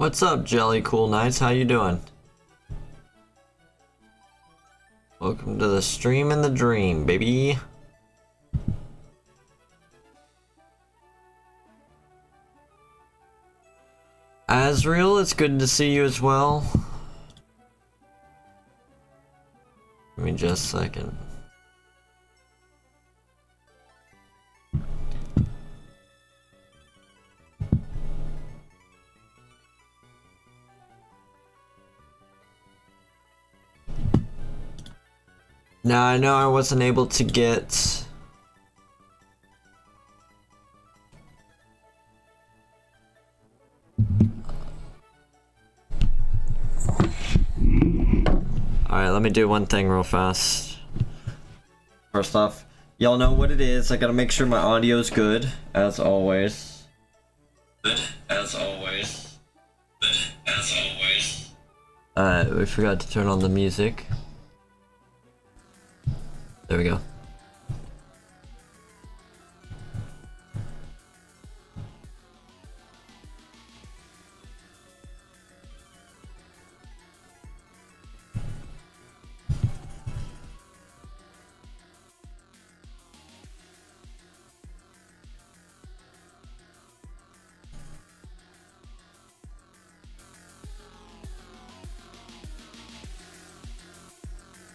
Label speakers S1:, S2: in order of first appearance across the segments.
S1: What's up, Jelly Cool Knights? How you doing? Welcome to the stream and the dream, baby. Azriel, it's good to see you as well. Give me just a second. Now I know I wasn't able to get Alright, let me do one thing real fast. First off, y'all know what it is. I gotta make sure my audio's good, as always. Good, as always. Good, as always. We forgot to turn on the music. There we go.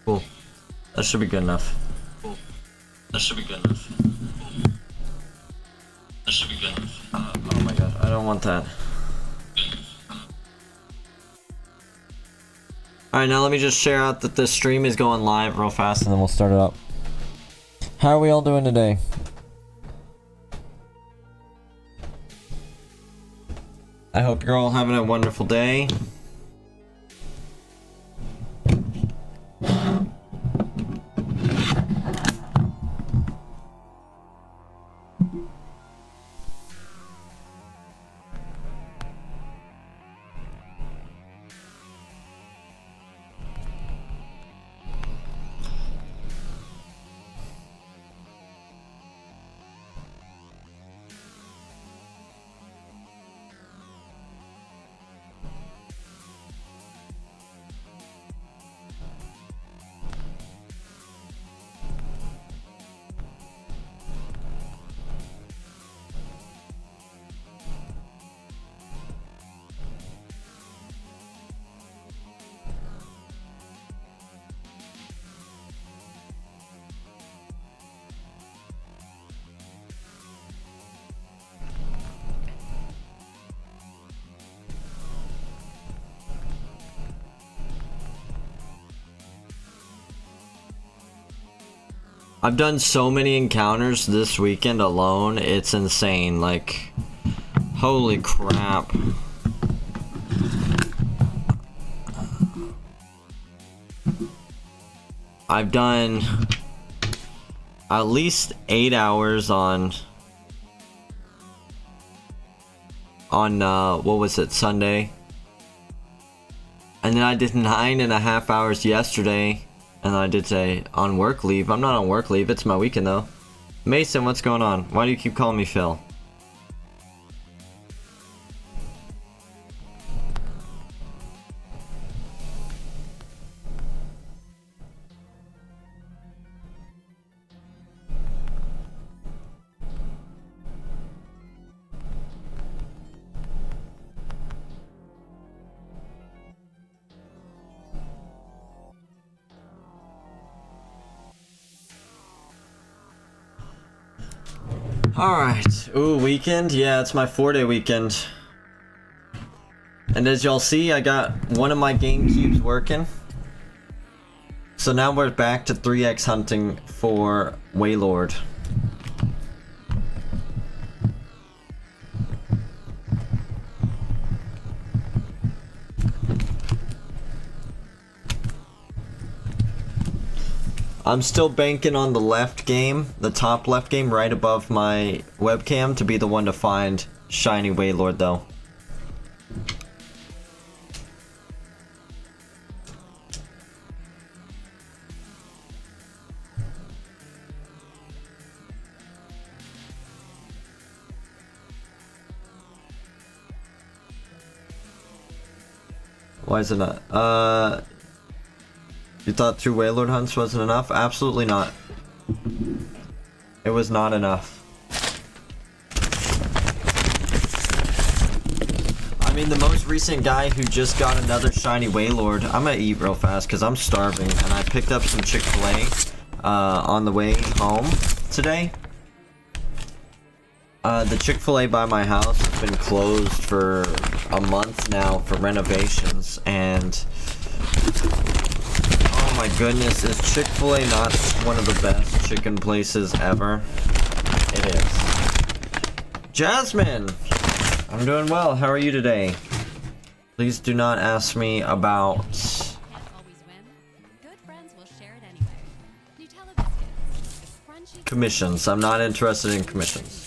S1: Cool. That should be good enough. Cool. That should be good enough. That should be good enough. Oh my god, I don't want that. Alright, now let me just share out that this stream is going live real fast and then we'll start it up. How are we all doing today? I hope you're all having a wonderful day. I've done so many encounters this weekend alone, it's insane, like, holy crap. I've done at least 8 hours on what was it, Sunday? And then I did 9.5 hours yesterday. And I did say on work leave. I'm not on work leave, it's my weekend though. Mason, what's going on? Why do you keep calling me Phil? Alright, ooh, weekend? Yeah, it's my 4-day weekend. And as y'all see, I got one of my game cubes working. So now we're back to 3x hunting for Wailord. I'm still banking on the left game, the top left game right above my webcam to be the one to find shiny Wailord though. Why is it not? You thought 2 Wailord hunts wasn't enough? Absolutely not. It was not enough. I mean, the most recent guy who just got another shiny Wailord, I'm gonna eat real fast because I'm starving, and I picked up some Chick-fil-A on the way home today. The Chick-fil-A by my house has been closed for a month now for renovations, and oh my goodness, is Chick-fil-A not one of the best chicken places ever? It is. Jasmine! I'm doing well, how are you today? Please do not ask me about commissions. I'm not interested in commissions.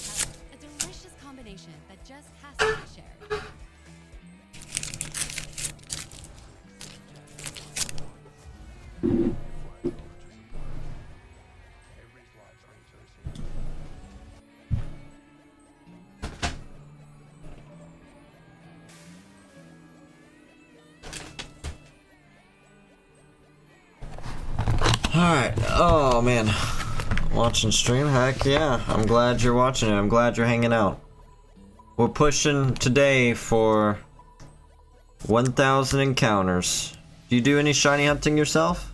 S1: Alright, oh man. Watching stream? Heck yeah. I'm glad you're watching it. I'm glad you're hanging out. We're pushing today for 1,000 encounters. Do you do any shiny hunting yourself?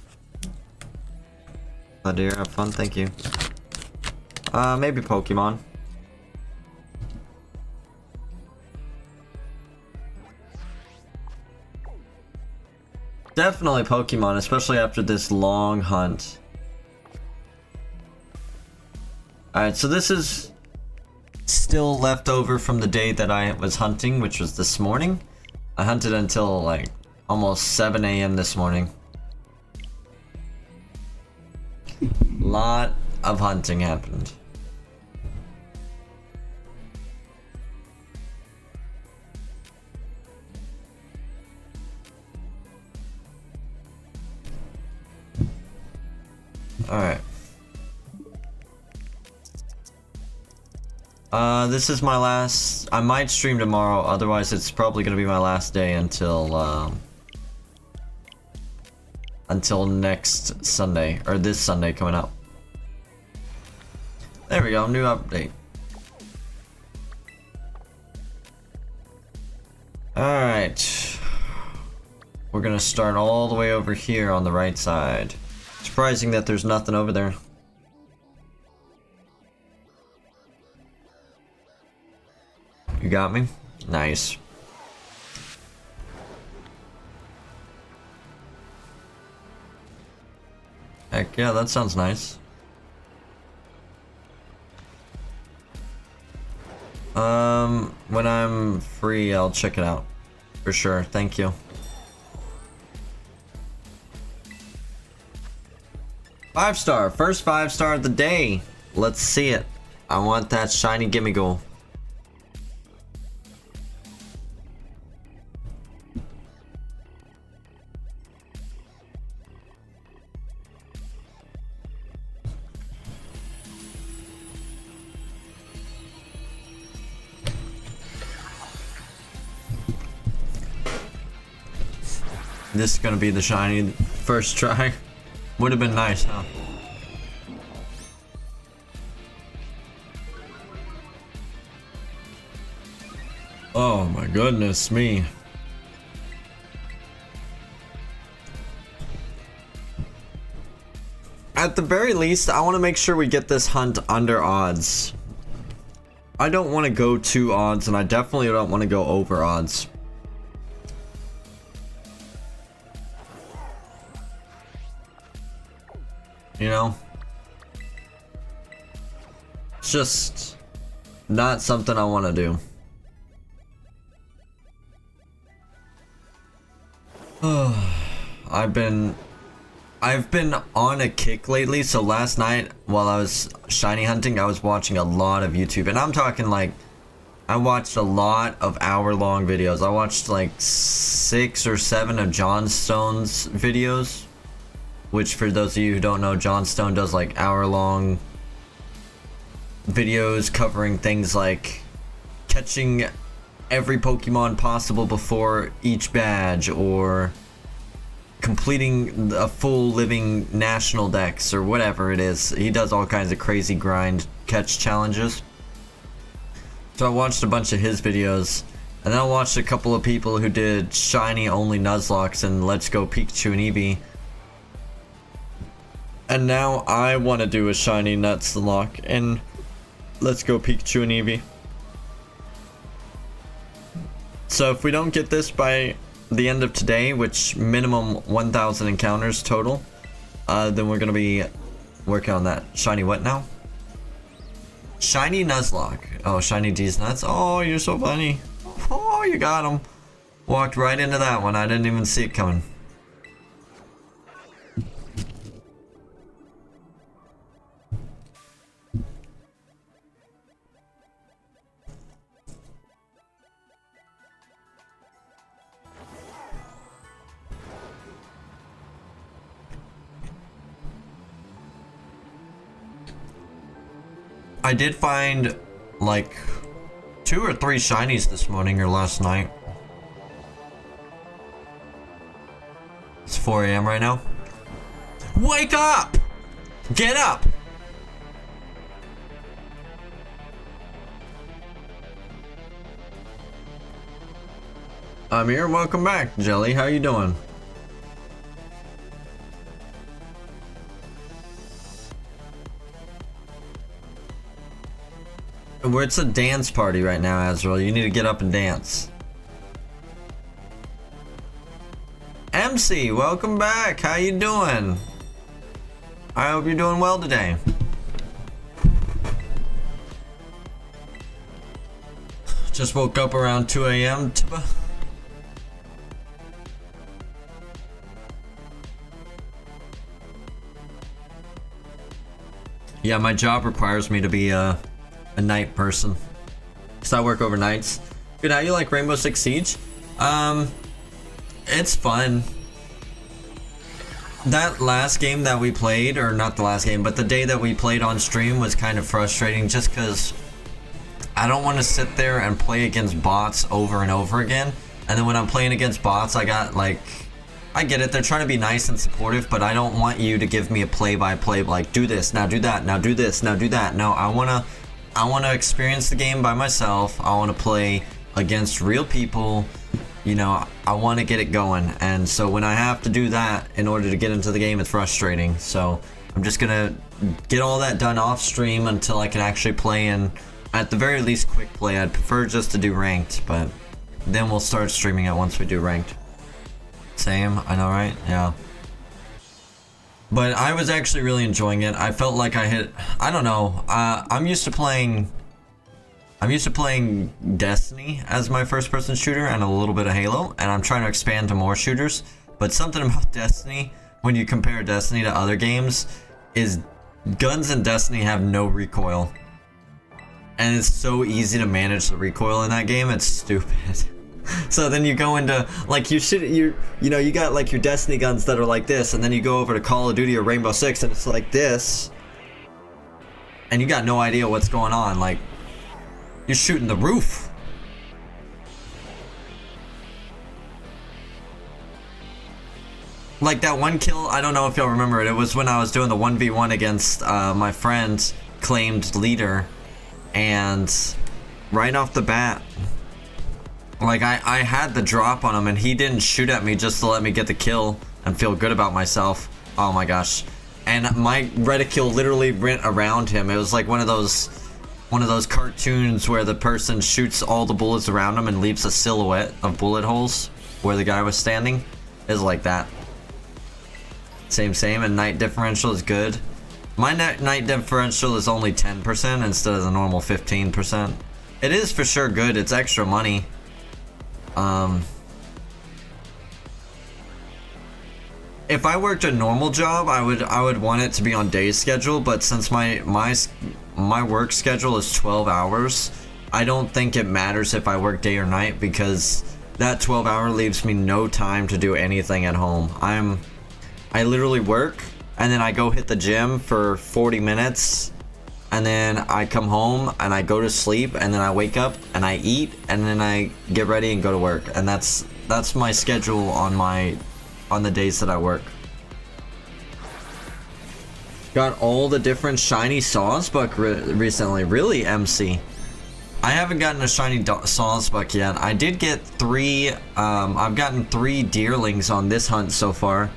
S1: Oh dear, have fun, thank you. Maybe Pokemon. Definitely Pokemon, especially after this long hunt. Alright, so this is still left over from the day that I was hunting, which was this morning. I hunted until like almost 7 AM this morning. Lot of hunting happened. Alright. This is my last... I might stream tomorrow, otherwise it's probably gonna be my last day until next Sunday, or this Sunday coming up. There we go, new update. Alright. We're gonna start all the way over here on the right side. Surprising that there's nothing over there. You got me? Nice. Heck yeah, that sounds nice. When I'm free, I'll check it out. For sure, thank you. 5-star, first 5-star of the day. Let's see it. I want that shiny Gimmighoul. This is gonna be the shiny first try. Would have been nice, huh? Oh my goodness me. At the very least, I want to make sure we get this hunt under odds. I don't want to go to odds, and I definitely don't want to go over odds. You know? It's just not something I want to do. I've been on a kick lately, so last night while I was shiny hunting, I was watching a lot of YouTube, and I'm talking like I watched a lot of hour-long videos. I watched like 6 or 7 of John Stone's videos. Which, for those of you who don't know, John Stone does like hour-long videos covering things like catching every Pokemon possible before each badge, or completing a full living national dex, or whatever it is. He does all kinds of crazy grind catch challenges. So I watched a bunch of his videos, and then I watched a couple of people who did shiny only Nuzlocks and Let's Go Pikachu and Eevee. And now I want to do a shiny Nuzlocke and Let's Go Pikachu and Eevee. So if we don't get this by the end of today, which minimum 1,000 encounters total, then we're gonna be working on that. Shiny what now? Shiny Nuzlocke. Oh, shiny D's nuts. Oh, you're so funny. Oh, you got him. Walked right into that one. I didn't even see it coming. I did find like 2 or 3 shinies this morning or last night. It's 4 AM right now. Wake up! Get up! I'm here. Welcome back, Jelly. How you doing? It's a dance party right now, Azrael. You need to get up and dance. MC, welcome back. How you doing? I hope you're doing well today. Just woke up around 2 AM. Yeah, my job requires me to be a night person, so I work overnights. Dude, how you like Rainbow Six Siege? It's fun. That last game that we played, or not the last game, but the day that we played on stream was kind of frustrating, just because I don't want to sit there and play against bots over and over again. And then when I'm playing against bots, I got like, I get it, they're trying to be nice and supportive, but I don't want you to give me a play-by-play, like, do this, now do that, now do this, now do that. No, I want to experience the game by myself. I want to play against real people. You know, I want to get it going. And so when I have to do that in order to get into the game, it's frustrating. So I'm just going to get all that done off stream until I can actually play, and at the very least quick play. I'd prefer just to do ranked, but then we'll start streaming it once we do ranked. Same, I know, right? Yeah. But I was actually really enjoying it. I felt like I hit, I don't know, I'm used to playing Destiny as my first person shooter and a little bit of Halo, and I'm trying to expand to more shooters. But something about Destiny, when you compare Destiny to other games, is guns in Destiny have no recoil. And it's so easy to manage the recoil in that game, it's stupid. So then you go into, like, you know, you got like your Destiny guns that are like this, and then you go over to Call of Duty or Rainbow Six and it's like this, and you got no idea what's going on. Like, you're shooting the roof. Like that one kill, I don't know if y'all remember it, it was when I was doing the 1v1 against my friend claimed leader, and right off the bat, like, I had the drop on him and he didn't shoot at me just to let me get the kill and feel good about myself. Oh my gosh. And my reticule literally went around him. It was like one of those cartoons where the person shoots all the bullets around him and leaves a silhouette of bullet holes where the guy was standing. It was like that. Same, and night differential is good. My night differential is only 10% instead of the normal 15%. It is for sure good. It's extra money. If I worked a normal job, I would want it to be on day schedule, but since my work schedule is 12 hours, I don't think it matters if I work day or night, because that 12 hour leaves me no time to do anything at home. I literally work and then I go hit the gym for 40 minutes and then I come home and I go to sleep, and then I wake up and I eat, and then I get ready and go to work. And that's my schedule on the days that I work. Got all the different shiny Sawsbuck recently. Really, MC? I haven't gotten a shiny Sawsbuck yet. I did get 3, I've gotten 3 deerlings on this hunt so far.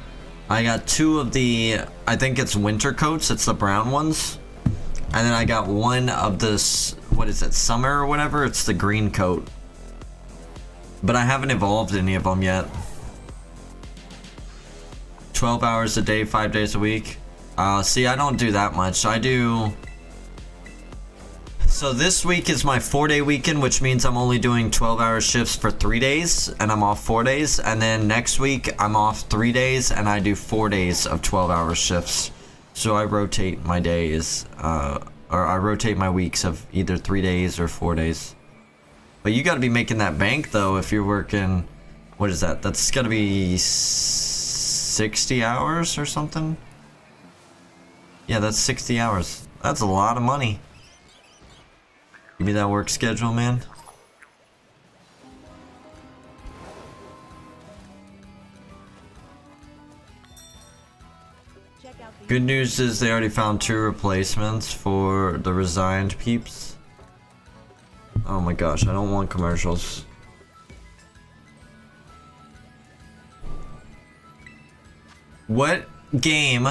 S1: I got 2 of the, I think it's winter coats, it's the brown ones. And then I got 1 of this, what is it, summer or whatever? It's the green coat. But I haven't evolved any of them yet. 12 hours a day, 5 days a week. See, I don't do that much. I do... So this week is my 4-day weekend, which means I'm only doing 12-hour shifts for 3 days, and I'm off 4 days. And then next week, I'm off 3 days, and I do 4 days of 12-hour shifts. So I rotate my days, or I rotate my weeks of either 3 days or 4 days. But you gotta be making that bank, though, if you're working... What is that? That's gotta be 60 hours or something? Yeah, that's 60 hours. That's a lot of money. Give me that work schedule, man. Good news is they already found 2 replacements for the resigned peeps. Oh my gosh, I don't want commercials. What game...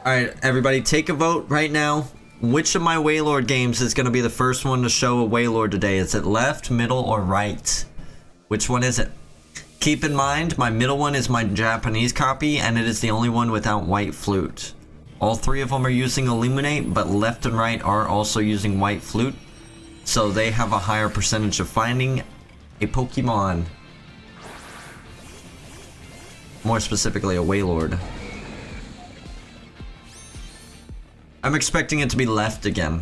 S1: Alright, everybody, take a vote right now. Which of my Wailord games is going to be the first one to show a Wailord today? Is it left, middle, or right? Which one is it? Keep in mind, my middle one is my Japanese copy, and it is the only one without white flute. All 3 of them are using Illuminate, but left and right are also using white flute. So they have a higher percentage of finding a Pokemon. More specifically, a Wailord. I'm expecting it to be left again.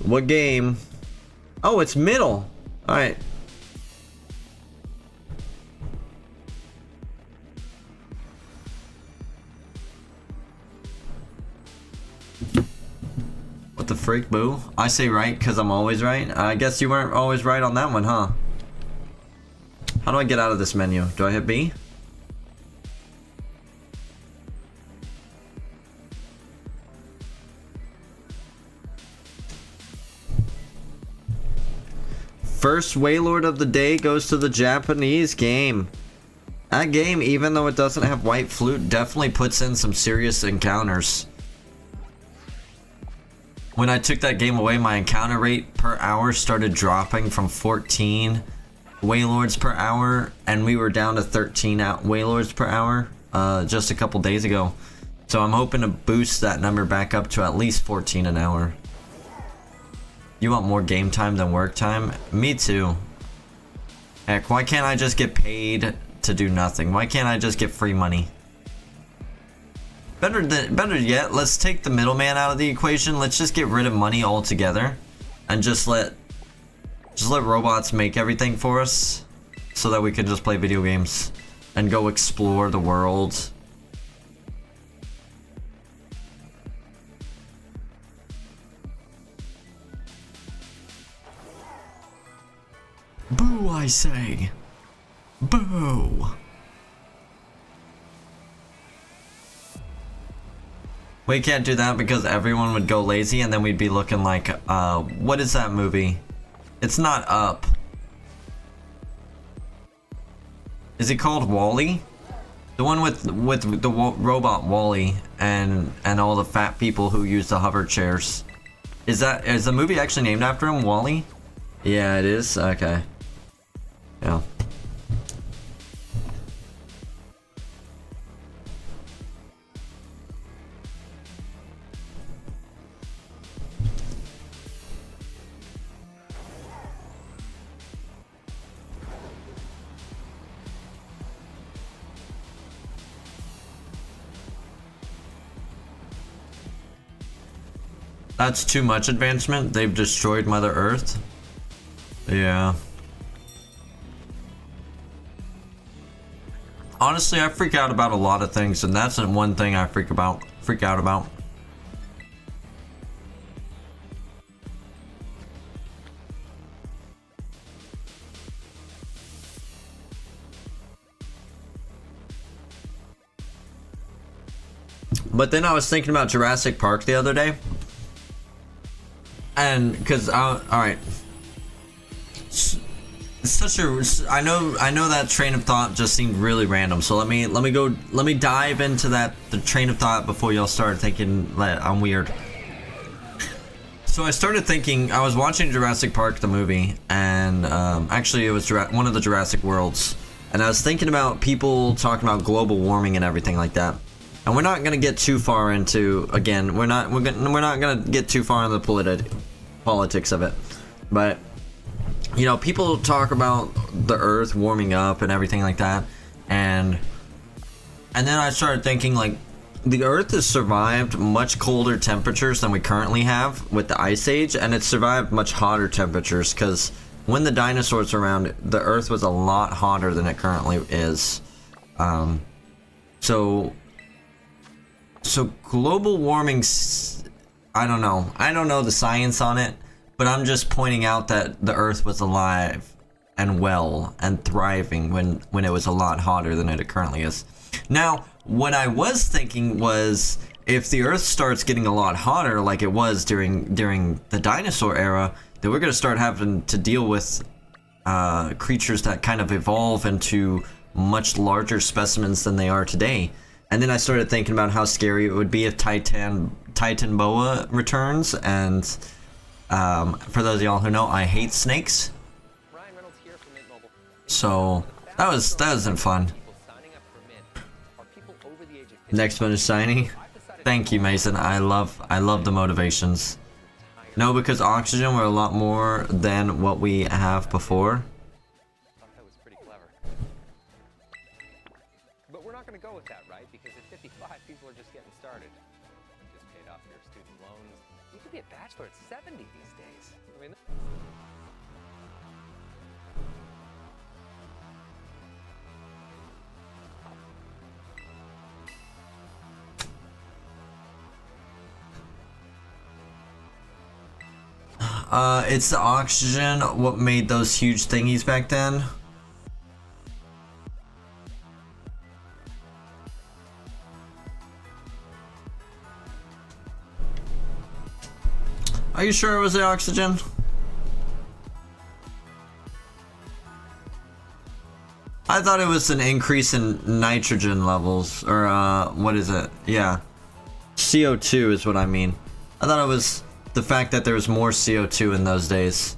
S1: What game? Oh, it's middle. Alright. What the freak, boo? I say right because I'm always right. I guess you weren't always right on that one, huh? How do I get out of this menu? Do I hit B? First Wailord of the day goes to the Japanese game. That game, even though it doesn't have white flute, definitely puts in some serious encounters. When I took that game away, my encounter rate per hour started dropping from 14 Wailords per hour, and we were down to 13 Wailords per hour just a couple days ago. So I'm hoping to boost that number back up to at least 14 an hour. You want more game time than work time? Me too. Heck, why can't I just get paid to do nothing? Why can't I just get free money? Better yet, let's take the middleman out of the equation. Let's just get rid of money altogether and just let robots make everything for us so that we can just play video games and go explore the world. Boo, I say. Boo. We can't do that because everyone would go lazy and then we'd be looking like, what is that movie? It's not Up. Is it called WALL-E? The one with the robot WALL-E and all the fat people who use the hover chairs. Is the movie actually named after him, WALL-E? Yeah, it is. Okay. Yeah. That's too much advancement. They've destroyed Mother Earth. Yeah. Honestly, I freak out about a lot of things, and that's one thing I freak out about. But then I was thinking about Jurassic Park the other day, and because all right, such a I know that train of thought just seemed really random. So let me dive into the train of thought before y'all start thinking that I'm weird. So I started thinking, I was watching Jurassic Park the movie, and actually it was one of the Jurassic Worlds, and I was thinking about people talking about global warming and everything like that. And we're not gonna get too far into, again, we're not gonna get too far into the politics of it, but you know, people talk about the Earth warming up and everything like that, and then I started thinking, like, the Earth has survived much colder temperatures than we currently have with the Ice Age, and it's survived much hotter temperatures because when the dinosaurs were around, the Earth was a lot hotter than it currently is. So global warming, I don't know the science on it, but I'm just pointing out that the Earth was alive and well and thriving when it was a lot hotter than it currently is. Now, what I was thinking was, if the Earth starts getting a lot hotter like it was during the dinosaur era, then we're going to start having to deal with creatures that kind of evolve into much larger specimens than they are today. And then I started thinking about how scary it would be if Titan Boa returns, and for those of y'all who know, I hate snakes. So that wasn't fun. Next one is shiny. Thank you, Mason. I love the motivations. No, because oxygen were a lot more than what we have before.
S2: But we're not going to go with that, right? Because at 55, people are just getting started. You just paid off your student loans. You could be a bachelor at 70 these days. I mean,
S1: it's the oxygen what made those huge thingies back then. Are you sure it was the oxygen? I thought it was an increase in nitrogen levels, or what is it? Yeah, CO2 is what I mean. I thought it was the fact that there was more CO2 in those days.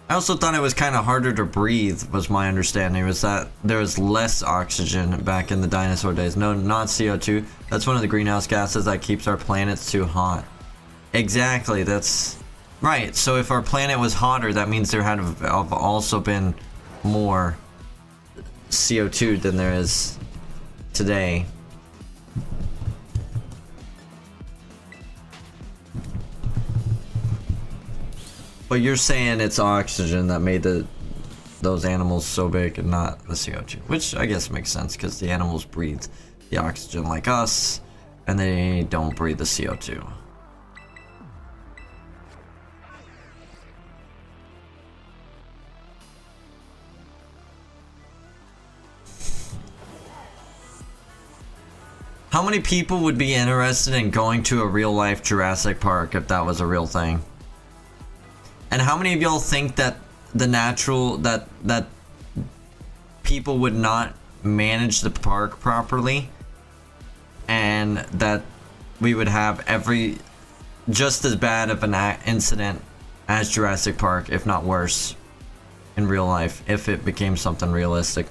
S1: I also thought it was kind of harder to breathe, was my understanding, was that there was less oxygen back in the dinosaur days. No, not CO2. That's one of the greenhouse gases that keeps our planets too hot. Exactly, that's right. So if our planet was hotter, that means there had to have also been more CO2 than there is today. But you're saying it's oxygen that made those animals so big and not the CO2, which I guess makes sense because the animals breathe the oxygen like us, and they don't breathe the CO2. How many people would be interested in going to a real-life Jurassic Park if that was a real thing? And how many of y'all think that that people would not manage the park properly, and that we would have just as bad of an incident as Jurassic Park, if not worse, in real life, if it became something realistic?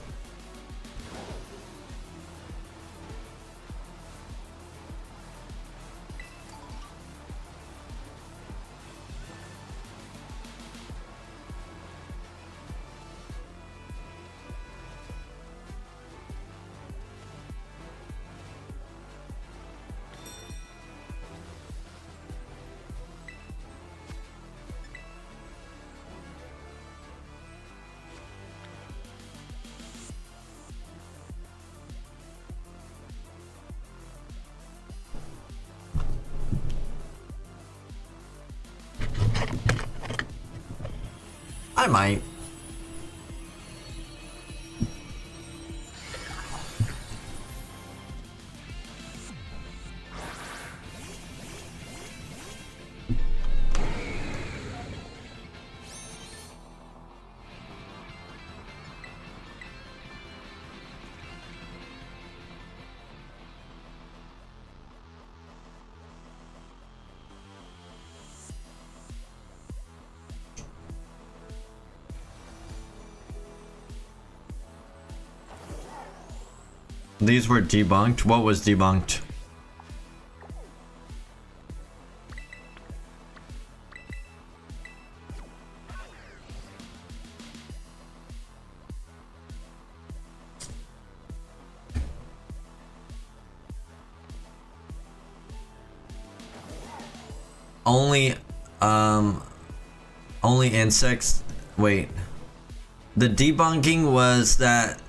S1: I might. These were debunked. What was debunked? Only insects. Wait. The debunking was that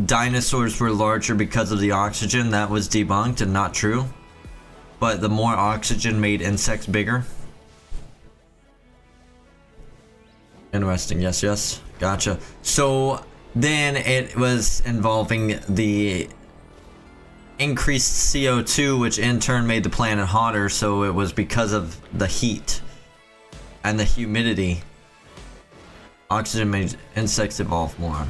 S1: dinosaurs were larger because of the oxygen. That was debunked and not true. But the more oxygen made insects bigger. Interesting. Yes, yes. Gotcha. So then it was involving the increased CO2, which in turn made the planet hotter. So it was because of the heat and the humidity. Oxygen made insects evolve more.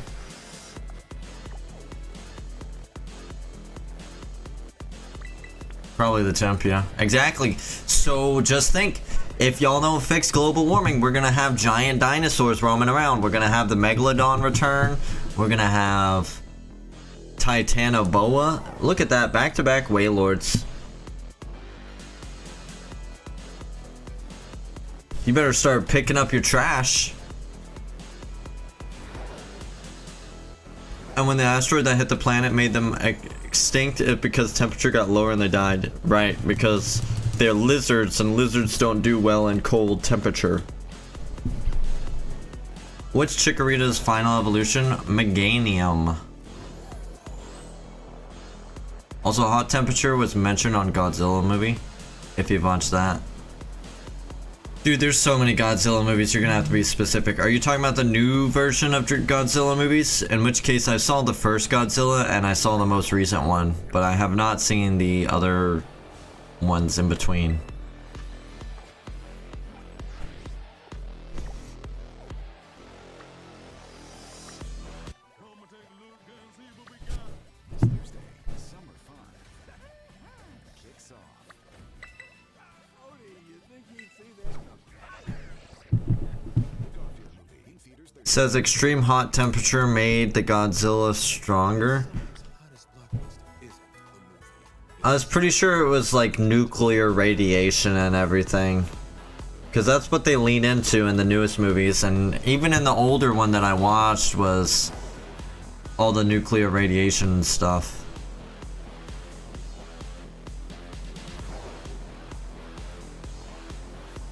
S1: Probably the temp, yeah. Exactly. So just think, if y'all don't fix global warming, we're gonna have giant dinosaurs roaming around. We're gonna have the Megalodon return. We're gonna have Titanoboa. Look at that, back-to-back Wailords. You better start picking up your trash. And when the asteroid that hit the planet made them extinct, it because temperature got lower and they died. Right, because they're lizards and lizards don't do well in cold temperature. What's Chikorita's final evolution? Meganium. Also, hot temperature was mentioned on Godzilla movie, if you've watched that. Dude, there's so many Godzilla movies, you're gonna have to be specific. Are you talking about the new version of Godzilla movies? In which case, I saw the first Godzilla and I saw the most recent one, but I have not seen the other ones in between. Says extreme hot temperature made the Godzilla stronger. I was pretty sure it was like nuclear radiation and everything, because that's what they lean into in the newest movies, and even in the older one that I watched was all the nuclear radiation stuff.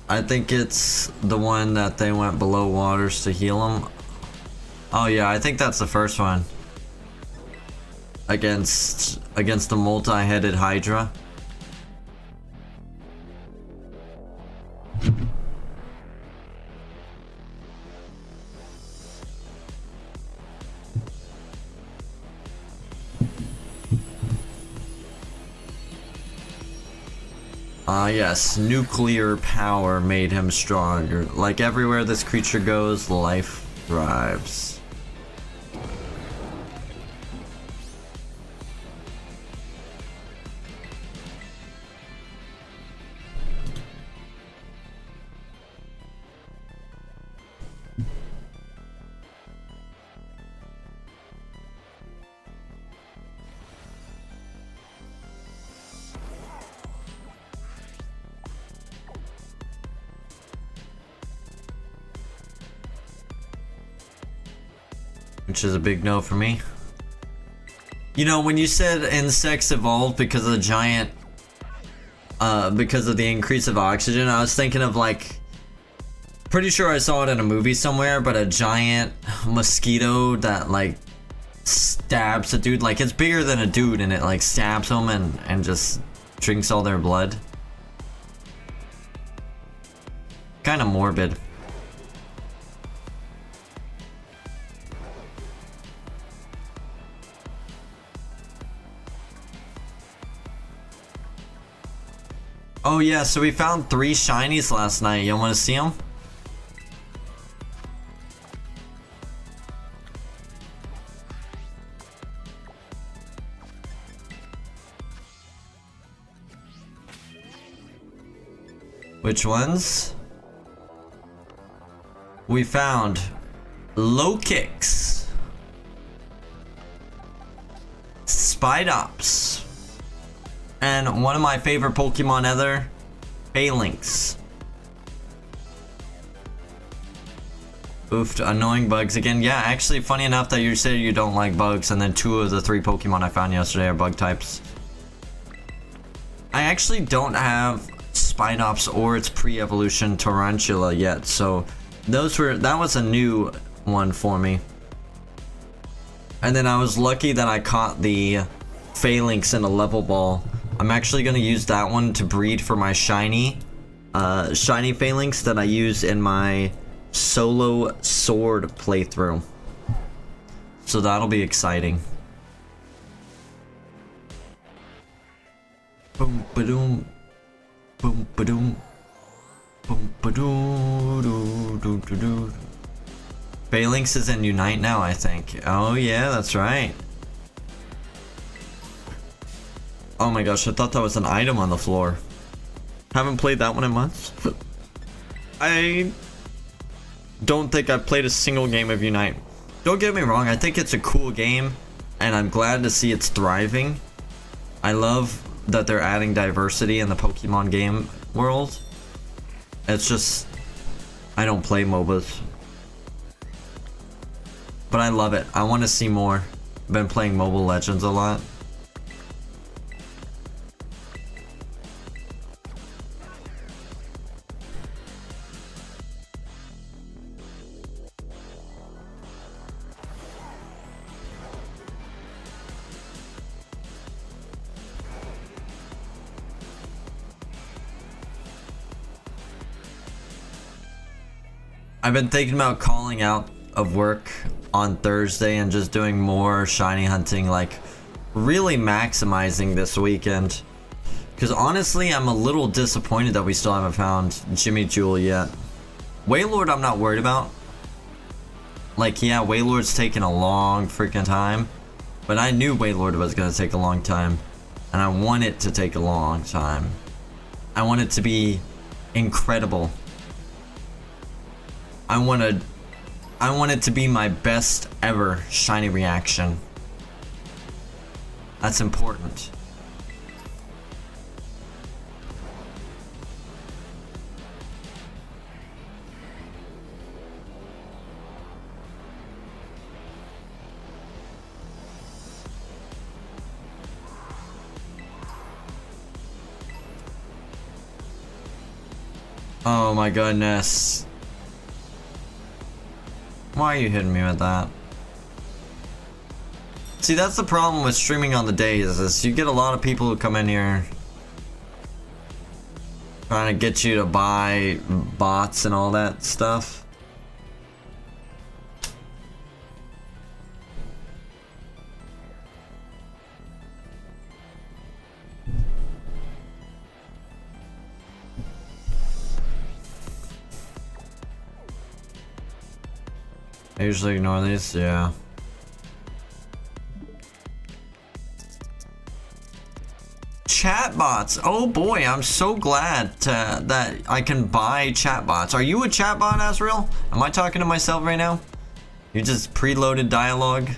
S1: I think it's the one that they went below waters to heal him. Oh yeah, I think that's the first one. Against the multi-headed Hydra. Yes, nuclear power made him stronger. Like everywhere this creature goes, life thrives. Which is a big no for me. You know, when you said insects evolved because of the giant, because of the increase of oxygen, I was thinking of like, pretty sure I saw it in a movie somewhere, but a giant mosquito that like stabs a dude. Like it's bigger than a dude and it like stabs him and just drinks all their blood. kind of morbid. Oh yeah, so we found 3 shinies last night. You want to see them? Which ones? We found Low Kicks, Spidops, and one of my favorite Pokemon ever, Phalanx. Oofed, annoying bugs again. Yeah, actually funny enough that you say you don't like bugs, and then 2 of the 3 Pokemon I found yesterday are bug types. I actually don't have Spidops or its pre-evolution Tarantula yet, so that was a new one for me. And then I was lucky that I caught the Phalanx in a level ball. I'm actually gonna use that one to breed for my shiny Phalanx that I use in my solo sword playthrough. So that'll be exciting. Boom ba-doom. Boom ba-doom. Boom ba-doo doo doo doo doo. Phalanx is in Unite now, I think. Oh yeah, that's right. Oh my gosh, I thought that was an item on the floor. Haven't played that one in months. I don't think I've played a single game of Unite. Don't get me wrong, I think it's a cool game, and I'm glad to see it's thriving. I love that they're adding diversity in the Pokemon game world. It's just, I don't play MOBAs. But I love it. I want to see more. Been playing Mobile Legends a lot. I've been thinking about calling out of work on Thursday and just doing more shiny hunting, like really maximizing this weekend. Because honestly, I'm a little disappointed that we still haven't found Gimmighoul yet. Wailord I'm not worried about. Like, yeah, Wailord's taking a long freaking time. But I knew Wailord was going to take a long time. And I want it to take a long time. I want it to be incredible. I want it to be my best ever shiny reaction. That's important. Oh my goodness. Why are you hitting me with that? See, that's the problem with streaming on the days, is you get a lot of people who come in here trying to get you to buy bots and all that stuff. I usually ignore these, yeah. Chatbots. Oh boy, I'm so glad that I can buy chatbots. Are you a chatbot, Azrael? Am I talking to myself right now? You just preloaded dialogue?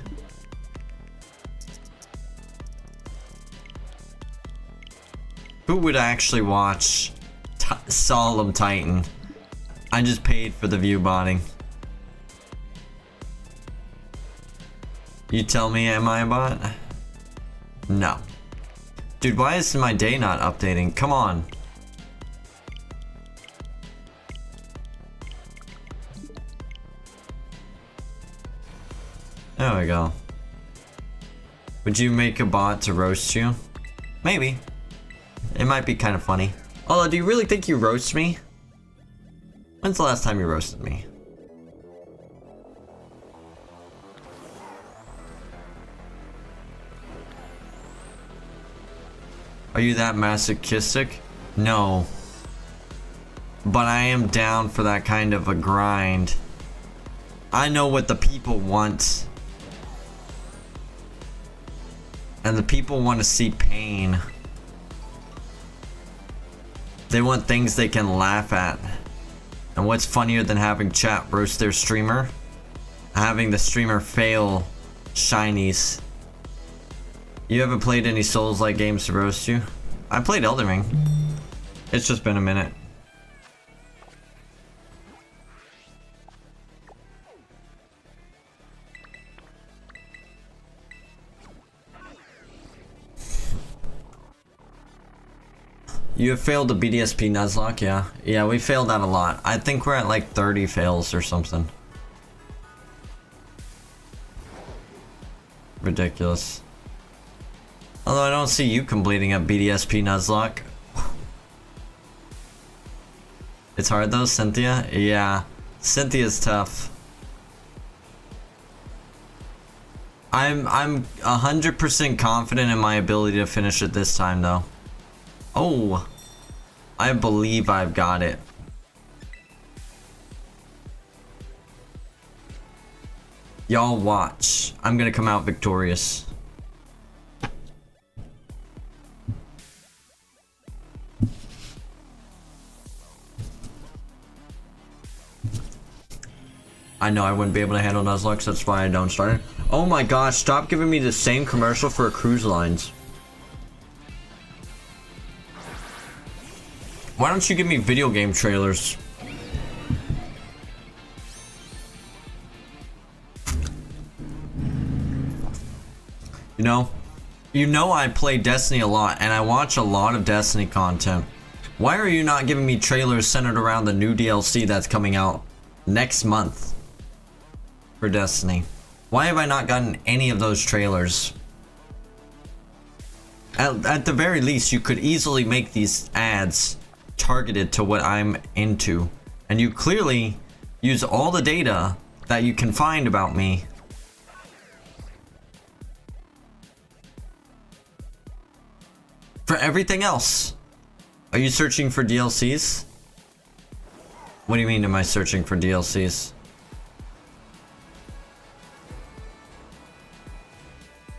S1: Who would actually watch Solemn Titan? I just paid for the view botting. You tell me, am I a bot? No. Dude, why is my day not updating? Come on. There we go. Would you make a bot to roast you? Maybe. It might be kind of funny. Although, do you really think you roast me? When's the last time you roasted me? Are you that masochistic? No. But I am down for that kind of a grind. I know what the people want. And the people want to see pain. They want things they can laugh at. And what's funnier than having chat roast their streamer? Having the streamer fail shinies. You haven't played any Souls-like games to roast you? I played Elden Ring. It's just been a minute. You have failed the BDSP Nuzlocke, yeah. Yeah, we failed that a lot. I think we're at like 30 fails or something. Ridiculous. Although I don't see you completing a BDSP Nuzlocke. It's hard though, Cynthia? Yeah, Cynthia's tough. I'm 100% confident in my ability to finish it this time though. Oh, I believe I've got it. Y'all watch. I'm gonna come out victorious. I know I wouldn't be able to handle Nuzlocke, so that's why I don't start it. Oh my gosh, stop giving me the same commercial for cruise lines. Why don't you give me video game trailers? You know I play Destiny a lot, and I watch a lot of Destiny content. Why are you not giving me trailers centered around the new DLC that's coming out next month for Destiny? Why have I not gotten any of those trailers? At the very least, you could easily make these ads targeted to what I'm into, and you clearly use all the data that you can find about me. For everything else. Are you searching for DLCs? What do you mean am I searching for DLCs?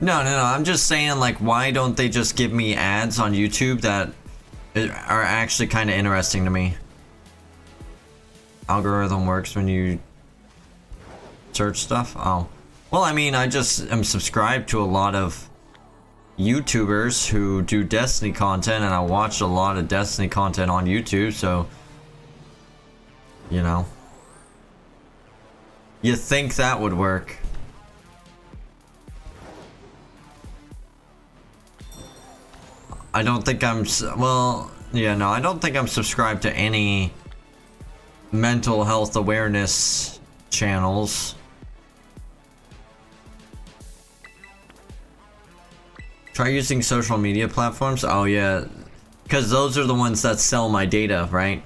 S1: No, I'm just saying, like, why don't they just give me ads on YouTube that are actually kind of interesting to me? Algorithm works when you search stuff? Oh. Well, I mean, I just am subscribed to a lot of YouTubers who do Destiny content, and I watch a lot of Destiny content on YouTube, so, you know. You think that would work. I don't think I'm, well, yeah, no, I don't think I'm subscribed to any mental health awareness channels. Try using social media platforms? Oh yeah, because those are the ones that sell my data, right?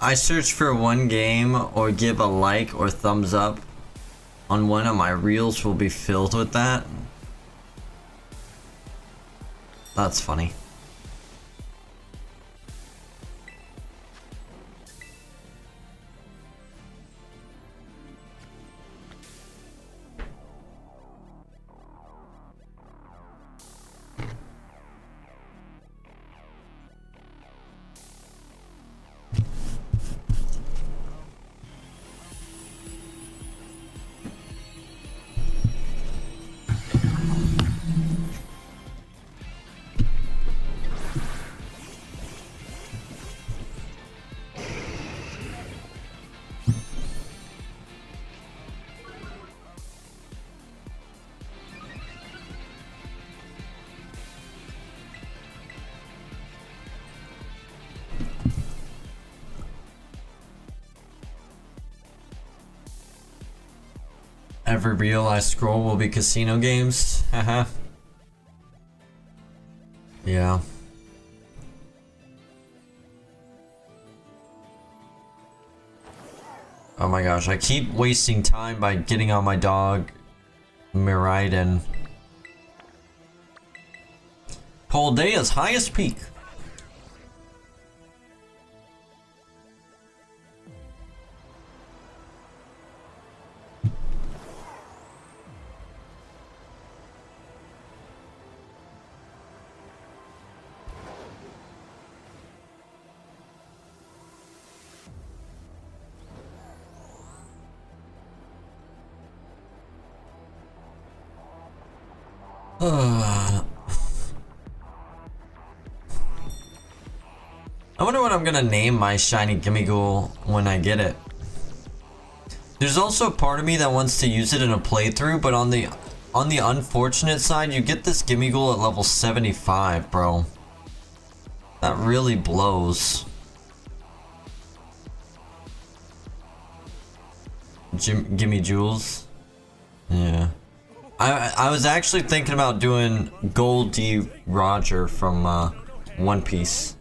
S1: I search for one game or give a like or thumbs up on one of my reels will be filled with that. That's funny. every reel I scroll will be casino games. Haha. Yeah. Oh my gosh, I keep wasting time by getting on my dog, Miraiden. Poldea's highest peak. I wonder what I'm gonna name my shiny Gimmighoul when I get it. There's also a part of me that wants to use it in a playthrough, but on the unfortunate side, you get this Gimmighoul at level 75, bro. That really blows. Gimmighoul. Yeah. I was actually thinking about doing Goldie Roger from One Piece.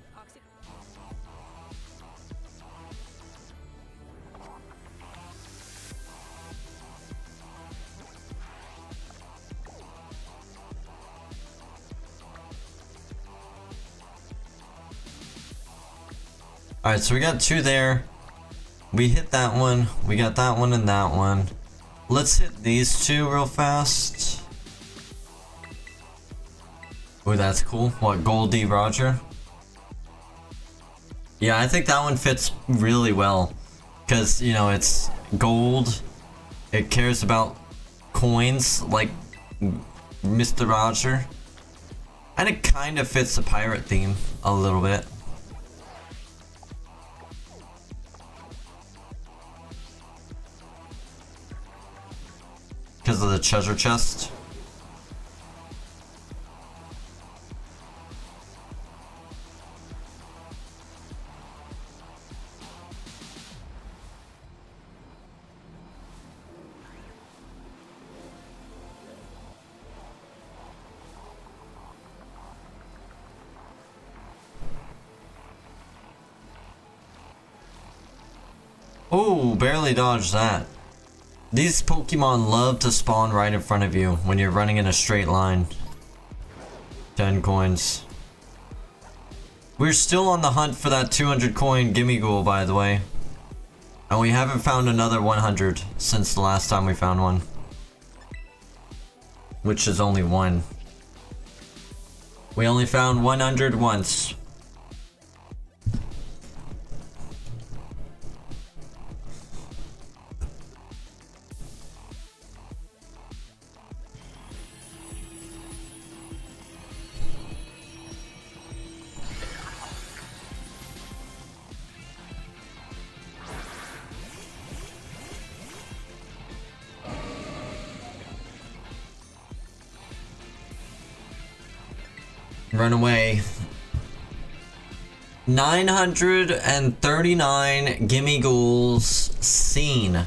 S1: Alright, so we got 2 there. We hit that one. We got that one and that one. Let's hit these 2 real fast. Oh, that's cool. What, Goldie Roger? Yeah, I think that one fits really well. Because, you know, it's gold. It cares about coins like Mr. Roger. And it kind of fits the pirate theme a little bit. Because of the treasure chest. Oh, barely dodged that. These Pokemon love to spawn right in front of you when you're running in a straight line. 10 coins. We're still on the hunt for that 200 coin Gimmighoul, by the way. And we haven't found another 100 since the last time we found one. Which is only 1. We only found 100 once. Run away. 939 Gimmighouls seen.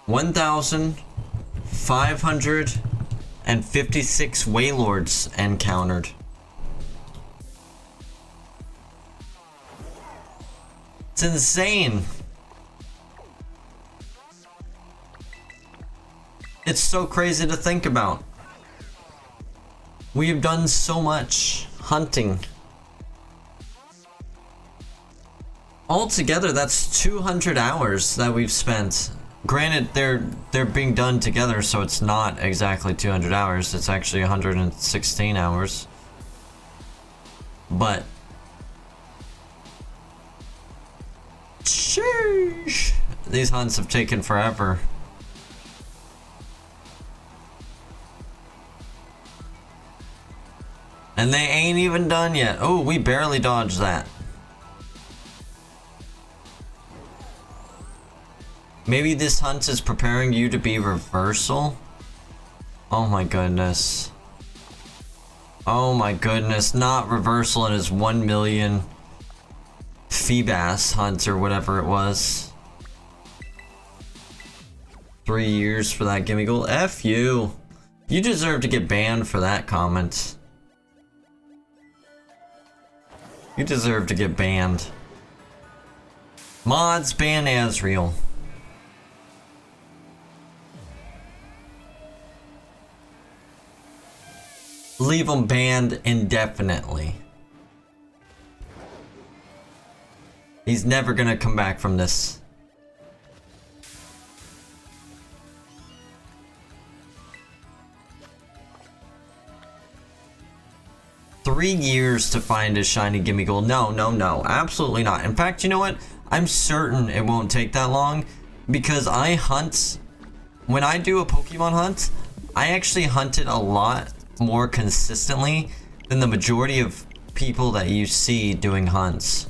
S1: $1,556 Wailords encountered. It's insane. It's so crazy to think about. We've done so much hunting. Altogether, that's 200 hours that we've spent. Granted, they're being done together, so it's not exactly 200 hours. It's actually 116 hours. But sheesh, these hunts have taken forever. And they ain't even done yet. Oh, we barely dodged that. Maybe this hunt is preparing you to be reversal? Oh my goodness. Oh my goodness, not reversal in his 1 million Feebas hunt or whatever it was. 3 years for that Gimmighoul. F you. You deserve to get banned for that comment. You deserve to get banned. Mods ban Azriel. Leave him banned indefinitely. He's never gonna come back from this. Three years to find a shiny Gimmighoul. No, no, no. Absolutely not. In fact, you know what? I'm certain it won't take that long because I hunt... When I do a Pokemon hunt, I actually hunt it a lot more consistently than the majority of people that you see doing hunts.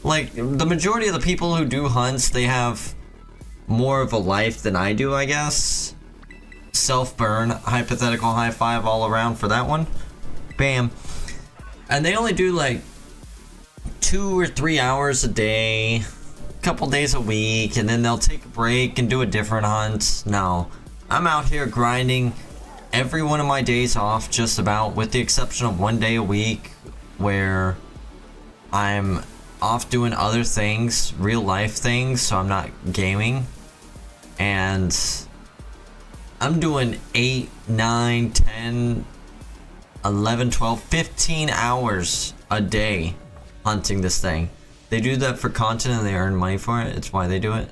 S1: Like, the majority of the people who do hunts, they have more of a life than I do, I guess. Self-burn, hypothetical high five all around for that one. Bam. And they only do like 2 or 3 hours a day, a couple days a week, and then they'll take a break and do a different hunt. No, I'm out here grinding every one of my days off, just about, with the exception of 1 day a week where I'm off doing other things, real life things, so I'm not gaming. And I'm doing 8, 9, 10, 11, 12, 15 hours a day hunting this thing. They do that for content and they earn money for it. It's why they do it.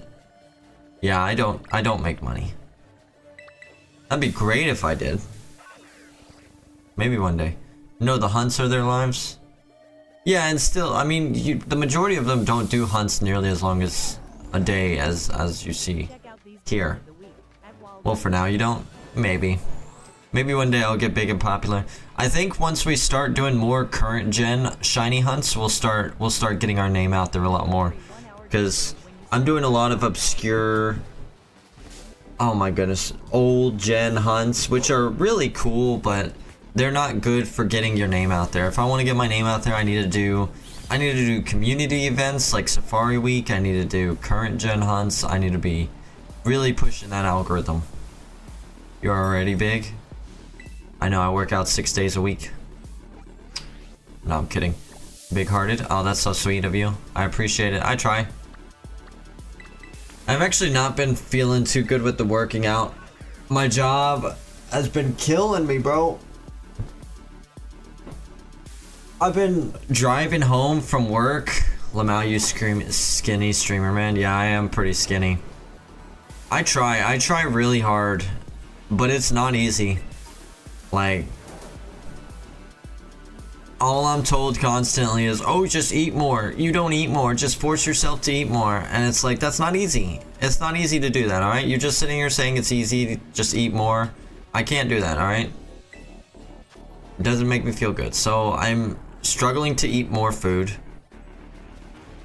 S1: Yeah, I don't make money. That'd be great if I did. Maybe one day. No, the hunts are their lives. Yeah, and still, I mean, the majority of them don't do hunts nearly as long as a day as you see here. Well, for now you don't. Maybe. Maybe one day I'll get big and popular. I think once we start doing more current gen shiny hunts, we'll start getting our name out there a lot more. Because I'm doing a lot of obscure, oh my goodness, old gen hunts, which are really cool, but they're not good for getting your name out there. If I want to get my name out there, I need to do community events like Safari Week. I need to do current gen hunts. I need to be really pushing that algorithm. You're already big? I know, I work out 6 days a week. No, I'm kidding. Big-hearted? Oh, that's so sweet of you. I appreciate it. I try. I've actually not been feeling too good with the working out. My job has been killing me, bro. I've been driving home from work. Lamau, you skinny streamer, man. Yeah, I am pretty skinny. I try really hard, but it's not easy. Like, all I'm told constantly is, oh, just eat more. You don't eat more. Just force yourself to eat more. And it's like, that's not easy. It's not easy to do that, alright? You're just sitting here saying it's easy to just eat more. I can't do that, alright? It doesn't make me feel good. So I'm struggling to eat more food.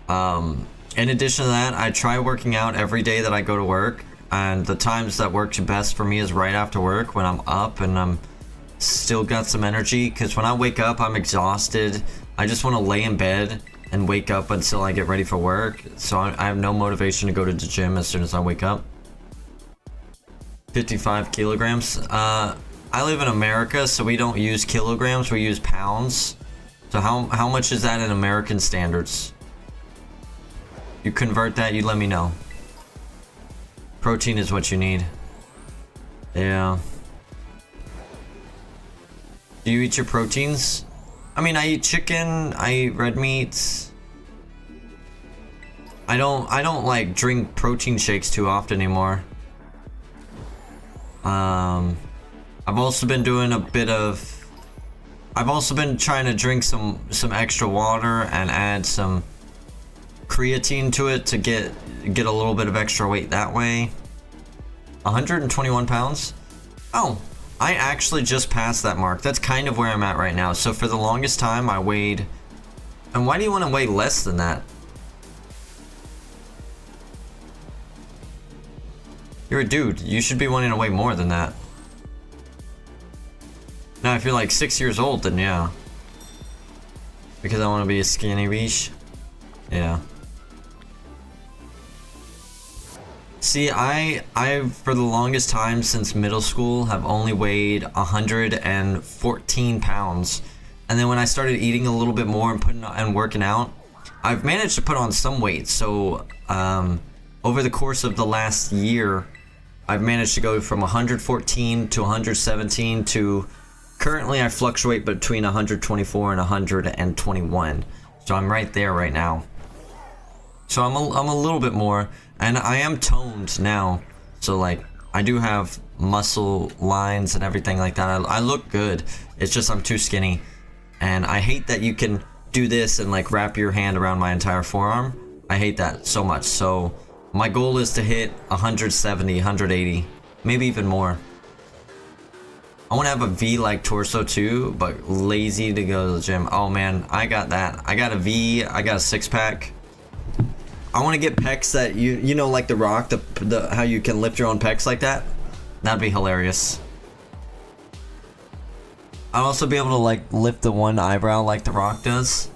S1: In addition to that, I try working out every day that I go to work. And the times that works best for me is right after work when I'm up and I'm still got some energy, because when I wake up I'm exhausted. I just want to lay in bed and wake up until I get ready for work, so I have no motivation to go to the gym as soon as I wake up. 55 kilograms. I live in America, so we don't use kilograms, we use pounds. So how much is that in American standards? You convert that, you let me know. Protein is what you need. Yeah. Do you eat your proteins? I mean, I eat chicken, I eat red meat. I don't like drink protein shakes too often anymore. I've also been doing a bit of... I've also been trying to drink some extra water and add some creatine to it to get a little bit of extra weight that way. 121 pounds? Oh. I actually just passed that mark. That's kind of where I'm at right now. So for the longest time I weighed... And why do you want to weigh less than that? You're a dude. You should be wanting to weigh more than that. Now, if you're like 6 years old, then yeah. Because I want to be a skinny bitch. Yeah. See, I for the longest time since middle school have only weighed 114 pounds. And then when I started eating a little bit more and working out, I've managed to put on some weight. So over the course of the last year, I've managed to go from 114 to 117 to currently I fluctuate between 124 and 121. So I'm right there right now. So I'm a little bit more, and I am toned now. So like I do have muscle lines and everything like that. I look good. It's just I'm too skinny. And I hate that you can do this and like wrap your hand around my entire forearm. I hate that so much. So my goal is to hit 170, 180, maybe even more. I want to have a V-like torso too, but lazy to go to the gym. Oh man, I got that. I got a V, I got a six-pack. I want to get pecs that you know, like The Rock, the how you can lift your own pecs like that. That'd be hilarious. I'd also be able to like lift the one eyebrow like The Rock does.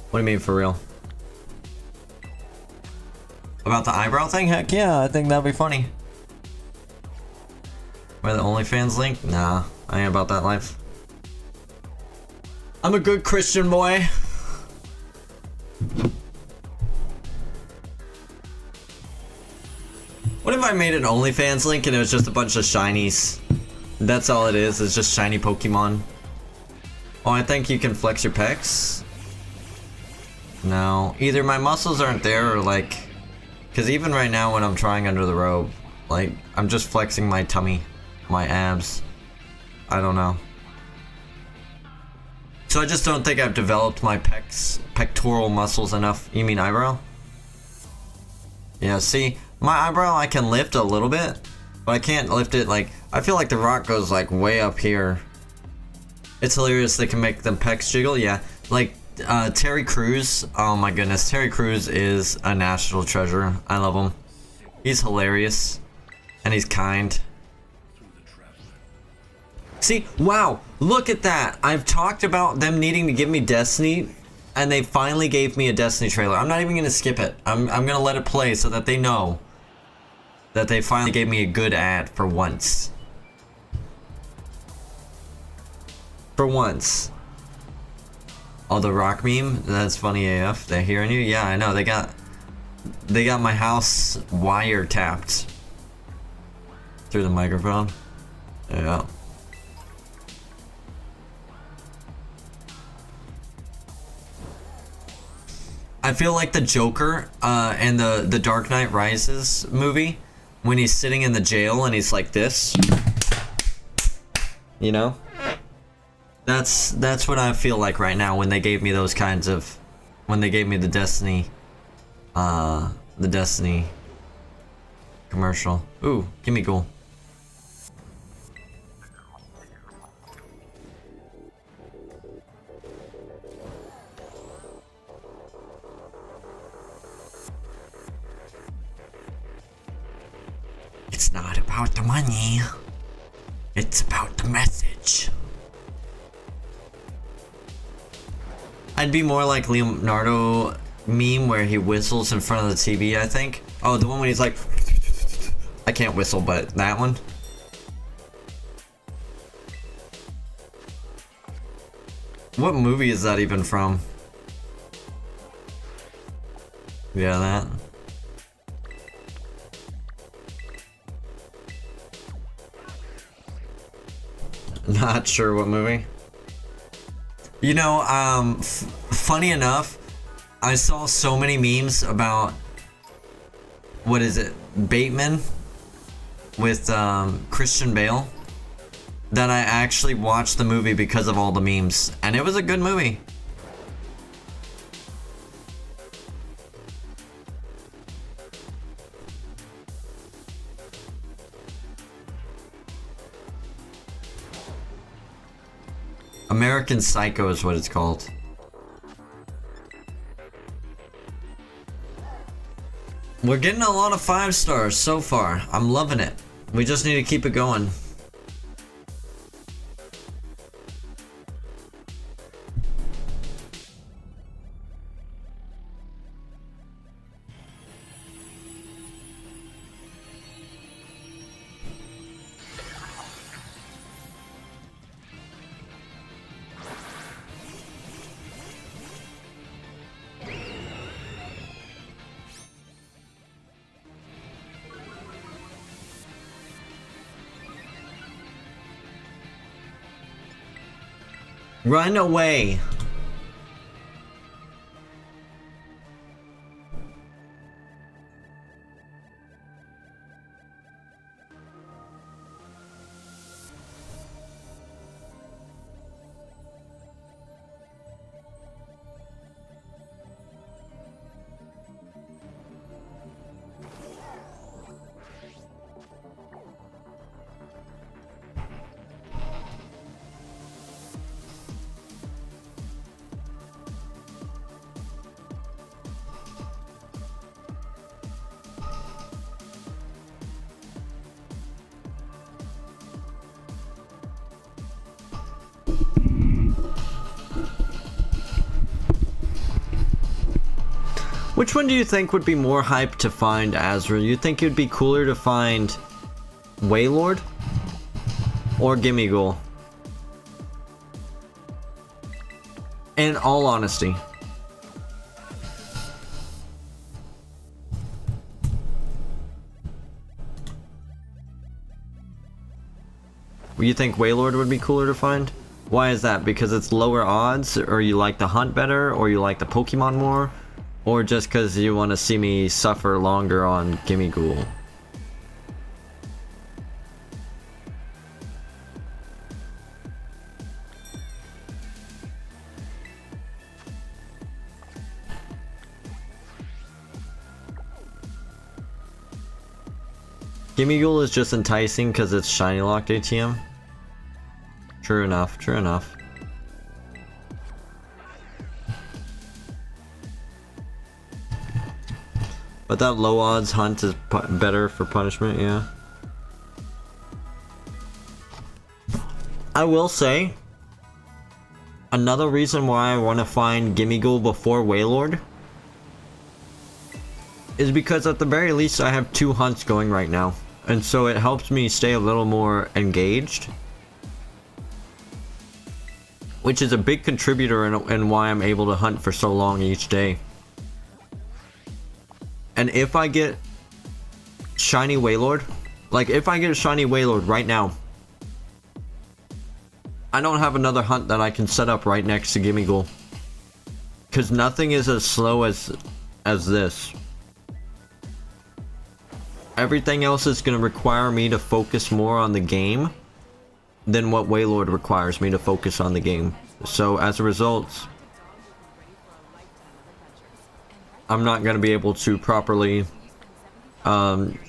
S1: What do you mean for real? About the eyebrow thing? Heck yeah, I think that'd be funny. Where the OnlyFans link? Nah, I ain't about that life. I'm a good Christian boy. What if I made an OnlyFans link and it was just a bunch of shinies? That's all it is, it's just shiny Pokemon. Oh, I think you can flex your pecs? No, either my muscles aren't there or like... Because even right now when I'm trying under the robe, like, I'm just flexing my tummy, my abs. I don't know. So I just don't think I've developed my pectoral muscles enough. You mean eyebrow? Yeah, see, my eyebrow I can lift a little bit, but I can't lift it like... I feel like The Rock goes like way up here. It's hilarious they can make them pecs jiggle, yeah. Like, Terry Crews, oh my goodness, Terry Crews is a national treasure. I love him. He's hilarious. And he's kind. See, wow, look at that. I've talked about them needing to give me Destiny, and they finally gave me a Destiny trailer. I'm not even gonna skip it. I'm gonna let it play so that they know that they finally gave me a good ad for once. For once. Oh, the Rock meme? That's funny AF. They're hearing you? Yeah, I know. They got my house wiretapped through the microphone. Yeah. I feel like the Joker in the Dark Knight Rises movie, when he's sitting in the jail and he's like this. You know? That's what I feel like right now when they gave me those kinds of... When they gave me the Destiny commercial. Ooh, Gimmighoul. It's not about the money. It's about the message. I'd be more like Leonardo meme where he whistles in front of the TV, I think. Oh, the one when he's like... I can't whistle, but that one. What movie is that even from? Yeah, that. Not sure what movie. You know, funny enough, I saw so many memes about, what is it, Bateman with Christian Bale, that I actually watched the movie because of all the memes, and it was a good movie. American Psycho is what it's called. We're getting a lot of 5 stars so far. I'm loving it. We just need to keep it going. Run away. Which one do you think would be more hype to find, Azra? You think it'd be cooler to find Wailord or Gimmighoul? In all honesty. You think Wailord would be cooler to find? Why is that? Because it's lower odds, or you like the hunt better, or you like the Pokemon more? Or just because you want to see me suffer longer on Gimmighoul? Gimmighoul is just enticing because it's shiny locked ATM. True enough, true enough. But that low odds hunt is better for punishment, yeah. I will say, another reason why I want to find Gimmighoul before Wailord is because at the very least I have 2 hunts going right now. And so it helps me stay a little more engaged. Which is a big contributor in why I'm able to hunt for so long each day. And if I get shiny Wailord, like if I get a shiny Wailord right now, I don't have another hunt that I can set up right next to Gimmighoul. Because nothing is as slow as this. Everything else is going to require me to focus more on the game than what Wailord requires me to focus on the game. So as a result, I'm not going to be able to properly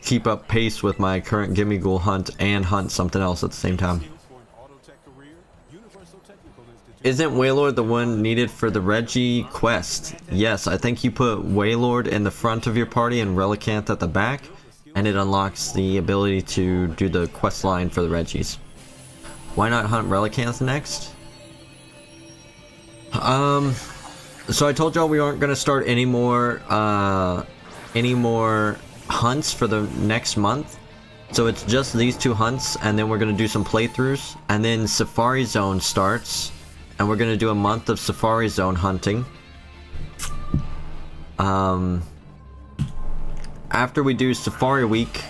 S1: keep up pace with my current Gimmighoul hunt and hunt something else at the same time. Isn't Wailord the one needed for the Reggie quest? Yes, I think you put Wailord in the front of your party and Relicanth at the back, and it unlocks the ability to do the quest line for the Reggies. Why not hunt Relicanth next? So I told y'all we aren't gonna start any more hunts for the next month. So it's just these 2 hunts, and then we're gonna do some playthroughs, and then Safari Zone starts, and we're gonna do a month of Safari Zone hunting. After we do Safari Week,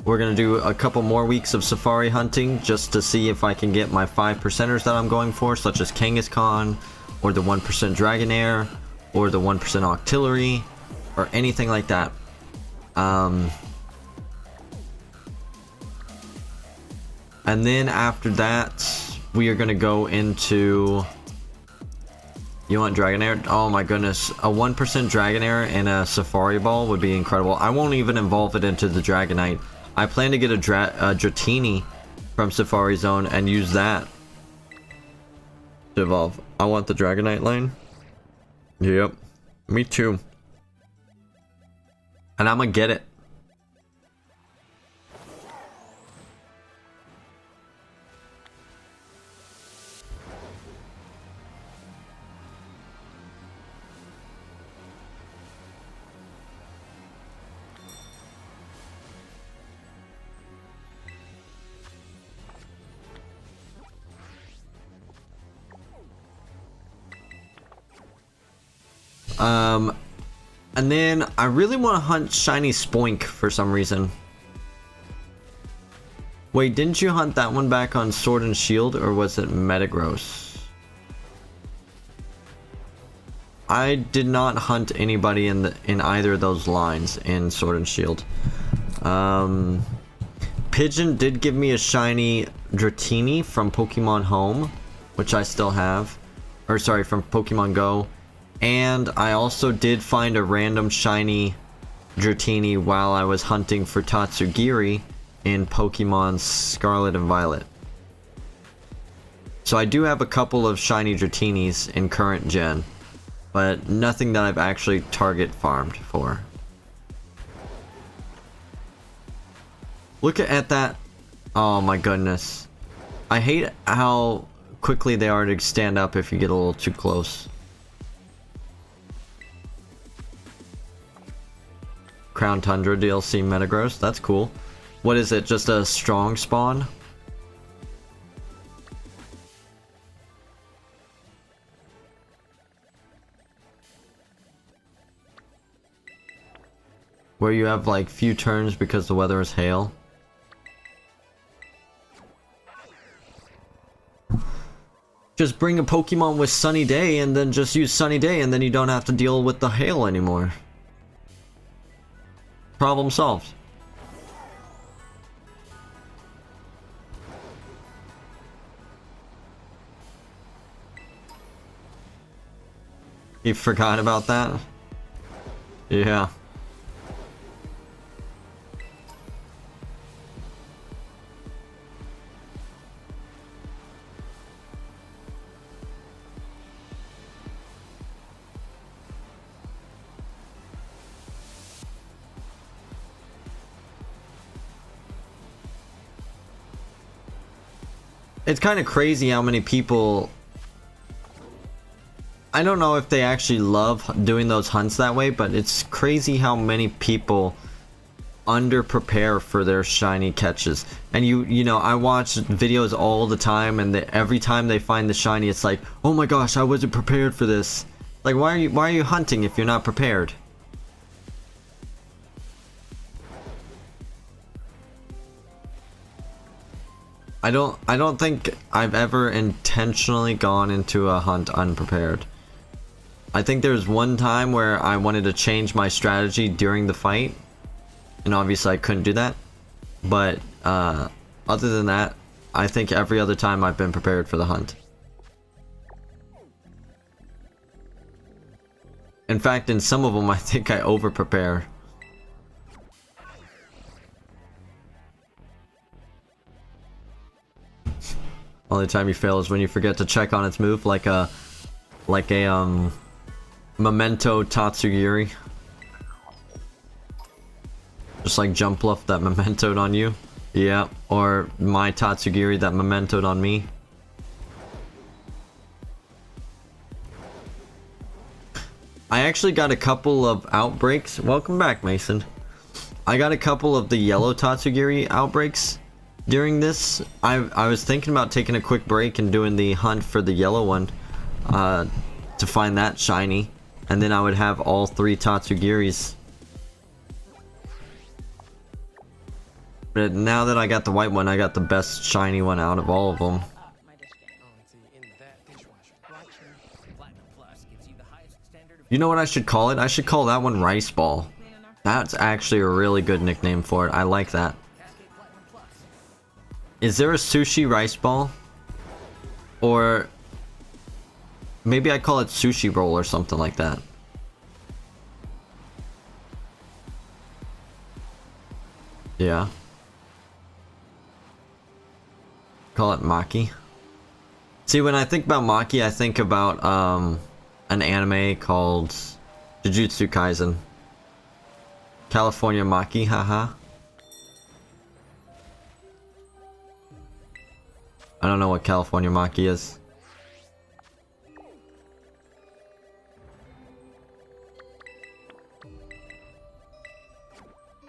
S1: we're gonna do a couple more weeks of Safari hunting just to see if I can get my 5%ers that I'm going for, such as Kangaskhan, or the 1% Dragonair, or the 1% Octillery, or anything like that. And then after that, we are gonna go into... You want Dragonair? Oh my goodness, a 1% Dragonair and a Safari Ball would be incredible. I won't even involve it into the Dragonite. I plan to get a Dratini from Safari Zone and use that to evolve. I want the Dragonite line. Yep, me too. And I'm gonna get it. And then I really want to hunt shiny Spoink for some reason. Wait, didn't you hunt that one back on Sword and Shield, or was it Metagross? I did not hunt anybody in either of those lines in Sword and Shield. Pigeon did give me a shiny Dratini from Pokemon Home, which I still have. Or sorry, from Pokemon Go. And I also did find a random shiny Dratini while I was hunting for Tatsugiri in Pokemon Scarlet and Violet. So I do have a couple of shiny Dratinis in current gen, but nothing that I've actually target farmed for. Look at that. Oh my goodness. I hate how quickly they are to stand up if you get a little too close. Crown Tundra DLC Metagross, that's cool. What is it, just a strong spawn? Where you have like few turns because the weather is hail? Just bring a Pokemon with Sunny Day and then just use Sunny Day and then you don't have to deal with the hail anymore. Problem solved. You forgot about that? Yeah. It's kind of crazy how many people... I don't know if they actually love doing those hunts that way, but it's crazy how many people under-prepare for their shiny catches. And you know, I watch videos all the time, and every time they find the shiny, it's like, oh my gosh, I wasn't prepared for this. Like, why are you hunting if you're not prepared? I don't think I've ever intentionally gone into a hunt unprepared. I think there's one time where I wanted to change my strategy during the fight, and obviously I couldn't do that. But other than that, I think every other time I've been prepared for the hunt. In fact, in some of them, I think I over-prepare. Only time you fail is when you forget to check on its move, like a Memento Tatsugiri. Just like Jump Bluff that mementoed on you. Yeah, or my Tatsugiri that mementoed on me. I actually got a couple of outbreaks. Welcome back, Mason. I got a couple of the yellow Tatsugiri outbreaks. During this, I was thinking about taking a quick break and doing the hunt for the yellow one to find that shiny, and then I would have all 3 Tatsugiris. But now that I got the white one, I got the best shiny one out of all of them. You know what I should call it? I should call that one Rice Ball. That's actually a really good nickname for it. I like that. Is there a sushi rice ball? Or maybe I call it sushi roll or something like that. Yeah. Call it Maki. See, when I think about Maki, I think about an anime called Jujutsu Kaisen. California Maki, haha. I don't know what California Maki is.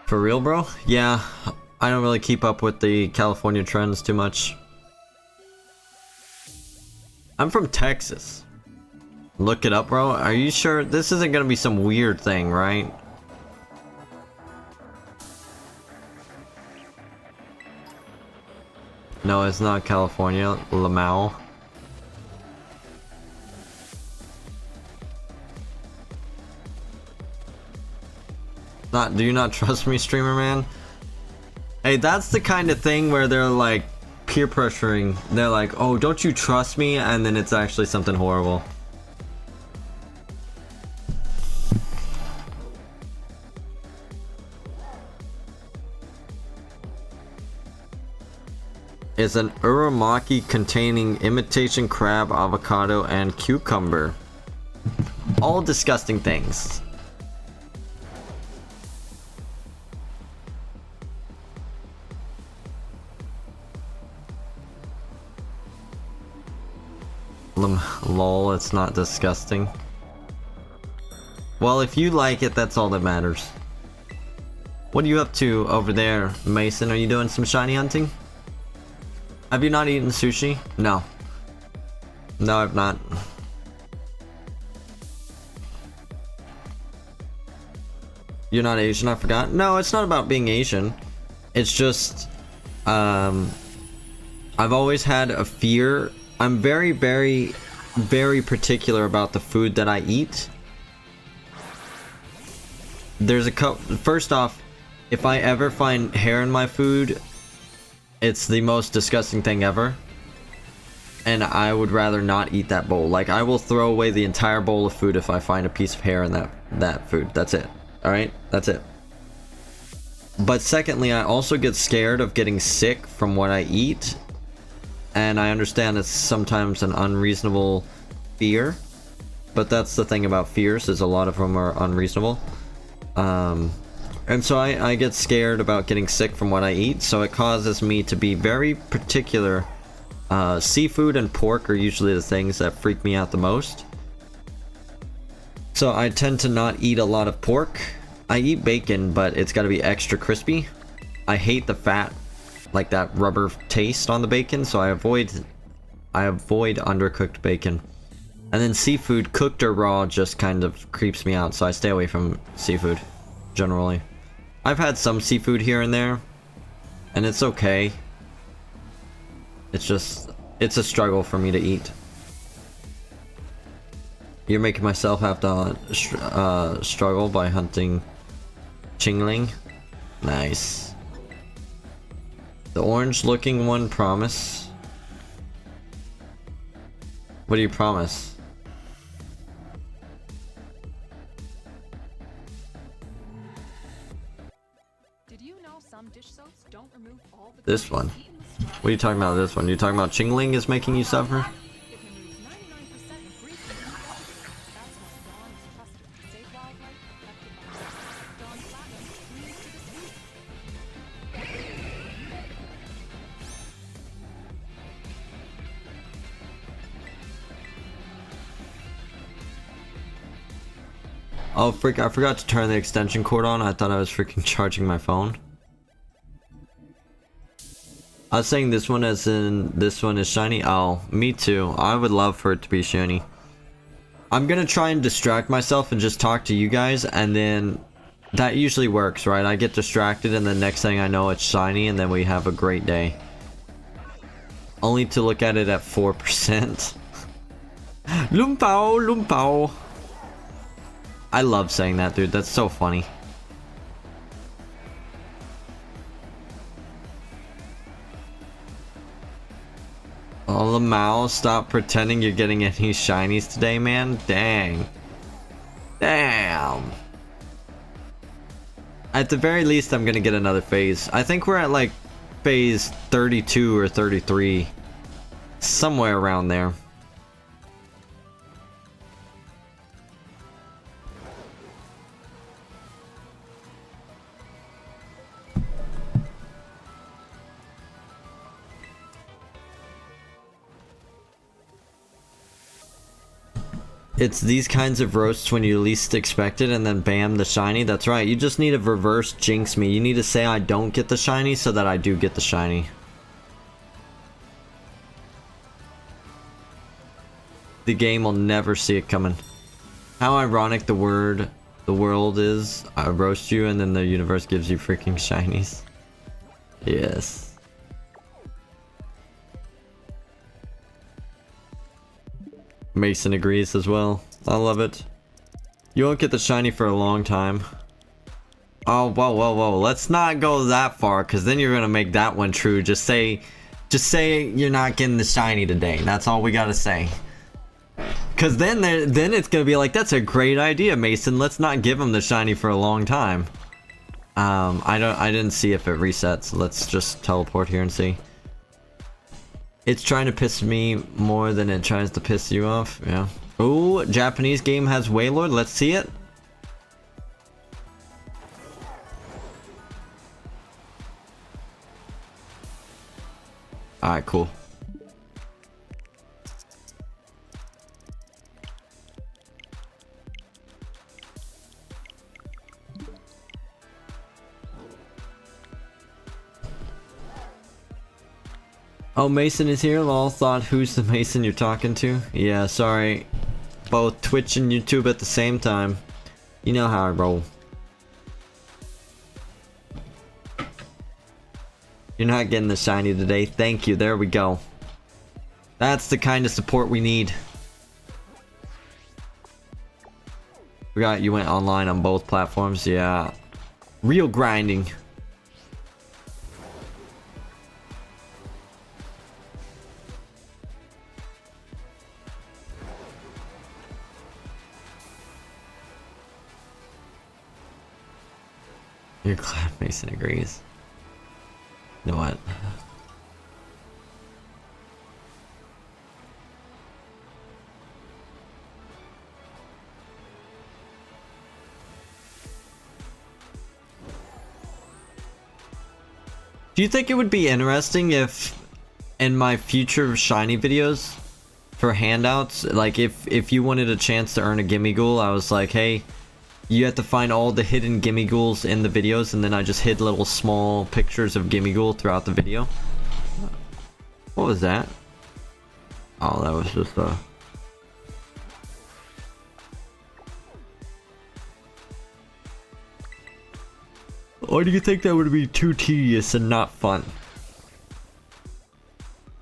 S1: For real, bro? Yeah, I don't really keep up with the California trends too much. I'm from Texas. Look it up, bro. Are you sure this isn't gonna be some weird thing, right? No, it's not California. Lamau. Do you not trust me, streamer man? Hey, that's the kind of thing where they're like peer pressuring. They're like, oh, don't you trust me? And then it's actually something horrible. It's an uramaki containing imitation crab, avocado, and cucumber. All disgusting things. Lol, it's not disgusting. Well, if you like it, that's all that matters. What are you up to over there, Mason? Are you doing some shiny hunting? Have you not eaten sushi? No. No, I've not. You're not Asian, I forgot. No, it's not about being Asian. It's just, I've always had a fear. I'm very, very, very particular about the food that I eat. There's a couple. First off, if I ever find hair in my food, it's the most disgusting thing ever. And I would rather not eat that bowl. Like, I will throw away the entire bowl of food if I find a piece of hair in that food. That's it. Alright? That's it. But secondly, I also get scared of getting sick from what I eat. And I understand it's sometimes an unreasonable fear. But that's the thing about fears, is a lot of them are unreasonable. And so I get scared about getting sick from what I eat, so it causes me to be very particular. Seafood and pork are usually the things that freak me out the most. So I tend to not eat a lot of pork. I eat bacon, but it's gotta be extra crispy. I hate the fat, like that rubber taste on the bacon, so I avoid undercooked bacon. And then seafood, cooked or raw, just kind of creeps me out, so I stay away from seafood, generally. I've had some seafood here and there, and it's okay. It's just, it's a struggle for me to eat. You're making myself have to struggle by hunting Chingling. Nice. The orange looking one, promise. What do you promise? This one. What are you talking about this one? You talking about Chingling is making you suffer? Oh frick, I forgot to turn the extension cord on. I thought I was freaking charging my phone. I was saying this one as in this one is shiny. Oh, me too. I would love for it to be shiny. I'm gonna try and distract myself and just talk to you guys, and then that usually works, right? I get distracted and the next thing I know it's shiny, and then we have a great day. Only to look at it at 4%. Lumpao, lumpao. I love saying that, dude. That's so funny. Oh, Lamau, stop pretending you're getting any shinies today, man. Dang. Damn. At the very least, I'm gonna get another phase. I think we're at like phase 32 or 33. Somewhere around there. It's these kinds of roasts when you least expect it, and then bam, the shiny. That's right. You just need to reverse jinx me. You need to say I don't get the shiny so that I do get the shiny. The game will never see it coming. How ironic the world is. I roast you and then the universe gives you freaking shinies. Yes. Mason agrees as well. I love it. You won't get the shiny for a long time. Oh, whoa. Let's not go that far, because then you're gonna make that one true. Just say you're not getting the shiny today. That's all we gotta say. Because then it's gonna be like, that's a great idea, Mason. Let's not give him the shiny for a long time. I didn't see if it resets. So let's just teleport here and see. It's trying to piss me more than it tries to piss you off. Yeah. Ooh, Japanese game has Wailord. Let's see it. Alright, cool. Oh, Mason is here. Lol, thought who's the Mason you're talking to? Yeah, sorry. Both Twitch and YouTube at the same time. You know how I roll. You're not getting the shiny today. Thank you. There we go. That's the kind of support we need. Forgot you went online on both platforms. Yeah. Real grinding. You're glad Mason agrees. You know what? Do you think it would be interesting if in my future shiny videos for handouts, like if you wanted a chance to earn a Gimmighoul, I was like, hey, you have to find all the hidden Gimmighouls in the videos, and then I just hid little small pictures of Gimmighoul throughout the video. What was that? Oh, that was just Or do you think that would be too tedious and not fun?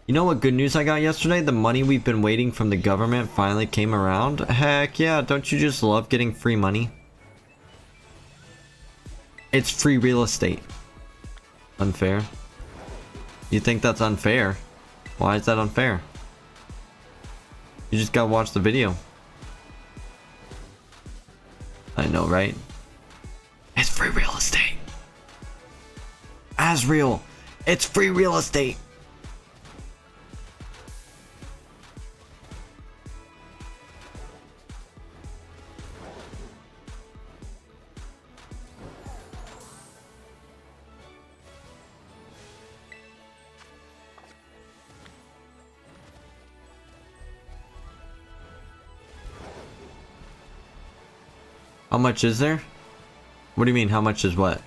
S1: You know what good news I got yesterday? The money we've been waiting from the government finally came around. Heck yeah, don't you just love getting free money? It's free real estate. Unfair? You think that's unfair? Why is that unfair? You just gotta watch the video. I know, right? It's free real estate. As real. It's free real estate. How much is there? What do you mean, how much is what?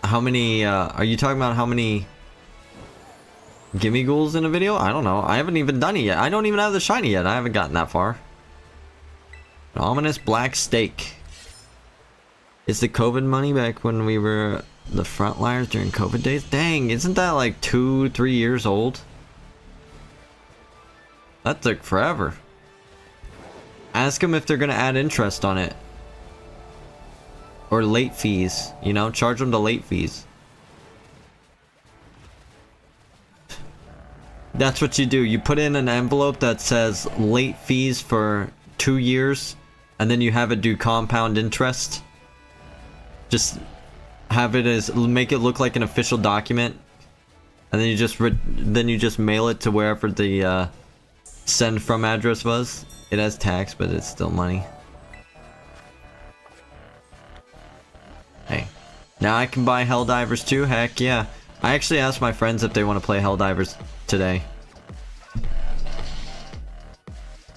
S1: How many, are you talking about how many Gimmighouls in a video? I don't know. I haven't even done it yet. I don't even have the shiny yet. I haven't gotten that far. An ominous black steak. Is the COVID money back when we were the frontliners during COVID days? Dang, isn't that like 2-3 years old? That took forever. Ask them if they're gonna add interest on it. Or late fees, you know, charge them the late fees. That's what you do. You put in an envelope that says late fees for 2 years, and then you have it do compound interest. Just have it as, make it look like an official document, and then you just mail it to wherever the send from address was. It has tax, but it's still money. Hey, now I can buy Helldivers too. Heck yeah! I actually asked my friends if they want to play Helldivers today.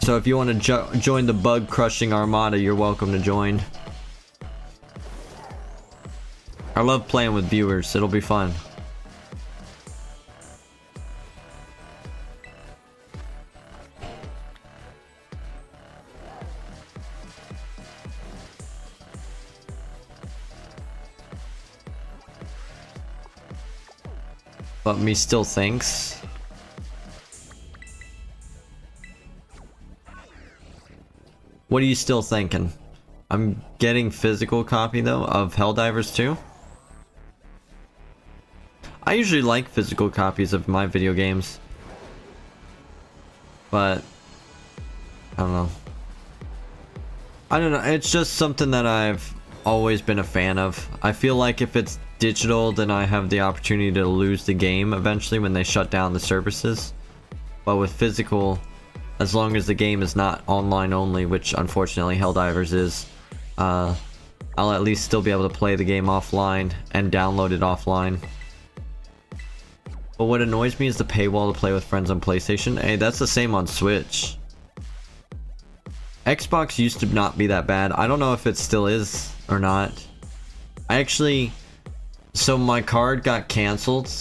S1: So if you want to join the bug crushing armada, you're welcome to join. I love playing with viewers. It'll be fun. But me still thinks. What are you still thinking? I'm getting physical copy though of Helldivers 2. I usually like physical copies of my video games. But I don't know. It's just something that I've always been a fan of. I feel like if it's digital, then I have the opportunity to lose the game eventually when they shut down the services. But with physical, as long as the game is not online only, which unfortunately Helldivers is, I'll at least still be able to play the game offline and download it offline. But what annoys me is the paywall to play with friends on PlayStation. Hey, that's the same on Switch. Xbox used to not be that bad. I don't know if it still is or not. So my card got canceled,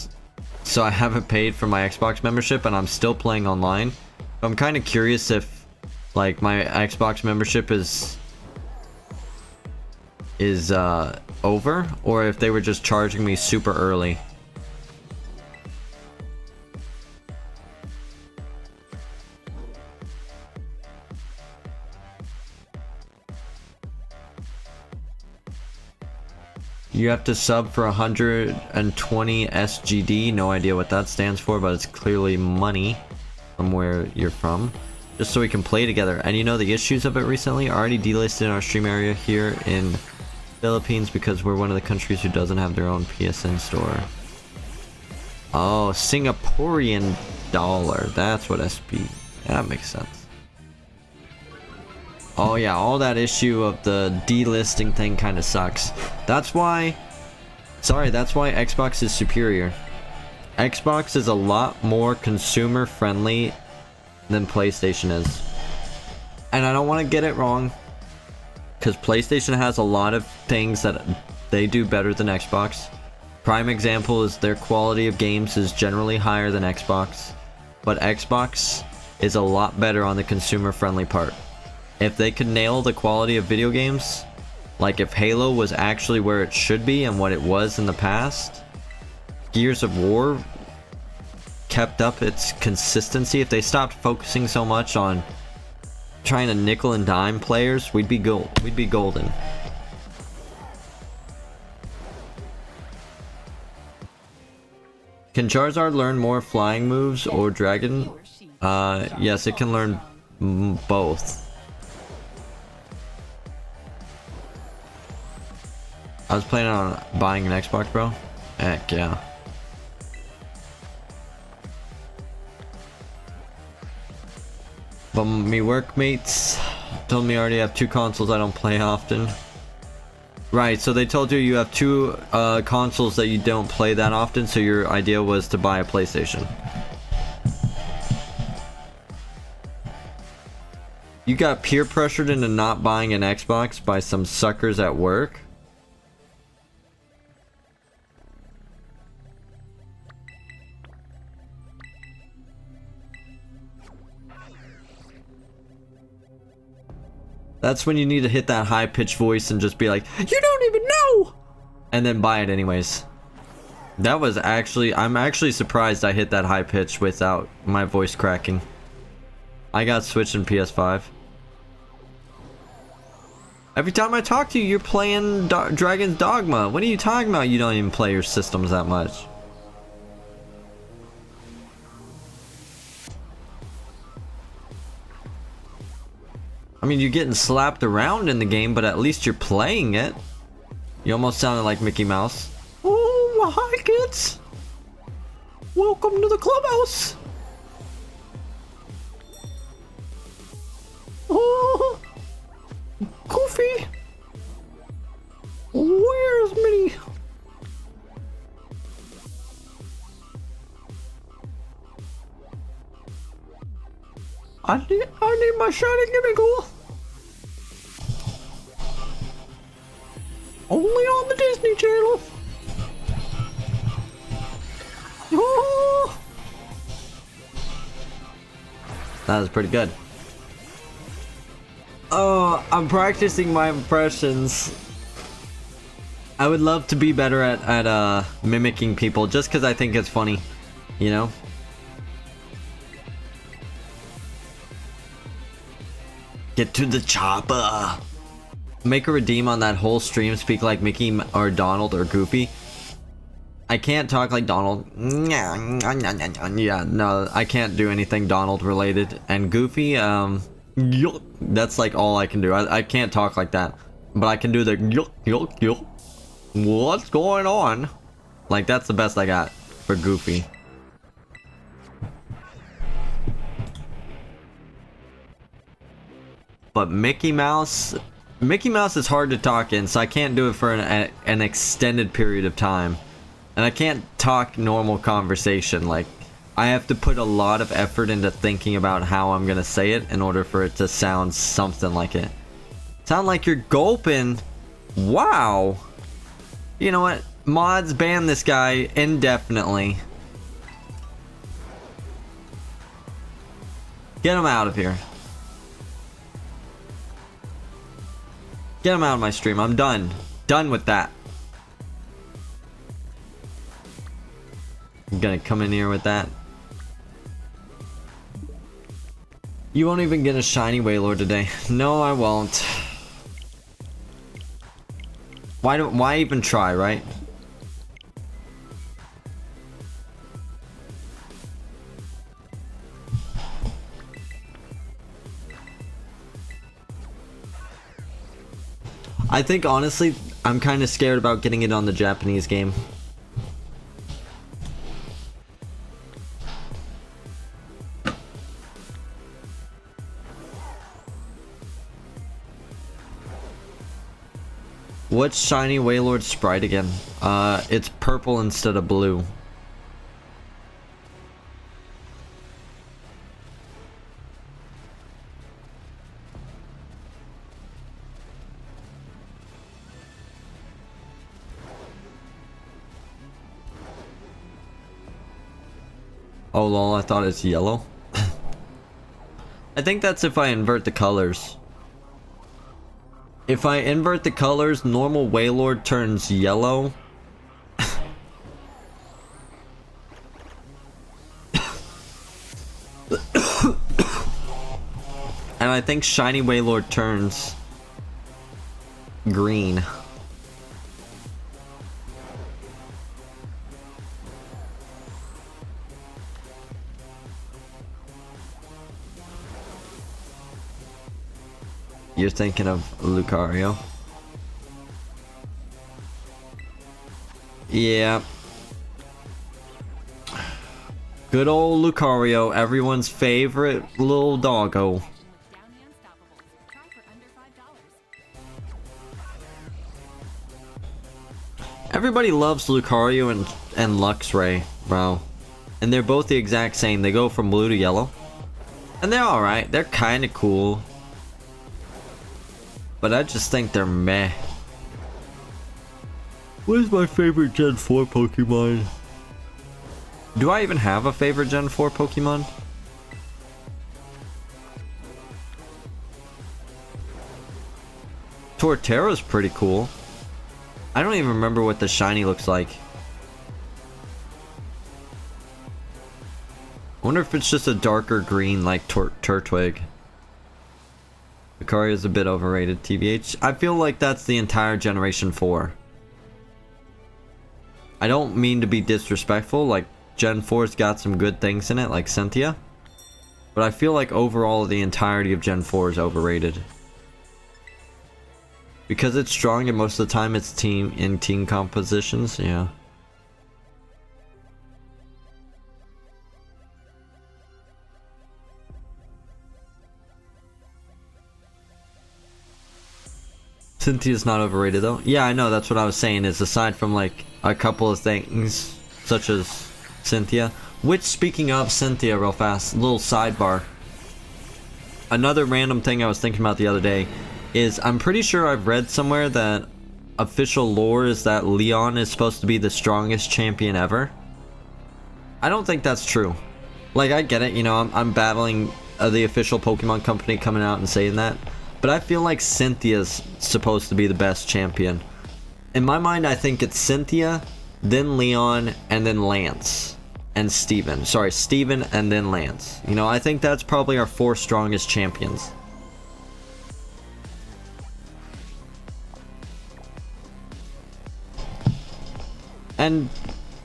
S1: so I haven't paid for my Xbox membership and I'm still playing online. I'm kind of curious if like my Xbox membership is over, or if they were just charging me super early. You have to sub for 120 SGD. No idea what that stands for, but it's clearly money from where you're from. Just so we can play together. And you know the issues of it recently are already delisted in our stream area here in Philippines because we're one of the countries who doesn't have their own PSN store. Oh, Singaporean dollar. That's what SP. That makes sense. Oh yeah, all that issue of the delisting thing kind of sucks. That's why Xbox is superior. Xbox is a lot more consumer friendly than PlayStation is. And I don't want to get it wrong, because PlayStation has a lot of things that they do better than Xbox. Prime example is their quality of games is generally higher than Xbox, but Xbox is a lot better on the consumer friendly part. If they could nail the quality of video games, like if Halo was actually where it should be and what it was in the past, Gears of War kept up its consistency, if they stopped focusing so much on trying to nickel and dime players, we'd be golden. Can Charizard learn more flying moves or dragon? Yes, it can learn both. I was planning on buying an Xbox, bro. Heck yeah. But me workmates told me I already have 2 consoles I don't play often. Right, so they told you have 2 consoles that you don't play that often, so your idea was to buy a PlayStation. You got peer pressured into not buying an Xbox by some suckers at work? That's when you need to hit that high-pitched voice and just be like, "You don't even know!" And then buy it anyways. That was I'm actually surprised I hit that high pitch without my voice cracking. I got Switch and PS5. Every time I talk to you, you're playing Dragon's Dogma. What are you talking about? You don't even play your systems that much. I mean, you're getting slapped around in the game, but at least you're playing it. You almost sounded like Mickey Mouse. Oh, hi kids! Welcome to the clubhouse! Oh, Goofy! Where's Minnie? I need my shiny Gimmighoul. Only on the Disney Channel. Oh. That was pretty good. Oh, I'm practicing my impressions. I would love to be better at mimicking people just because I think it's funny, you know? Get to the chopper. Make a redeem on that whole stream, speak like Mickey or Donald or Goofy. I can't talk like Donald. Yeah, no, I can't do anything Donald related. And Goofy, that's like all I can do. I can't talk like that. But I can do the what's going on? Like, that's the best I got for Goofy. But Mickey Mouse is hard to talk in, so I can't do it for an extended period of time. And I can't talk normal conversation. Like, I have to put a lot of effort into thinking about how I'm gonna say it in order for it to sound something like it. Sound like you're gulping. Wow. You know what? Mods ban this guy indefinitely. Get him out of here. Get him out of my stream. I'm done. Done with that. I'm gonna come in here with that. You won't even get a shiny Wailord today. No, I won't. Why even try, right? I think honestly, I'm kind of scared about getting it on the Japanese game. What's shiny Wailord sprite again? It's purple instead of blue. Oh lol, I thought it's yellow. I think that's if I invert the colors. If I invert the colors, normal Wailord turns yellow. And I think shiny Wailord turns green. You're thinking of Lucario? Yeah. Good old Lucario, everyone's favorite little doggo. Everybody loves Lucario and Luxray, bro. And they're both the exact same. They go from blue to yellow. And they're alright. They're kinda cool. But I just think they're meh. What is my favorite Gen 4 Pokemon? Do I even have a favorite Gen 4 Pokemon? Torterra's pretty cool. I don't even remember what the shiny looks like. I wonder if it's just a darker green like Turtwig. Lucario is a bit overrated, TBH. I feel like that's the entire Generation 4. I don't mean to be disrespectful, like Gen 4's got some good things in it, like Cynthia. But I feel like overall the entirety of Gen 4 is overrated. Because it's strong and most of the time it's team compositions, yeah. Cynthia's not overrated though. Yeah, I know, that's what I was saying, is aside from like a couple of things, such as Cynthia. Which, speaking of Cynthia real fast, little sidebar. another random thing I was thinking about the other day is I'm pretty sure I've read somewhere that official lore is that Leon is supposed to be the strongest champion ever. I don't think that's true. Like, I get it, you know, I'm battling the official Pokemon company coming out and saying that, but I feel like Cynthia's supposed to be the best champion. In my mind, I think it's Cynthia, then Leon, and then Lance. And Steven. Sorry, Steven and then Lance. You know, I think that's probably our 4 strongest champions. And,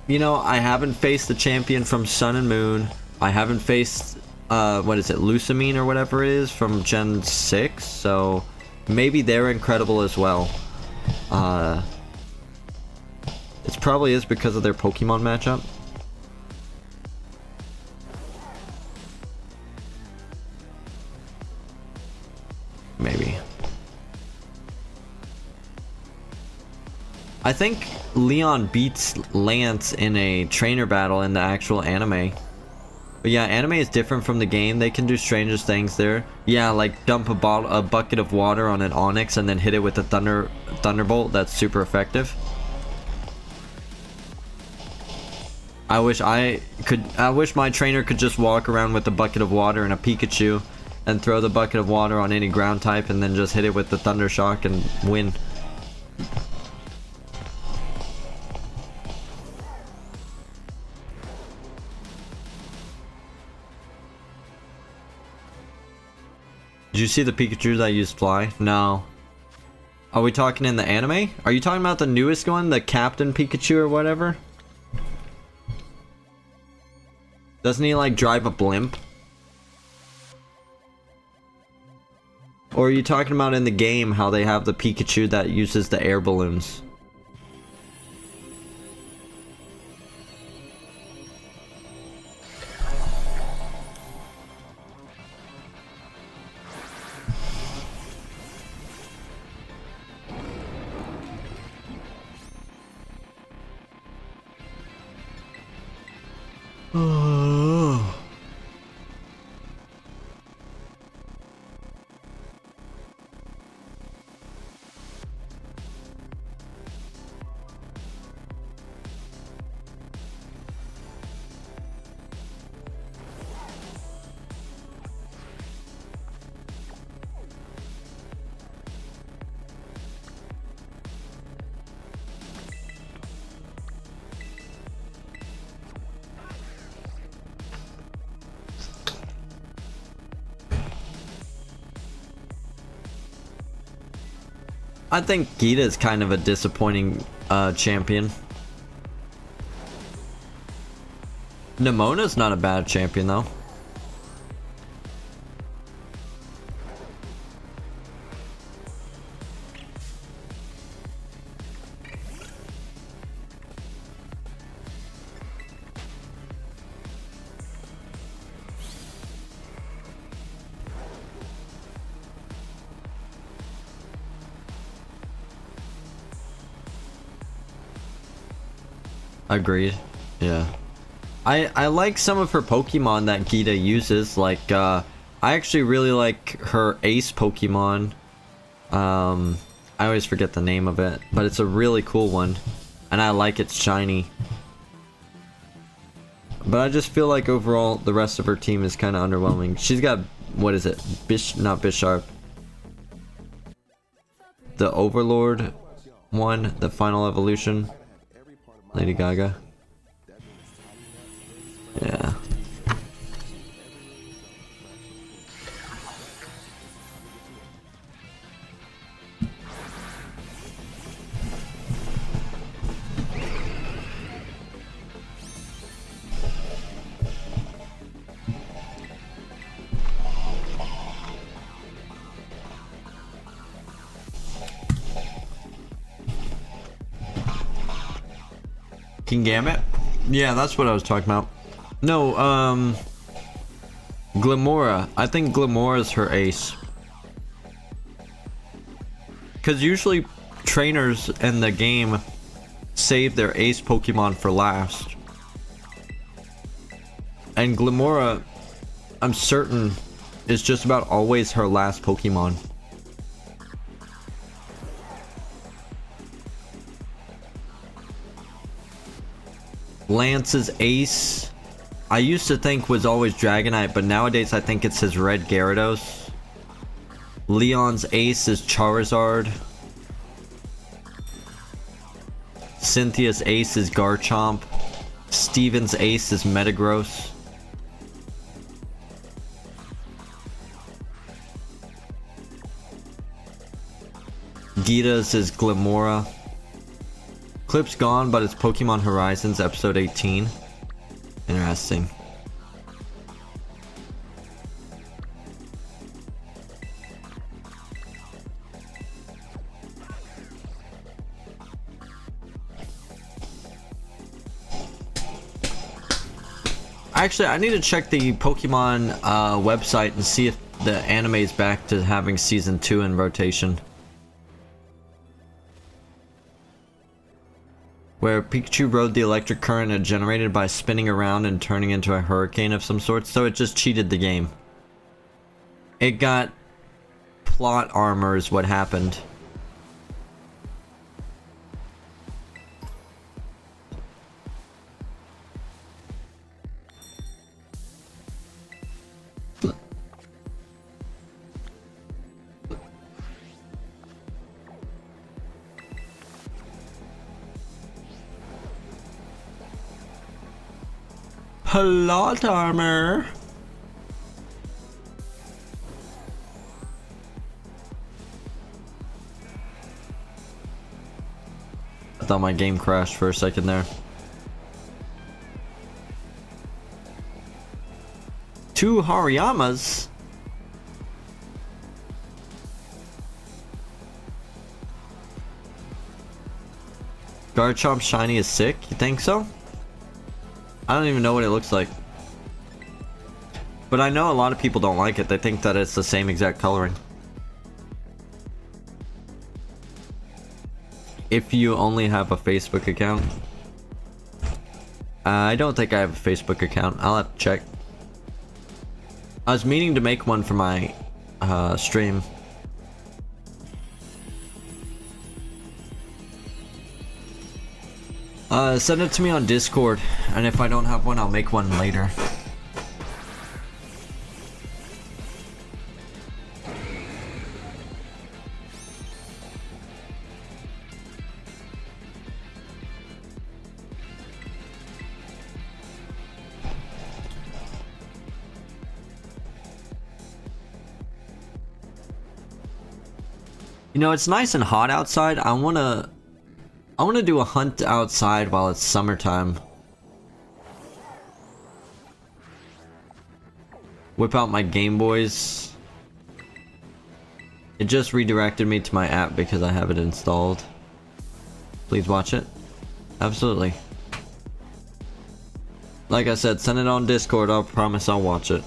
S1: you know, I haven't faced the champion from Sun and Moon. I haven't faced, what is it, Lucamine or whatever it is from Gen 6. So, maybe they're incredible as well. It probably is because of their Pokemon matchup. Maybe. I think Leon beats Lance in a trainer battle in the actual anime. But yeah, anime is different from the game. They can do strangest things there. Yeah, like dump a bucket of water on an Onix and then hit it with a Thunderbolt. That's super effective. I wish my trainer could just walk around with a bucket of water and a Pikachu and throw the bucket of water on any ground type and then just hit it with the Thunder Shock and win. Did you see the Pikachu that used Fly? No. Are we talking in the anime? Are you talking about the newest one? The Captain Pikachu or whatever? Doesn't he like drive a blimp? Or are you talking about in the game how they have the Pikachu that uses the air balloons? I think Gita is kind of a disappointing champion. Nemona's not a bad champion though. Agreed. Yeah. I like some of her Pokemon that Gita uses. Like, I actually really like her Ace Pokemon. I always forget the name of it, but it's a really cool one. And I like its shiny. But I just feel like overall the rest of her team is kind of underwhelming. She's got, what is it? Not Bisharp. The Overlord one, the final evolution. Lady Gaga. Yeah. Kingambit? Yeah, that's what I was talking about. No, Glimora. I think Glimora is her ace. Because usually trainers in the game save their ace Pokemon for last. And Glimora, I'm certain, is just about always her last Pokemon. Lance's ace, I used to think was always Dragonite, but nowadays I think it's his red Gyarados. Leon's ace is Charizard. Cynthia's ace is Garchomp. Steven's ace is Metagross. Gita's is Glimora. Clip's gone, but it's Pokemon Horizons episode 18. Interesting. Actually, I need to check the Pokemon website and see if the anime is back to having season 2 in rotation. Where Pikachu rode the electric current it generated by spinning around and turning into a hurricane of some sort, so it just cheated the game. It got plot armor is what happened. Plot armor. I thought my game crashed for a second there. Two Hariyamas? Garchomp shiny is sick? You think so? I don't even know what it looks like. But I know a lot of people don't like it. They think that it's the same exact coloring. If you only have a Facebook account. I don't think I have a Facebook account. I'll have to check. I was meaning to make one for my stream. Send it to me on Discord, and if I don't have one, I'll make one later. You know, it's nice and hot outside. I wanna do a hunt outside while it's summertime. Whip out my Game Boys. It just redirected me to my app because I have it installed. Please watch it. Absolutely. Like I said, send it on Discord. I'll promise I'll watch it.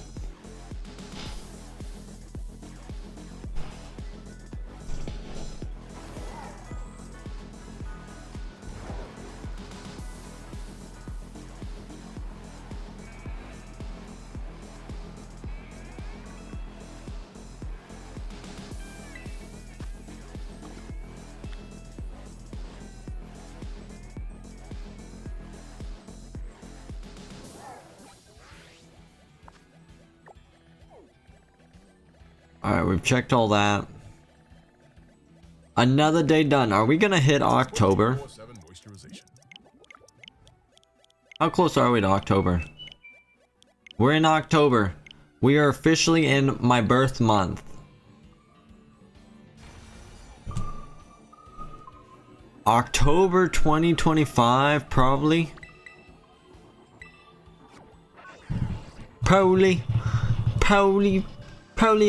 S1: Alright, we've checked all that. Another day done. Are we gonna hit October? How close are we to October? We're in October. We are officially in my birth month. October 2025, probably. Probably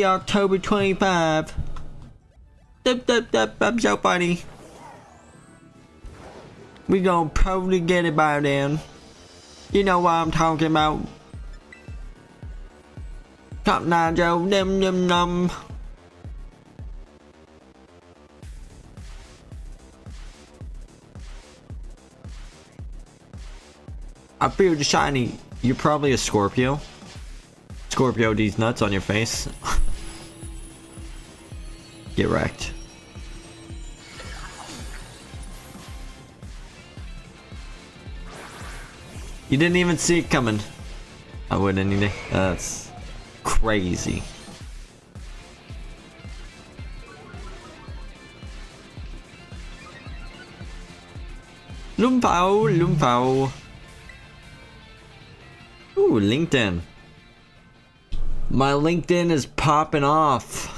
S1: October 25. I'm so funny. We gonna probably get it by then. You know what I'm talking about. Top 9 Joe, num. I feel the shiny. You're probably a Scorpio. Scorpio D's nuts on your face. Get wrecked. You didn't even see it coming. I wouldn't either. That's crazy. Lumpao, Lumpao. Ooh, LinkedIn. My LinkedIn is popping off.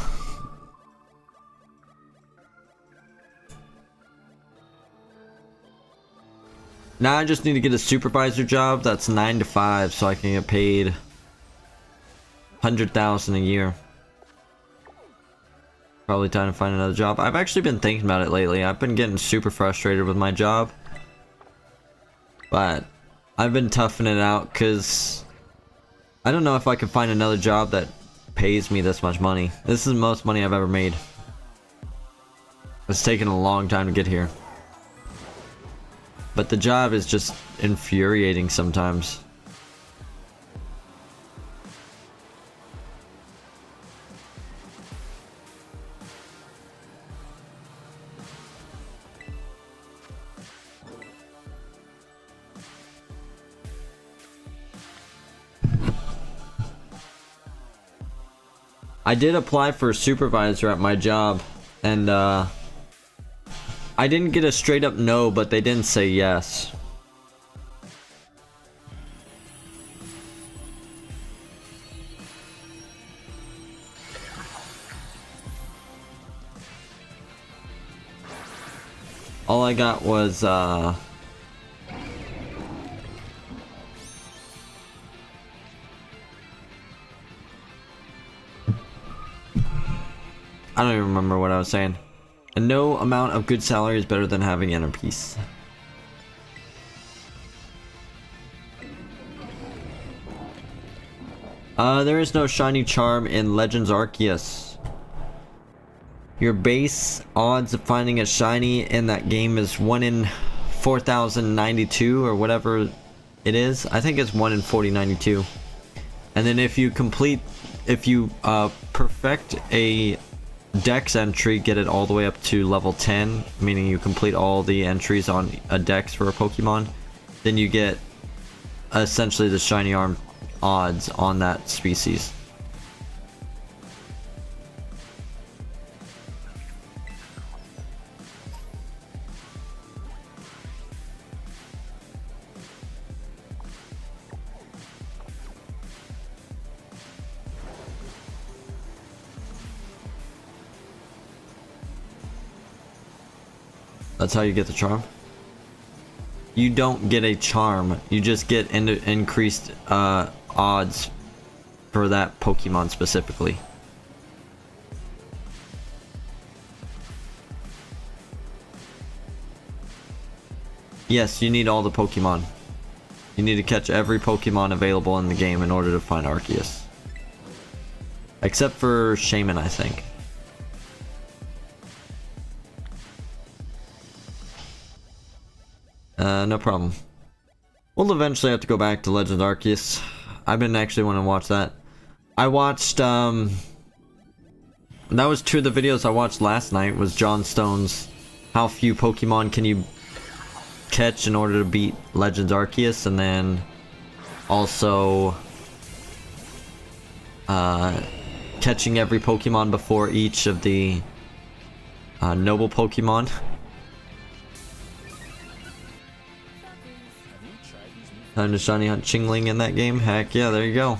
S1: Now I just need to get a supervisor job that's 9 to 5 so I can get paid 100,000 a year. Probably time to find another job. I've actually been thinking about it lately. I've been getting super frustrated with my job. But I've been toughing it out because I don't know if I can find another job that pays me this much money. This is the most money I've ever made. It's taken a long time to get here. But the job is just infuriating sometimes. I did apply for a supervisor at my job, and I didn't get a straight up no, but they didn't say yes. All I got was I don't even remember what I was saying. And no amount of good salary is better than having inner peace. There is no shiny charm in Legends Arceus. Your base odds of finding a shiny in that game is 1 in 4,092 or whatever it is. I think it's 1 in 4092. And then if you perfect a Dex entry, get it all the way up to level 10, meaning you complete all the entries on a Dex for a Pokemon, then you get essentially the shiny arm odds on that species. That's how you get the charm. You don't get a charm. You just get increased odds for that Pokemon specifically. Yes, you need all the Pokemon. You need to catch every Pokemon available in the game in order to find Arceus. Except for Shaman, I think. No problem. We'll eventually have to go back to Legends Arceus. I've been actually wanting to watch that. I watched, that was two of the videos I watched last night, was John Stone's how few Pokemon can you catch in order to beat Legends Arceus, and then also catching every Pokemon before each of the noble Pokemon. Time to shiny hunt Chingling in that game? Heck yeah, there you go.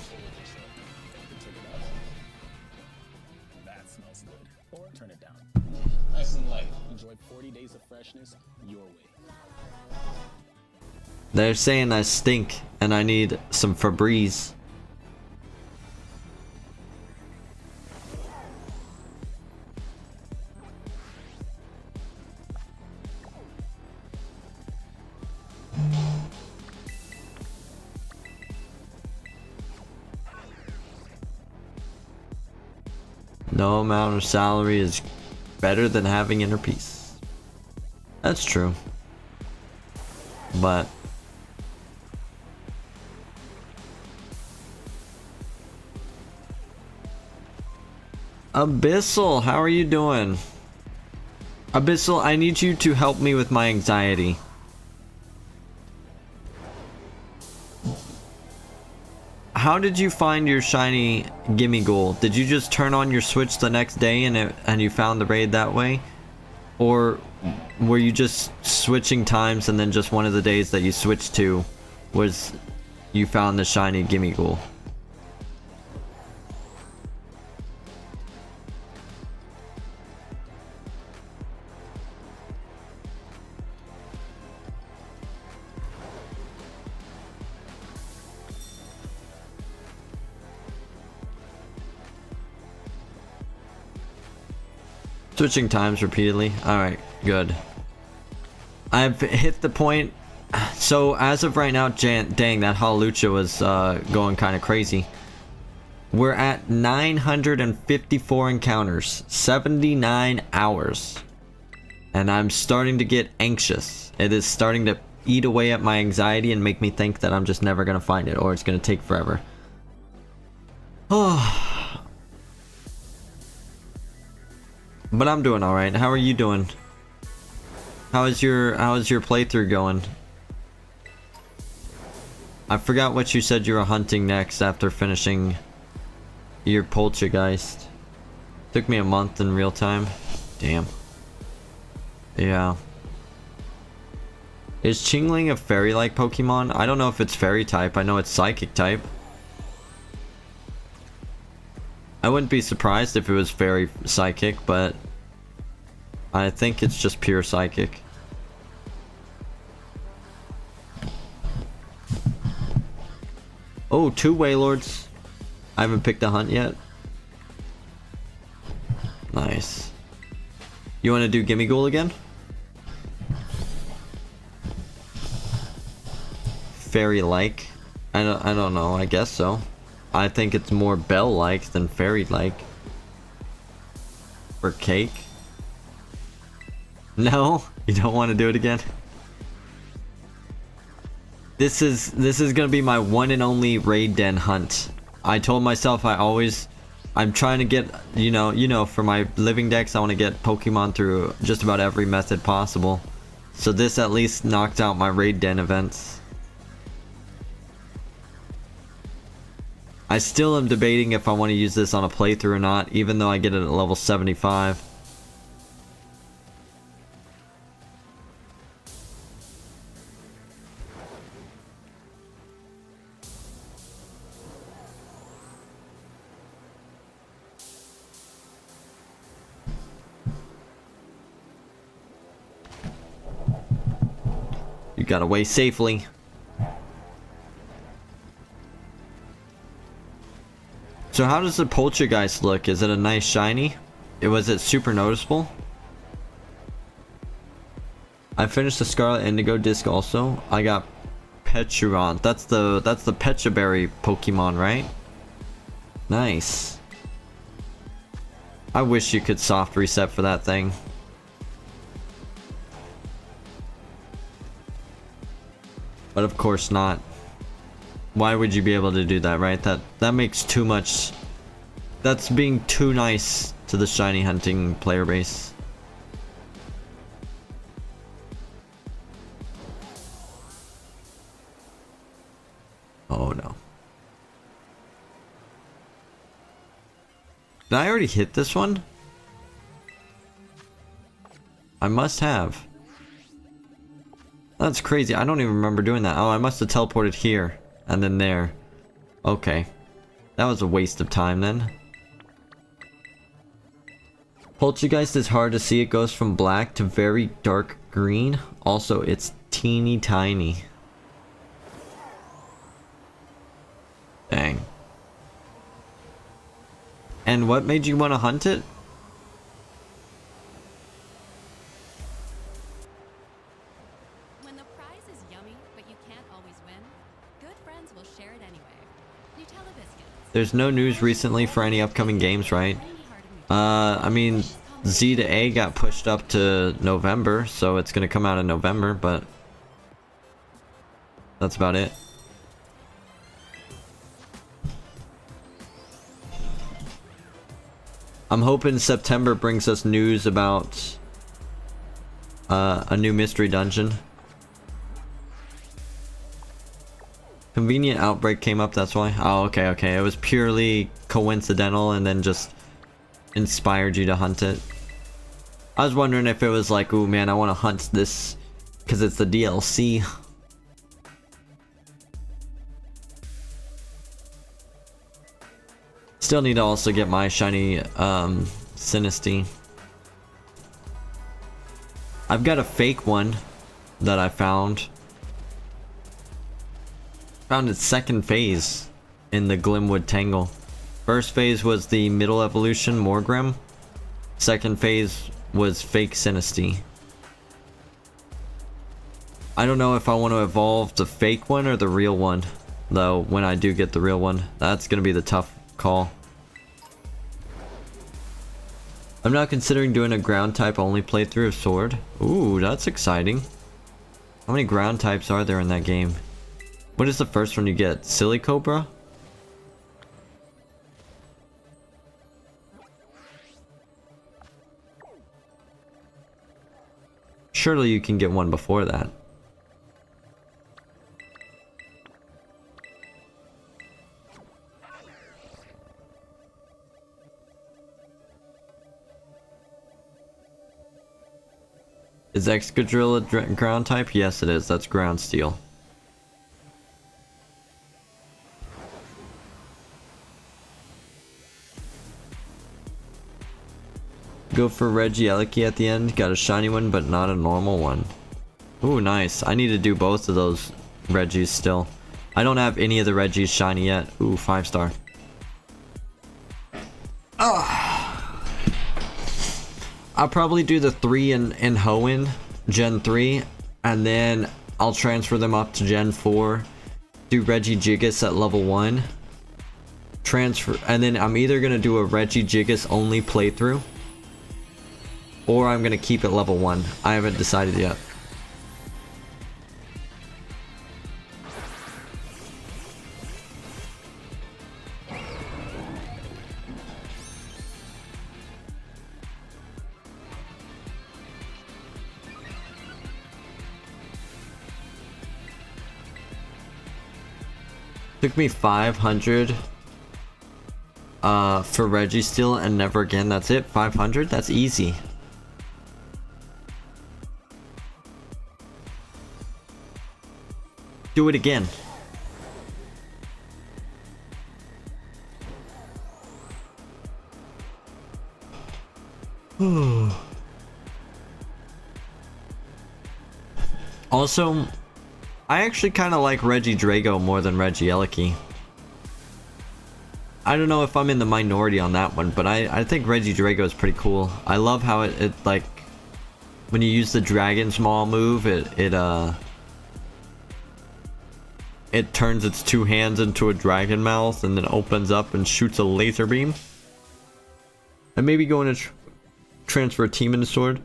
S3: That smells good. Or turn it down. Nice and light. Enjoy 40 days of freshness your way.
S1: They're saying I stink and I need some Febreze. No amount of salary is better than having inner peace. That's true. But Abyssal, how are you doing? Abyssal, I need you to help me with my anxiety. How did you find your shiny Gimmighoul? Did you just turn on your Switch the next day and you found the raid that way? Or were you just switching times and then just one of the days that you switched to was you found the shiny Gimmighoul? Switching times repeatedly. Alright, good. I've hit the point. So as of right now, dang, that Hallelujah was going kind of crazy. We're at 954 encounters, 79 hours. And I'm starting to get anxious. It is starting to eat away at my anxiety and make me think that I'm just never going to find it, or it's going to take forever. Oh. But I'm doing alright. How are you doing? How is your playthrough going? I forgot what you said you were hunting next after finishing your Poltergeist. Took me a month in real time. Damn. Yeah. Is Chingling a fairy-like Pokemon? I don't know if it's fairy type. I know it's psychic type. I wouldn't be surprised if it was fairy psychic, but I think it's just pure psychic. Oh, 2 Wailords. I haven't picked a hunt yet. Nice. You want to do Gimmighoul again? Fairy-like? I don't know. I guess so. I think it's more bell-like than fairy-like. For cake? No? You don't want to do it again? This is gonna be my one and only raid den hunt. I told myself I'm trying to get, you know, for my living decks, I want to get Pokemon through just about every method possible. So this at least knocked out my raid den events. I still am debating if I want to use this on a playthrough or not, even though I get it at level 75. You got away safely. So how does the Poltergeist look? Is it a nice shiny? Was it super noticeable? I finished the Scarlet Indigo disc also. I got Petulant. That's the Pechaberry Pokemon, right? Nice. I wish you could soft reset for that thing. But of course not. Why would you be able to do that, right? That makes too much. That's being too nice to the shiny hunting player base. Oh no. Did I already hit this one? I must have. That's crazy. I don't even remember doing that. Oh, I must have teleported here. And then there. Okay. That was a waste of time then. Poltergeist is hard to see. It goes from black to very dark green. Also, it's teeny tiny. Dang. And what made you want to hunt it? There's no news recently for any upcoming games, right? I mean, Z to A got pushed up to November, so it's gonna come out in November, but that's about it. I'm hoping September brings us news about a new mystery dungeon. Convenient outbreak came up, that's why. Oh, okay, okay. It was purely coincidental and then just inspired you to hunt it. I was wondering if it was like, ooh man, I want to hunt this because it's the DLC. Still need to also get my shiny Sinisty. I've got a fake one that I found. Found its second phase in the Glimwood Tangle. First phase was the middle evolution Morgrim. Second phase was fake Sinisty. I don't know if I want to evolve the fake one or the real one, though. When I do get the real one, that's gonna be the tough call. I'm not considering doing a ground type only playthrough of Sword. Ooh, that's exciting. How many ground types are there in that game? What is the first one you get? Silly Cobra? Surely you can get one before that. Is Excadrill a ground type? Yes it is, that's ground steel. Go for Regieleki at the end, got a shiny one but not a normal one. Ooh nice, I need to do both of those Regis still. I don't have any of the Regis shiny yet. Ooh, 5-star. I'll probably do the 3 in Hoenn, Gen 3, and then I'll transfer them up to Gen 4, do Regigigas at level 1, transfer, and then I'm either going to do a Regigigas only playthrough, or I'm going to keep it level 1. I haven't decided yet. Took me 500 for Registeel and never again. That's it. 500? That's easy. Do it again. Also, I actually kind of like Regidrago more than Regieleki. I don't know if I'm in the minority on that one, but I think Regidrago is pretty cool. I love how it like when you use the Dragon's Maw move, it turns its 2 hands into a dragon mouth and then opens up and shoots a laser beam. And maybe going to transfer a team into Sword,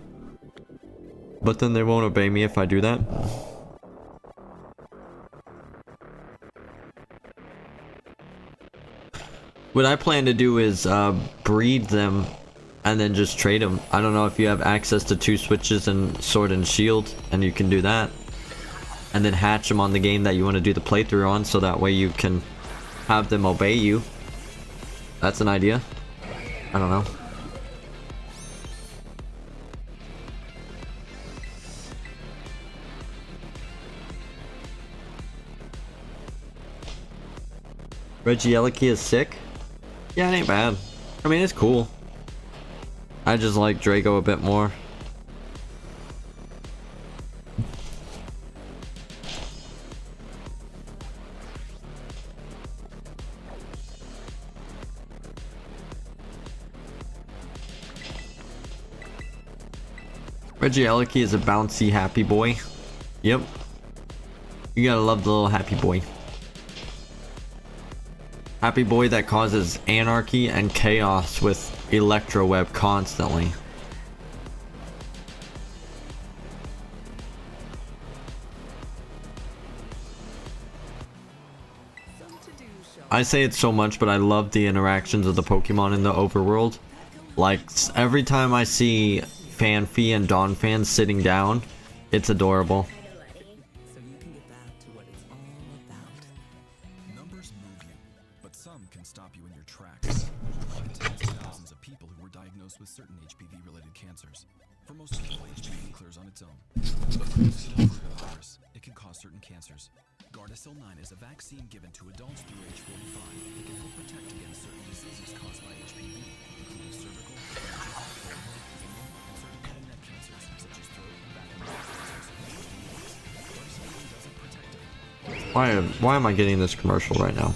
S1: but then they won't obey me if I do that. What I plan to do is breed them and then just trade them. I don't know if you have access to 2 switches in Sword and Shield, and you can do that. And then hatch them on the game that you want to do the playthrough on, so that way you can have them obey you. That's an idea. I don't know. Regieleki is sick? Yeah, it ain't bad. I mean, it's cool. I just like Drago a bit more. Regieleki is a bouncy happy boy. Yep. You gotta love the little happy boy. Happy boy that causes anarchy and chaos with Electro Web constantly. I say it so much, but I love the interactions of the Pokemon in the overworld. Like, every time I see Fanfi and Dawnfan sitting down, it's adorable.
S4: So you can get back to what it's all about.
S3: Numbers move you, but some can stop you in your tracks. Like tens of thousands of people who were diagnosed with certain HPV-related cancers. For most people, HPV clears on its own. But for those who have the virus, it can cause certain cancers. Gardasil 9 is a vaccine given to adults through age 45 that can help protect against certain diseases caused by HPV, including cervical, vaginal, oral, anal, and certain head and neck cancers such as throat, back, and neck cancers. Gardasil 9 doesn't protect it.
S1: Why am I getting this commercial right now?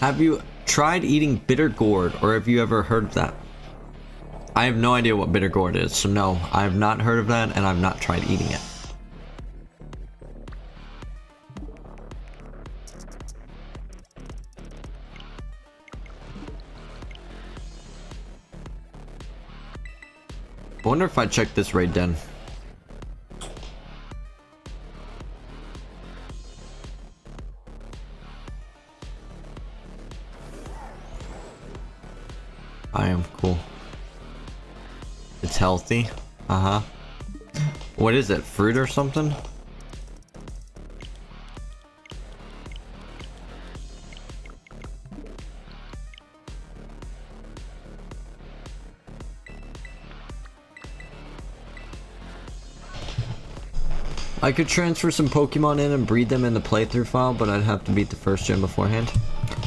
S1: Have you tried eating bitter gourd, or have you ever heard of that? I have no idea what bitter gourd is, so no, I have not heard of that, and I've not tried eating it. I wonder if I check this raid den. I am cool. It's healthy. Uh-huh. What is it? Fruit or something? I could transfer some Pokemon in and breed them in the playthrough file, but I'd have to beat the first gym beforehand.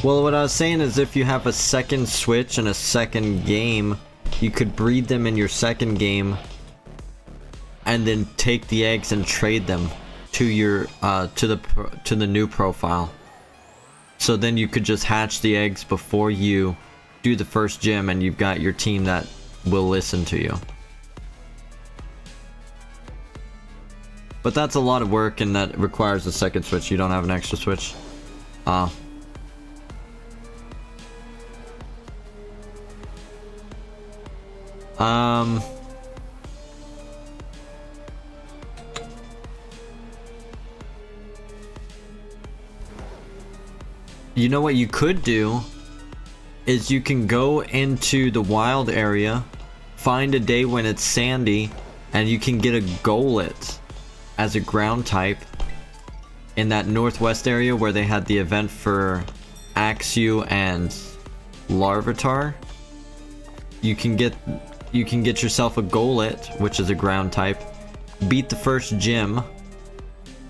S1: Well, what I was saying is if you have a second Switch and a second game, you could breed them in your second game and then take the eggs and trade them to your to the new profile. So then you could just hatch the eggs before you do the first gym, and you've got your team that will listen to you. But that's a lot of work, and that requires a second Switch. You don't have an extra Switch. You know what you could do is you can go into the wild area, find a day when it's sandy, and you can get a Golett as a ground type in that northwest area where they had the event for Axew and Larvitar. You can get yourself a Golett, which is a ground type, beat the first gym,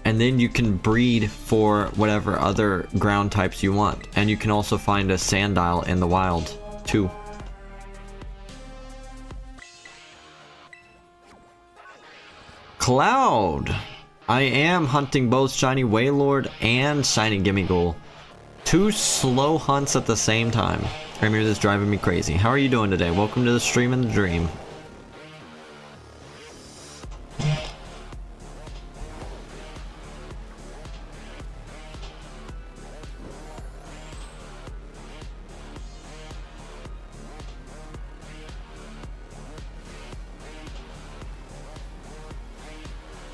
S1: and then you can breed for whatever other ground types you want. And you can also find a Sandile in the wild too. Cloud! I am hunting both shiny Wailord and shiny Gimmighoul. Two slow hunts at the same time. Premier, this is driving me crazy. How are you doing today? Welcome to the stream and the dream.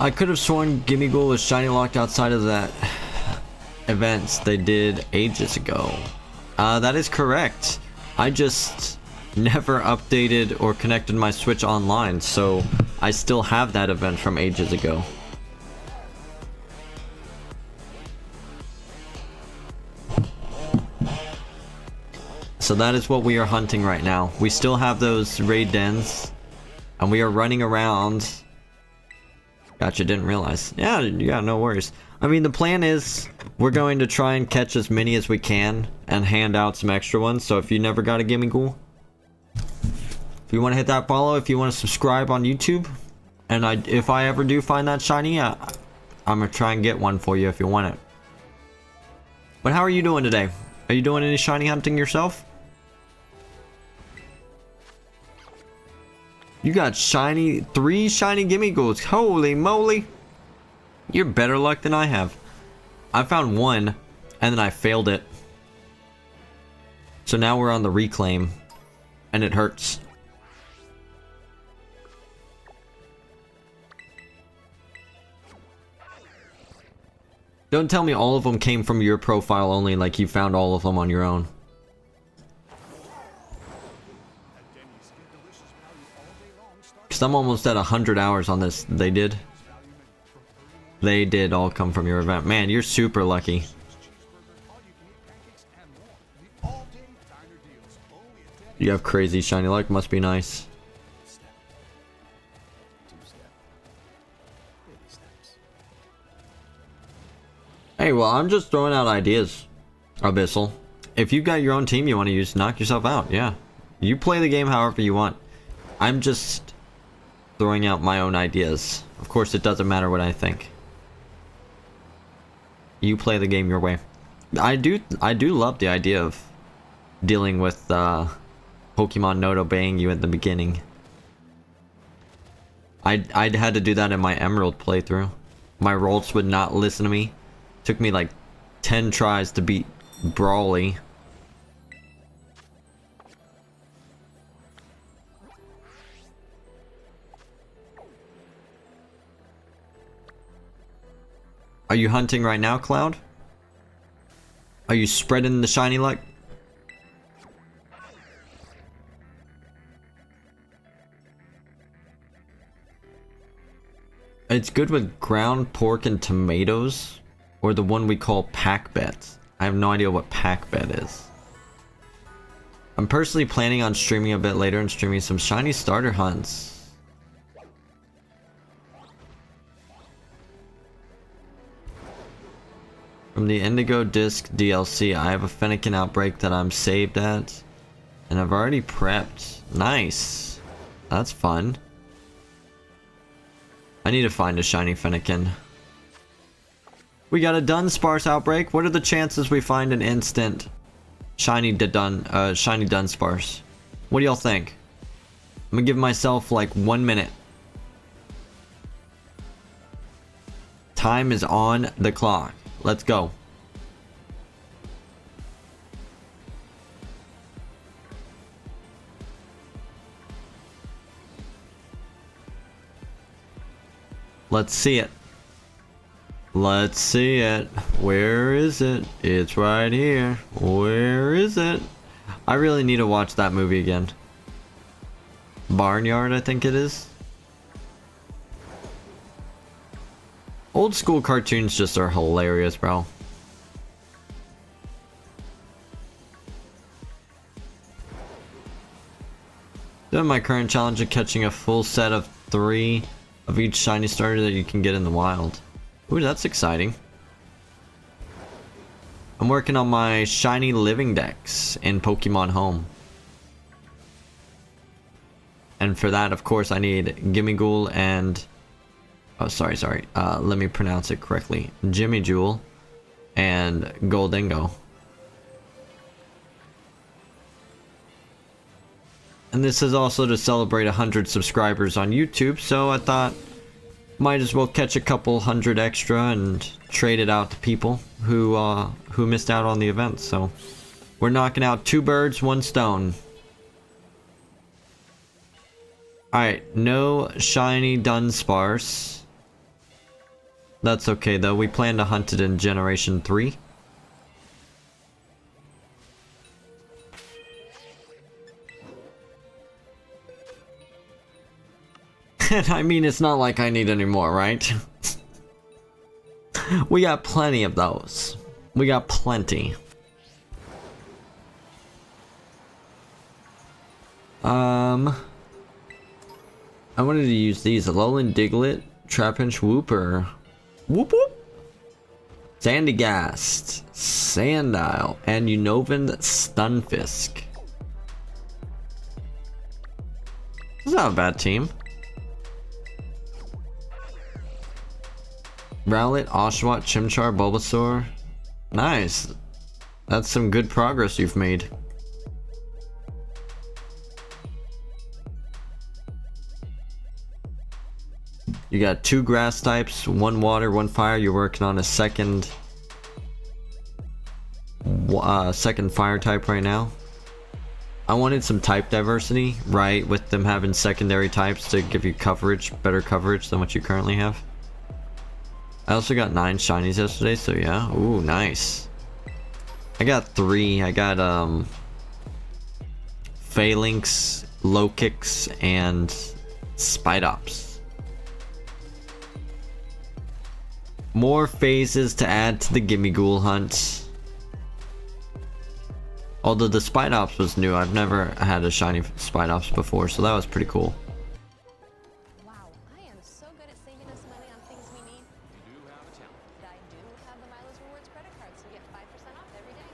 S1: I could have sworn Gimmighoul was shiny locked outside of that events they did ages ago. That is correct. I just never updated or connected my Switch online, so I still have that event from ages ago. So that is what we are hunting right now. We still have those raid dens, and we are running around. Gotcha, didn't realize. Yeah, no worries. I mean, the plan is we're going to try and catch as many as we can and hand out some extra ones. So if you never got a Gimmighoul, if you want to hit that follow, if you want to subscribe on YouTube, and if I ever do find that shiny, I'm gonna try and get one for you if you want it. But how are you doing today? Are you doing any shiny hunting yourself? You got 3 shiny Gimmighouls. Holy moly. You're better luck than I have. I found one And then I failed it. So now we're on the reclaim. And it hurts. Don't tell me all of them came from your profile only, like you found all of them on your own. Because I'm almost at 100 hours on this. They did. They did all come from your event. Man, you're super lucky. You have crazy shiny luck. Must be nice. Hey, well, I'm just throwing out ideas, Abyssal. If you've got your own team you want to use, knock yourself out, yeah. You play the game however you want. I'm just throwing out my own ideas. Of course, it doesn't matter what I think. You play the game your way. I do love the idea of dealing with Pokemon not obeying you at the beginning. I'd had to do that in my Emerald playthrough. My Rolts would not listen to me. Took me like 10 tries to beat Brawly. Are you hunting right now, Cloud? Are you spreading the shiny luck? It's good with ground pork and tomatoes. Or the one we call pack bets. I have no idea what pack bet is. I'm personally planning on streaming a bit later and streaming some shiny starter hunts. From the Indigo Disc DLC, I have a Fennekin outbreak that I'm saved at. And I've already prepped. Nice. That's fun. I need to find a shiny Fennekin. We got a Dunsparce outbreak. What are the chances we find an instant shiny Dunsparce? What do y'all think? I'm gonna give myself like 1 minute. Time is on the clock. Let's go. Let's see it. Let's see it. Where is it? It's right here. Where is it? I really need to watch that movie again. Barnyard, I think it is. Old school cartoons just are hilarious, bro. Doing my current challenge of catching a full set of 3 of each shiny starter that you can get in the wild. Ooh, that's exciting. I'm working on my shiny living dex in Pokemon Home. And for that, of course, I need Gimmighoul and... Oh, sorry. Let me pronounce it correctly. Gimmighoul and Goldingo. And this is also to celebrate 100 subscribers on YouTube, so I thought... Might as well catch a couple hundred extra and trade it out to people who missed out on the event. So we're knocking out 2 birds, 1 stone. Alright, no shiny Dunsparce. That's okay though, we plan to hunt it in Generation 3. And I mean, it's not like I need any more, right? We got plenty of those. We got plenty. I wanted to use these. Alolan Diglett, Trapinch Wooper. Whoop whoop. Sandygast, Sandile, and Unnovan Stunfisk. This is not a bad team. Rowlet, Oshawott, Chimchar, Bulbasaur. Nice. That's some good progress you've made. You got 2 grass types, 1 water, 1 fire. You're working on a second second fire type right now. I wanted some type diversity, right, with them having secondary types to give you coverage, better coverage than what you currently have. I also got 9 shinies yesterday, so yeah. Ooh, nice. I got 3. I got Phalanx, Low Kicks, and Spidops. More phases to add to the Gimmighoul hunt. Although the Spidops was new, I've never had a shiny Spidops before, so that was pretty cool.
S5: Wow, I am so good at saving us money on things we need.
S3: You do have a talent.
S5: I do have the Miles Rewards credit card, so you get 5% off every day.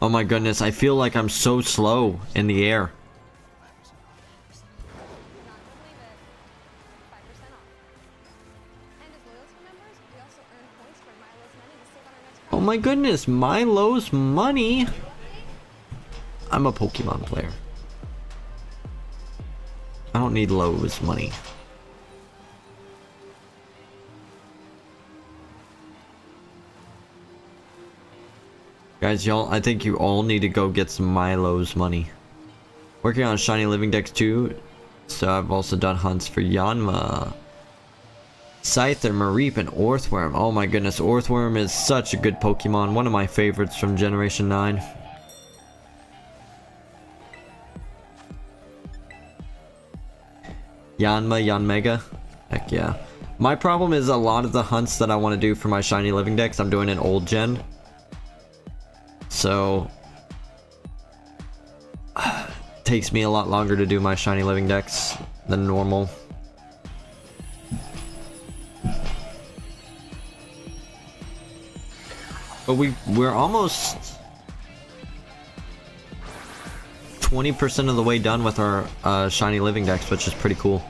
S1: Oh my goodness, I feel like I'm so slow in the air.
S5: Not gonna believe it. 5% off. And as loyalty members, we also earn points for Milo's money to save on our next
S1: Oh
S5: credit.
S1: my goodness, Milo's money. I'm a Pokemon player. I don't need Lowe's money. Guys, y'all, I think you all need to go get some Milo's money. Working on Shiny Living Dex too, so I've also done hunts for Yanma, Scyther, Mareep, and Orthworm. Oh my goodness, Orthworm is such a good Pokemon. One of my favorites from Generation 9. Yanmega. Heck yeah. My problem is a lot of the hunts that I want to do for my Shiny Living Dex, I'm doing in old gen. So takes me a lot longer to do my Shiny Living Dex than normal. But we're almost 20% of the way done with our Shiny Living Dex, which is pretty cool.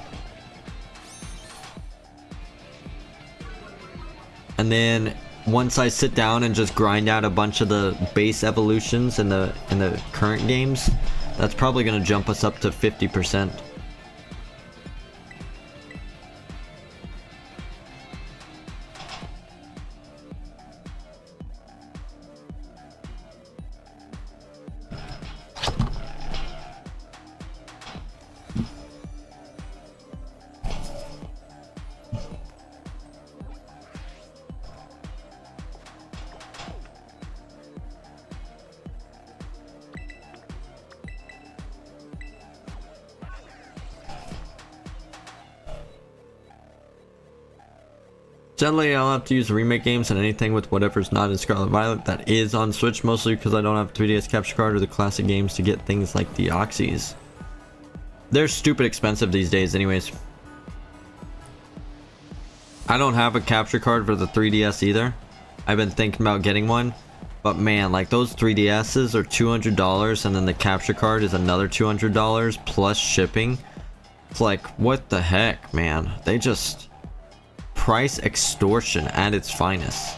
S1: And then once I sit down and just grind out a bunch of the base evolutions in the current games, that's probably going to jump us up to 50%. Generally, I'll have to use remake games and anything with whatever's not in Scarlet Violet that is on Switch, mostly because I don't have 3DS capture card or the classic games to get things like the Oxys. They're stupid expensive these days anyways. I don't have a capture card for the 3DS either. I've been thinking about getting one, but man, like those 3DSs are $200 and then the capture card is another $200 plus shipping. It's like, what the heck, man? They just... price extortion at its finest.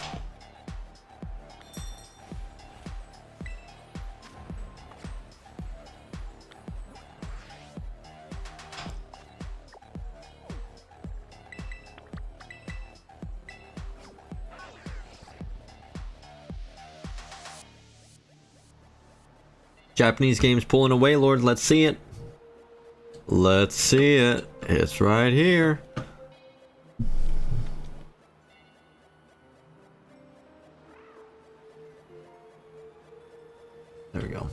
S1: Japanese games pulling a Wailord. Let's see it. Let's see it. It's right here. There we go.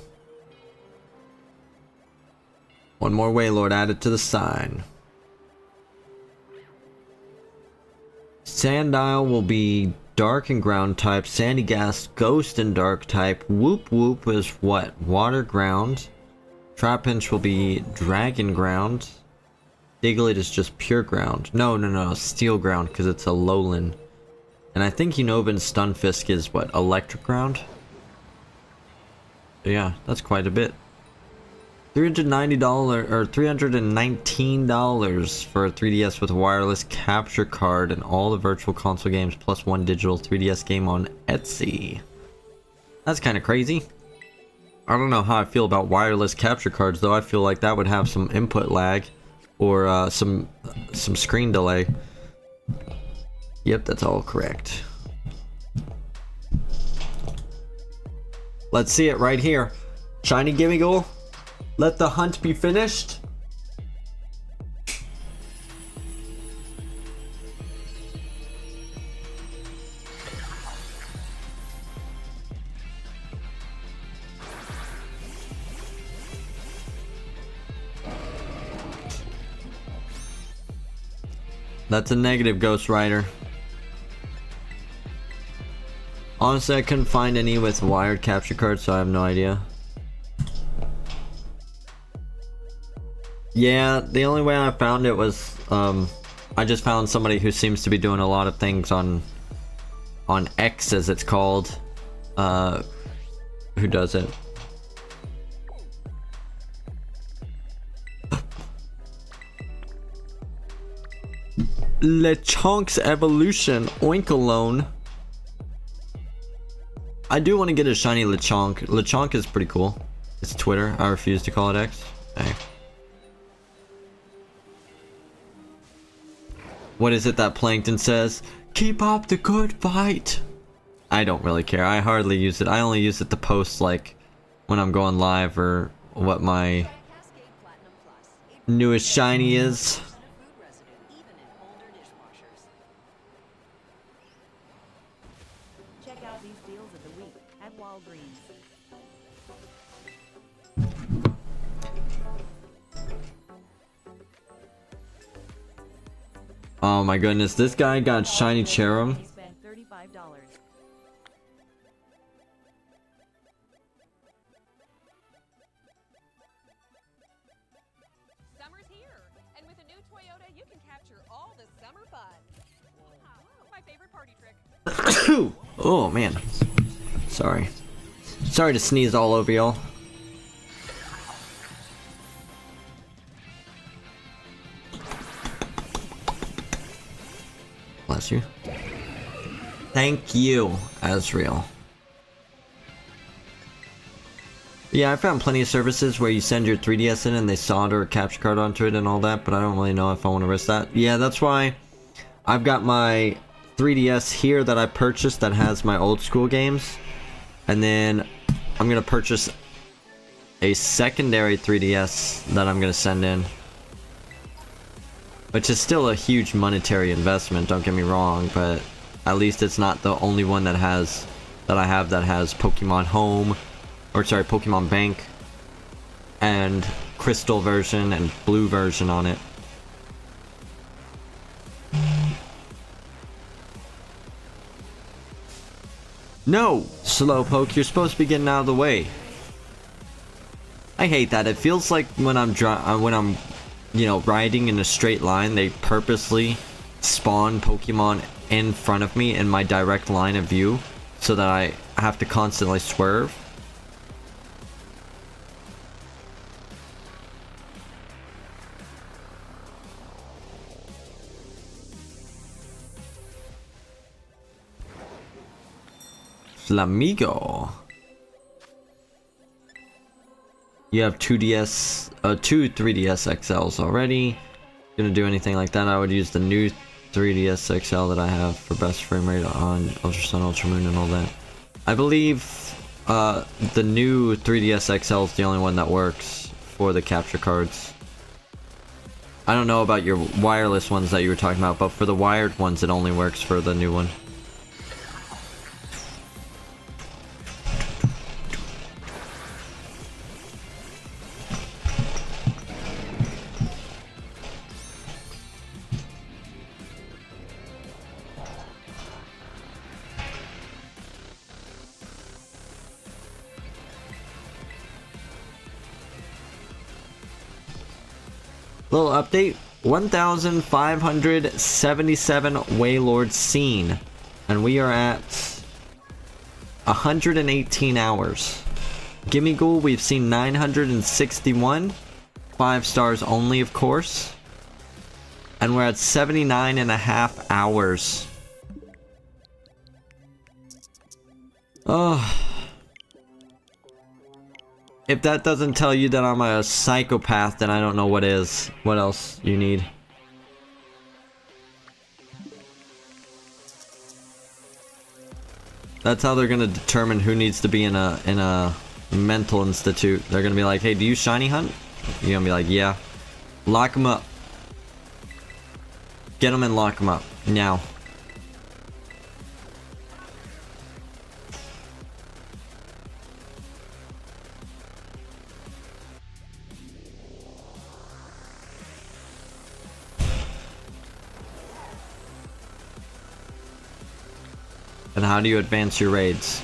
S1: One more Wailord added to the sign. Sandile will be dark and ground type. Sandygast, ghost and dark type. Whoop Whoop is what? Water ground. Trapinch will be dragon ground. Diglett is just pure ground. No, steel ground because it's a lowland. And I think Unova and Stunfisk is what? Electric ground? Yeah, that's quite a bit. $390 or $319 for a 3DS with a wireless capture card and all the virtual console games plus one digital 3DS game on Etsy. That's kind of crazy. I don't know how I feel about wireless capture cards though. I feel like that would have some input lag or some screen delay. Yep, that's all correct. Let's see it right here. Shiny Gimmighoul. Let the hunt be finished. That's a negative, Ghost Rider. Honestly, I couldn't find any with wired capture cards, so I have no idea. Yeah, the only way I found it was, I just found somebody who seems to be doing a lot of things on X, as it's called. Who does it? Lechonk's Evolution, Oinkalone. I do want to get a shiny Lechonk. Lechonk is pretty cool. It's Twitter. I refuse to call it X. Hey. What is it that Plankton says? Keep up the good fight. I don't really care. I hardly use it. I only use it to post, like, when I'm going live or what my newest shiny is.
S4: Check out these deals of the week at Walgreens.
S1: Oh my goodness, this guy got shiny Cherum.
S4: He spent $35.
S5: Summer's here, and with a new Toyota, you can capture all the summer fun. My favorite party trick.
S1: Oh man. Sorry. Sorry to sneeze all over y'all. Bless you. Thank you, Azrael. Yeah, I found plenty of services where you send your 3DS in and they solder a capture card onto it and all that, but I don't really know if I want to risk that. Yeah, that's why I've got my 3DS here that I purchased that has my old school games. And then I'm going to purchase a secondary 3DS that I'm going to send in. Which is still a huge monetary investment, don't get me wrong, but at least it's not the only one that I have that has Pokemon Home, or sorry, Pokemon Bank, and Crystal version and Blue version on it. No, Slowpoke, you're supposed to be getting out of the way. I hate that. It feels like when I'm you know, riding in a straight line, they purposely spawn Pokemon in front of me in my direct line of view so that I have to constantly swerve. Flamigo. You have two 3DS XLs already. Gonna do anything like that, I would use the new 3DS XL that I have for best frame rate on Ultra Sun, Ultra Moon, and all that. I believe the new 3DS XL is the only one that works for the capture cards. I don't know about your wireless ones that you were talking about, but for the wired ones, it only works for the new one. Little update, 1,577 Wailord seen, and we are at 118 hours. Gimmighoul, we've seen 961, 5 stars only, of course, and we're at 79.5 hours. Oh. If that doesn't tell you that I'm a psychopath, then I don't know what is. What else you need? That's how they're gonna determine who needs to be in a mental institute. They're gonna be like, hey, do you shiny hunt? You're gonna be like, yeah. Lock them up. Get them and lock them up now. And how do you advance your raids?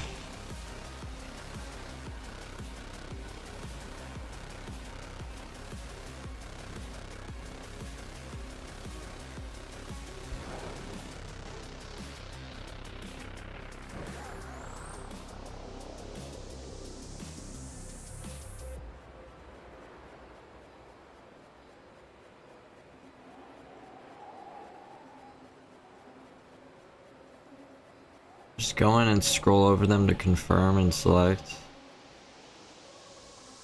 S1: Just go in and scroll over them to confirm and select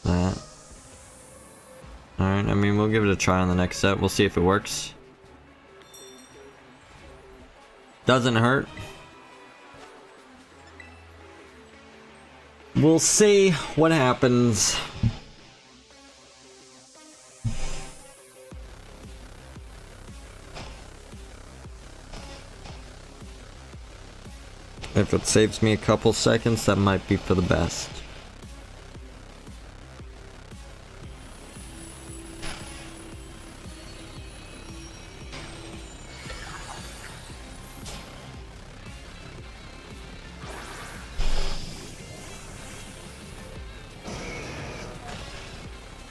S1: that. Alright, I mean, we'll give it a try on the next set. We'll see if it works. Doesn't hurt. We'll see what happens. If it saves me a couple seconds, that might be for the best.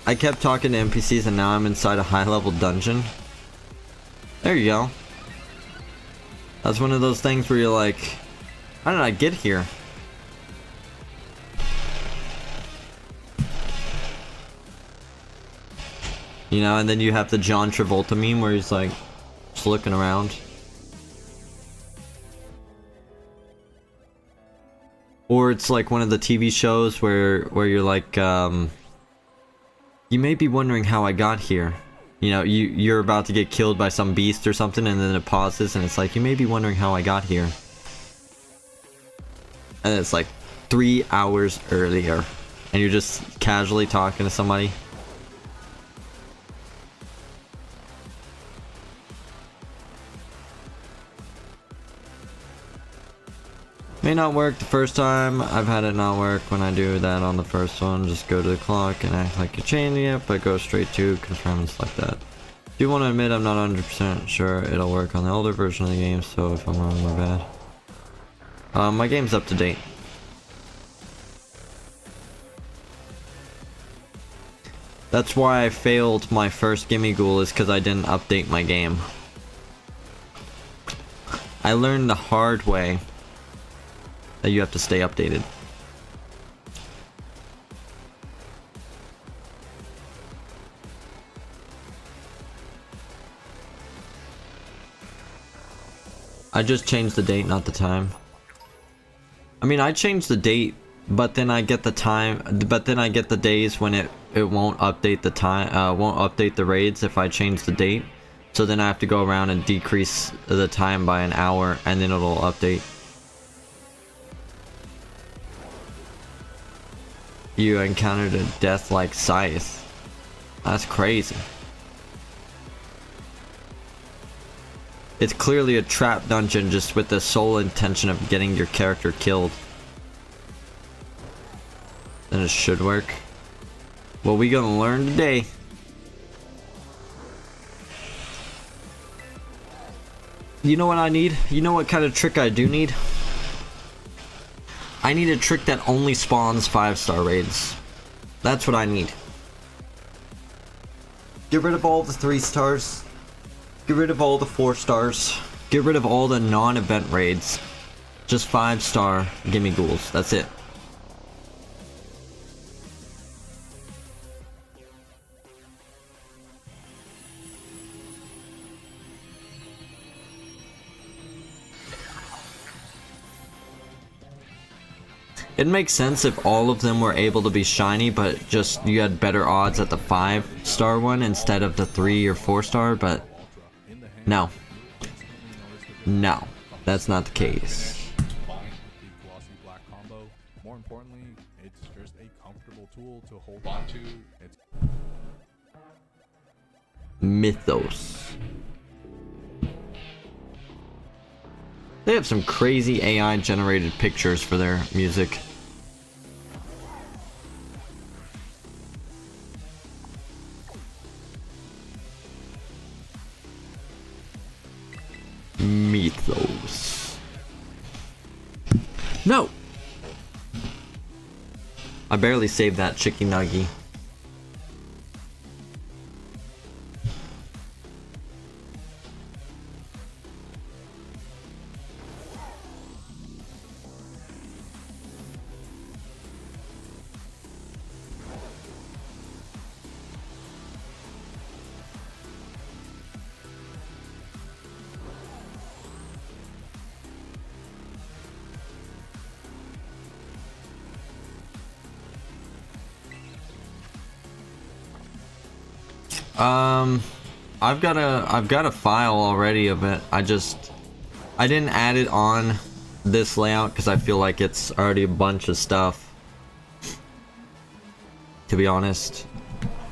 S1: I kept talking to NPCs and now I'm inside a high-level dungeon. There you go. That's one of those things where you're like, how did I get here? You know, and then you have the John Travolta meme where he's like, just looking around. Or it's like one of the TV shows where you're like, you may be wondering how I got here. You know, you're about to get killed by some beast or something and then it pauses and it's like, you may be wondering how I got here. And it's like 3 hours earlier. And you're just casually talking to somebody. May not work the first time. I've had it not work when I do that on the first one. Just go to the clock and act like you're changing it, but go straight to confirm and select that. Do want to admit I'm not 100% sure it'll work on the older version of the game, so if I'm wrong, my bad. My game's up to date. That's why I failed my first Gimmighoul, is because I didn't update my game. I learned the hard way that you have to stay updated. I just changed the date, not the time. I mean, I changed the date, but then I get the time, but then I get the days when it won't update the time, won't update the raids if I change the date. So then I have to go around and decrease the time by an hour, and then it'll update. You encountered a death like Scythe. That's crazy. It's clearly a trap dungeon just with the sole intention of getting your character killed. Then it should work. Well, we gonna learn today. You know what I need? You know what kind of trick I do need? I need a trick that only spawns 5-star raids. That's what I need. Get rid of all the 3 stars. Get rid of all the 4 stars. Get rid of all the non-event raids. Just 5-star Gimmighouls. That's it. It makes sense if all of them were able to be shiny, but just you had better odds at the 5-star one instead of the 3 or 4-star, but no. No, that's not the case.
S6: hold on to. It's
S1: Mythos. They have some crazy AI generated pictures for their music. Mythos. No! I barely saved that chicky nuggy. I've got a file already of it. I didn't add it on this layout because I feel like it's already a bunch of stuff. To be honest,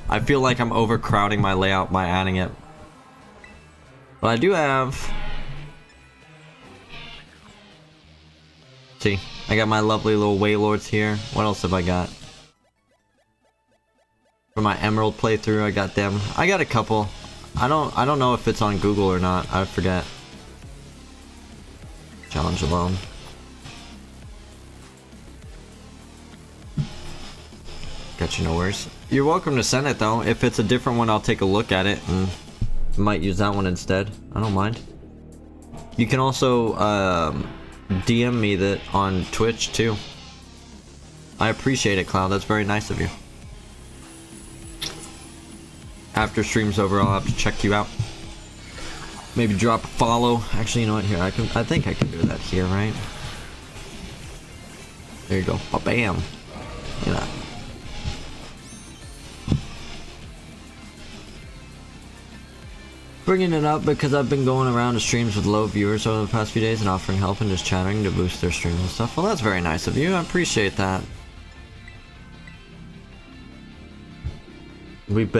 S1: I feel like I'm overcrowding my layout by adding it. But I do have. See, I got my lovely little Wailords here. What else have I got? For my Emerald playthrough, I got them. I got a couple. I don't know if it's on Google or not. I forget. Challenge alone. Got you no worries. You're welcome to send it though. If it's a different one, I'll take a look at it and might use that one instead. I don't mind. You can also DM me that on Twitch too. I appreciate it, Cloud. That's very nice of you. After stream's over, I'll have to check you out. Maybe drop a follow. Actually, you know what? Here, I think I can do that here, right? There you go. Ba-bam. Look at that. Bringing it up because I've been going around to streams with low viewers over the past few days and offering help and just chatting to boost their streams and stuff. Well, that's very nice of you. I appreciate that. We've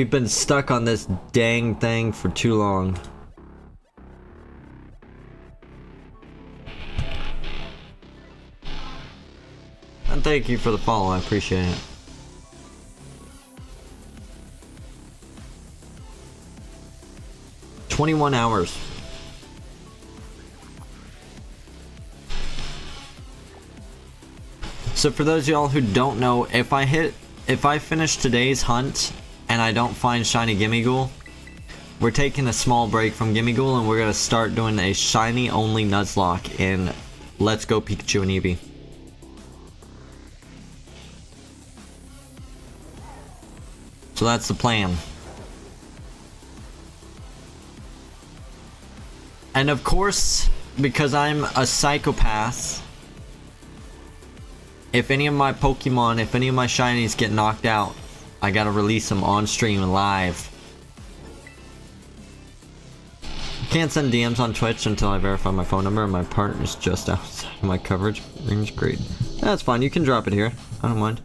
S1: been stuck on this dang thing for too long. And thank you for the follow, I appreciate it. "21 hours. So for those of y'all who don't know, if I finish today's hunt and I don't find shiny Gimmighoul, we're taking a small break from Gimmighoul and we're gonna start doing a shiny only Nuzlocke in Let's Go Pikachu and Eevee. So that's the plan. And of course, because I'm a psychopath, if any of my Pokemon, if any of my shinies get knocked out, I gotta release them on stream live. Can't send DMs on Twitch until I verify my phone number and my partner's just outside my coverage range. Great. That's fine, you can drop it here. I don't mind.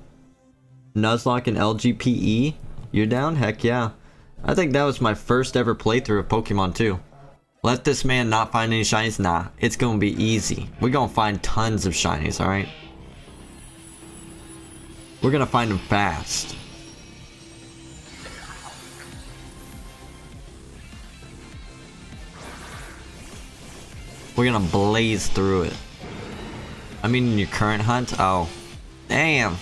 S1: Nuzlocke and LGPE? You're down? Heck yeah. I think that was my first ever playthrough of Pokemon too. Let this man not find any shinies? Nah, it's gonna be easy. We're gonna find tons of shinies, alright? We're gonna find them fast. We're gonna blaze through it. I mean, in your current hunt? Oh. Damn.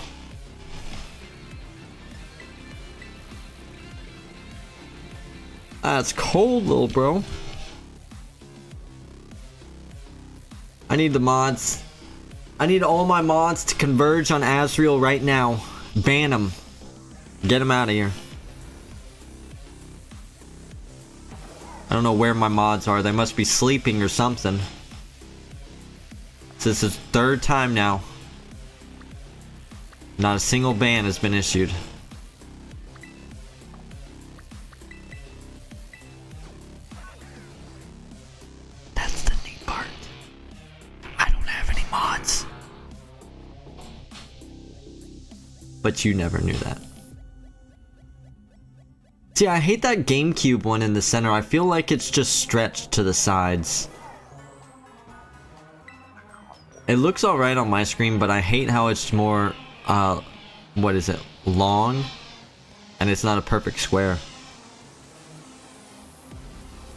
S1: That's cold, little bro. I need the mods. I need all my mods to converge on Asriel right now. Ban them. Get them out of here. I don't know where my mods are. They must be sleeping or something. This is third time now. Not a single ban has been issued. That's the neat part. I don't have any mods. But you never knew that. See, I hate that GameCube one in the center. I feel like it's just stretched to the sides. It looks alright on my screen, but I hate how it's more, what is it, long? And it's not a perfect square.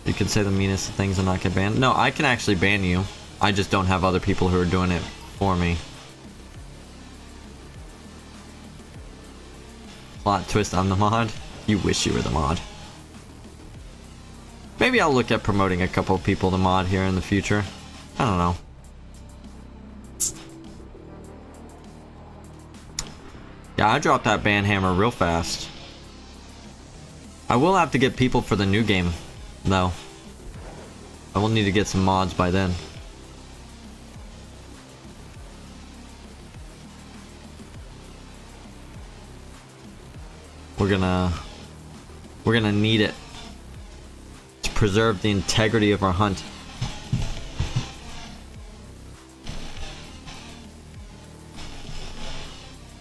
S1: You can say the meanest of things and not get banned. No, I can actually ban you. I just don't have other people who are doing it for me. Plot twist, I'm the mod. You wish you were the mod. Maybe I'll look at promoting a couple of people to mod here in the future. I don't know. Yeah, I dropped that ban hammer real fast. I will have to get people for the new game, though. I will need to get some mods by then. We're gonna need it to preserve the integrity of our hunt.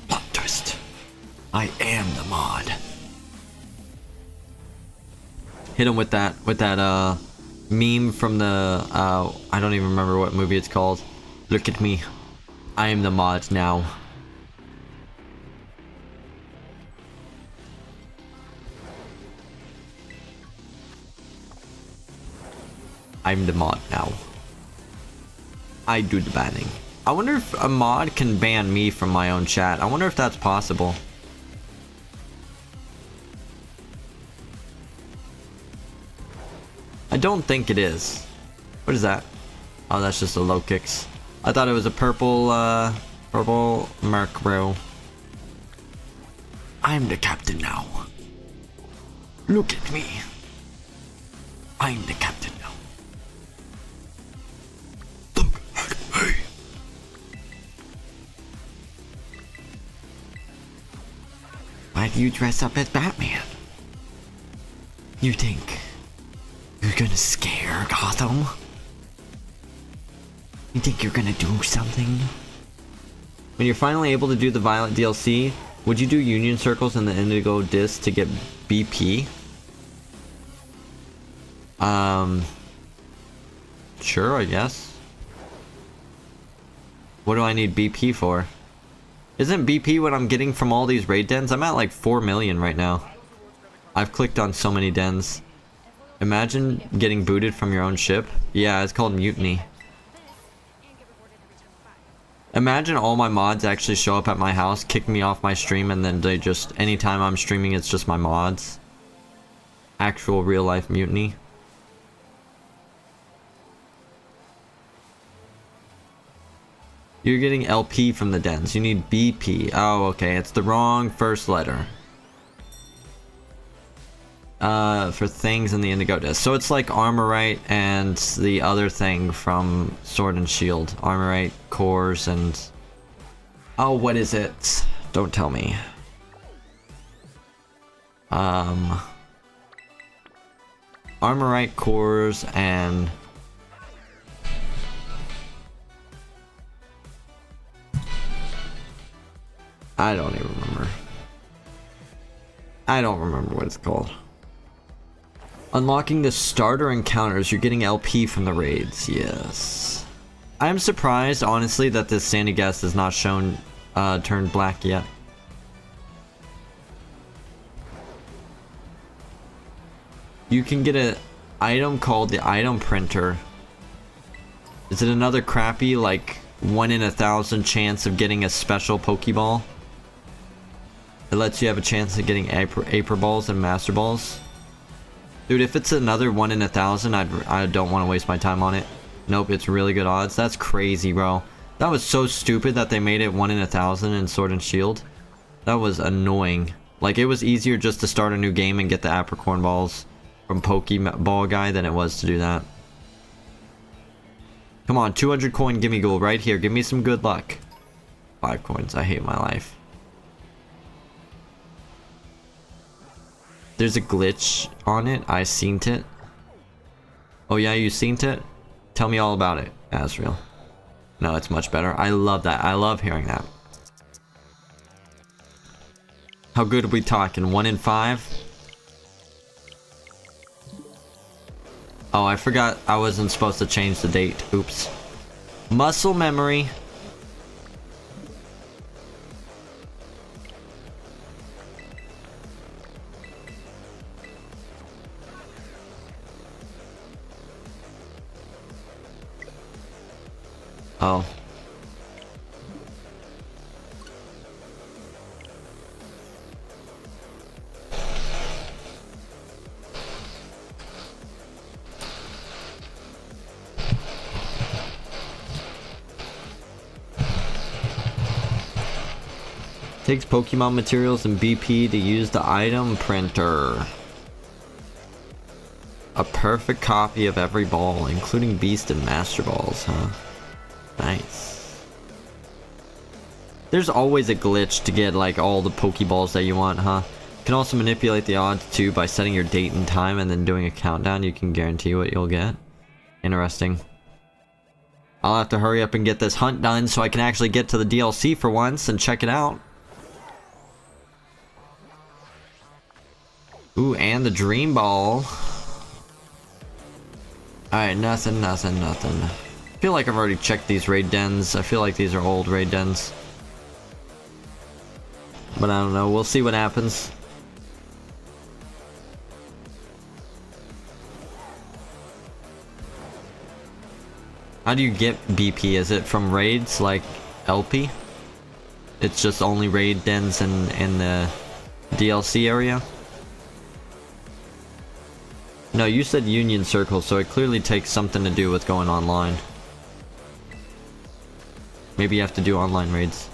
S1: Plot twist. I am the mod. Hit him with that meme from the I don't even remember what movie it's called. Look at me. I am the mod now. I'm the mod now. I do the banning. I wonder if a mod can ban me from my own chat. I wonder if that's possible. I don't think it is. What is that? Oh, that's just a low kicks. I thought it was a purple merc bro. I'm the captain now. Look at me. I'm the captain now. Look at me. Why do you dress up as Batman? You think you're gonna scare Gotham? You think you're gonna do something? When you're finally able to do the Violet DLC, would you do Union Circles in the Indigo Disc to get BP? Sure, I guess. What do I need BP for? Isn't BP what I'm getting from all these raid dens? I'm at like 4 million right now. I've clicked on so many dens. Imagine getting booted from your own ship. Yeah, it's called mutiny. Imagine all my mods actually show up at my house, kick me off my stream, and then they just, anytime I'm streaming, it's just my mods. Actual real life mutiny. You're getting LP from the dens. You need BP. Oh, okay. It's the wrong first letter. For things in the Indigo Disc. So it's like Armorite and the other thing from Sword and Shield. Armorite, cores, and... Oh, what is it? Don't tell me. Armorite, cores, and... I don't even remember. I don't remember what it's called. Unlocking the starter encounters, you're getting LP from the raids. Yes. I'm surprised, honestly, that this Sandy Gas is not shown turned black yet. You can get an item called the item printer. Is it another crappy, like, 1 in 1,000 chance of getting a special Pokeball? It lets you have a chance of getting Aper Balls and Master Balls. Dude, if it's another 1 in 1,000, I don't want to waste my time on it. Nope, it's really good odds. That's crazy, bro. That was so stupid that they made it 1 in 1,000 in Sword and Shield. That was annoying. Like, it was easier just to start a new game and get the Apricorn Balls from Pokeball Guy than it was to do that. Come on, 200 coin Gimmighoul right here. Give me some good luck. 5 coins. I hate my life. There's a glitch on it. I seen it. Oh yeah, you seen it? Tell me all about it, Asriel. No, it's much better. I love that. I love hearing that. How good are we talking? 1 in 5? Oh, I forgot I wasn't supposed to change the date. Oops. Muscle memory. Oh. Takes Pokemon materials and BP to use the item printer. A perfect copy of every ball, including Beast and Master Balls, huh? Nice. There's always a glitch to get like all the Pokeballs that you want, huh? You can also manipulate the odds too by setting your date and time and then doing a countdown. You can guarantee what you'll get. Interesting. I'll have to hurry up and get this hunt done so I can actually get to the DLC for once and check it out. Ooh, and the Dream Ball. Alright, nothing. I feel like I've already checked these raid dens. I feel like these are old raid dens. But I don't know. We'll see what happens. How do you get BP? Is it from raids like LP? It's just only raid dens in the DLC area? No, you said Union Circle, so it clearly takes something to do with going online. Maybe you have to do online raids.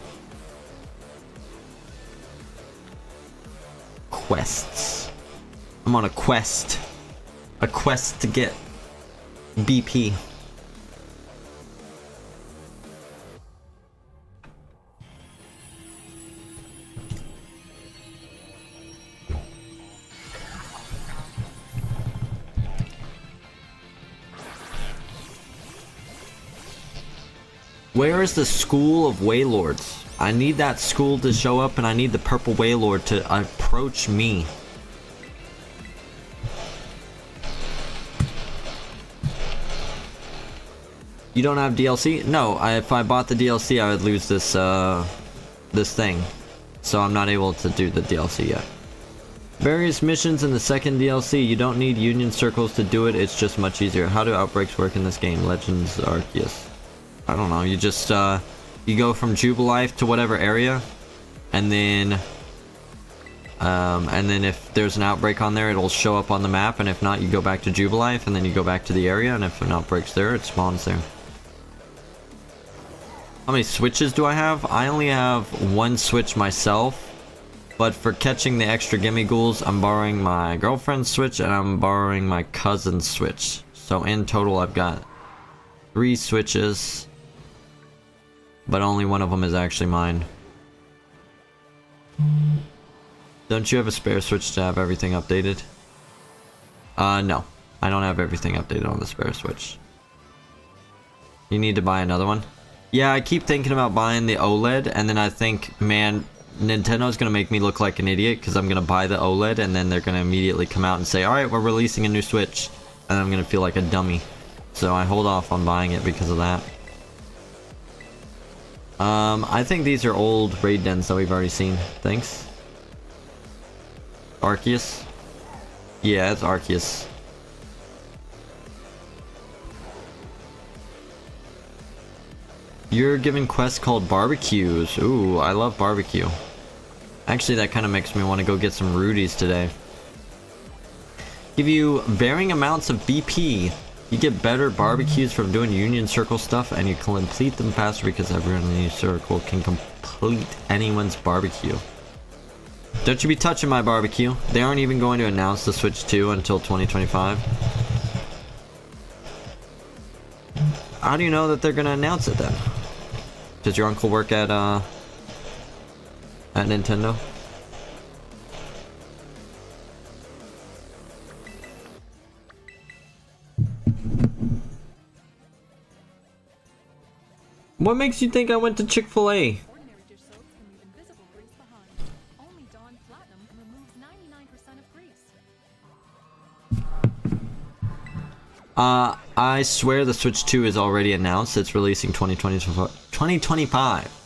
S1: Quests. I'm on a quest. A quest to get BP. Where is the school of Wailords? I need that school to show up and I need the purple Wailord to approach me. You don't have DLC? No, if I bought the DLC I would lose this this thing. So I'm not able to do the DLC yet. Various missions in the second DLC. You don't need Union Circles to do it, it's just much easier. How do outbreaks work in this game? Legends Arceus. I don't know, you just, you go from Jubilife to whatever area, and then if there's an outbreak on there, it'll show up on the map, and if not, you go back to Jubilife, and then you go back to the area, and if an outbreak's there, it spawns there. How many switches do I have? I only have one switch myself, but for catching the extra Gimmighouls, I'm borrowing my girlfriend's switch, and I'm borrowing my cousin's switch. So in total, I've got 3 switches. But only one of them is actually mine. Don't you have a spare switch to have everything updated? No. I don't have everything updated on the spare switch. You need to buy another one? Yeah, I keep thinking about buying the OLED, and then I think, man, Nintendo's gonna make me look like an idiot, because I'm gonna buy the OLED, and then they're gonna immediately come out and say, alright, we're releasing a new Switch. And I'm gonna feel like a dummy. So I hold off on buying it because of that. I think these are old raid dens that we've already seen. Thanks. Arceus? Yeah, it's Arceus. You're given quests called barbecues. Ooh, I love barbecue. Actually, that kind of makes me want to go get some Rudies today. Give you varying amounts of BP. You get better barbecues from doing Union Circle stuff, and you complete them faster because everyone in the Union Circle can complete anyone's barbecue. Don't you be touching my barbecue. They aren't even going to announce the Switch 2 until 2025. How do you know that they're going to announce it then? Does your uncle work at Nintendo? What makes you think I went to Chick-fil-A?
S6: Ordinary dish soaps can leave invisible grease behind. Only Dawn Flat
S1: I swear the Switch 2 is already announced. It's releasing 2025.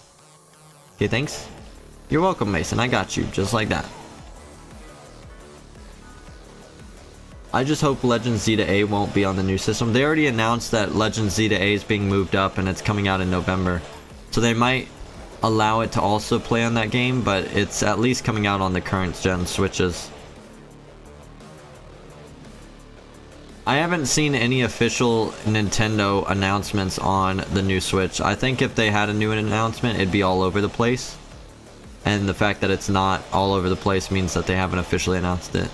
S1: Okay, thanks. You're welcome, Mason. I got you, just like that. I just hope Legend Z to A won't be on the new system. They already announced that Legend Z to A is being moved up and it's coming out in November. So they might allow it to also play on that game, but it's at least coming out on the current gen Switches. I haven't seen any official Nintendo announcements on the new Switch. I think if they had a new announcement, it'd be all over the place. And the fact that it's not all over the place means that they haven't officially announced it.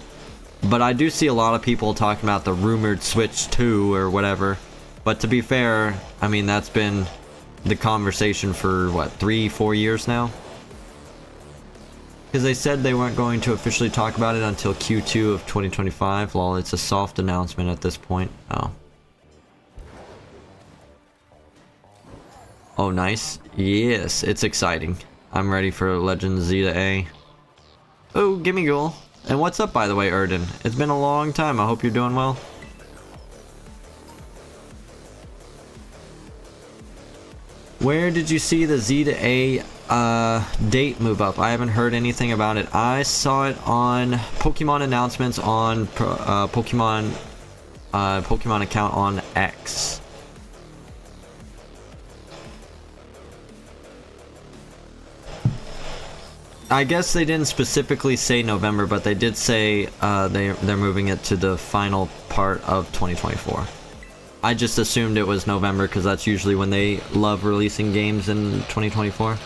S1: But I do see a lot of people talking about the rumored Switch 2 or whatever. But to be fair, I mean, that's been the conversation for, what, 3-4 years now? Because they said they weren't going to officially talk about it until Q2 of 2025. Lol, it's a soft announcement at this point. Oh. Oh, nice. Yes, it's exciting. I'm ready for Legend Z to A. Oh, Gimmighoul. And what's up, by the way, Erden? It's been a long time. I hope you're doing well. Where did you see the Z to A date move up? I haven't heard anything about it. I saw it on Pokemon announcements on Pokemon account on X. I guess they didn't specifically say November, but they did say they're moving it to the final part of 2024. I just assumed it was November because that's usually when they love releasing games in 2024.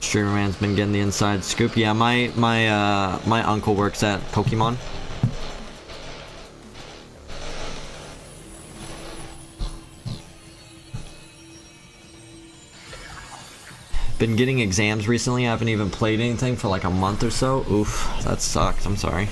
S1: Streamer Man's been getting the inside scoop. Yeah, my uncle works at Pokemon. Been getting exams recently. I haven't even played anything for like a month or so. Oof, that sucks. I'm sorry.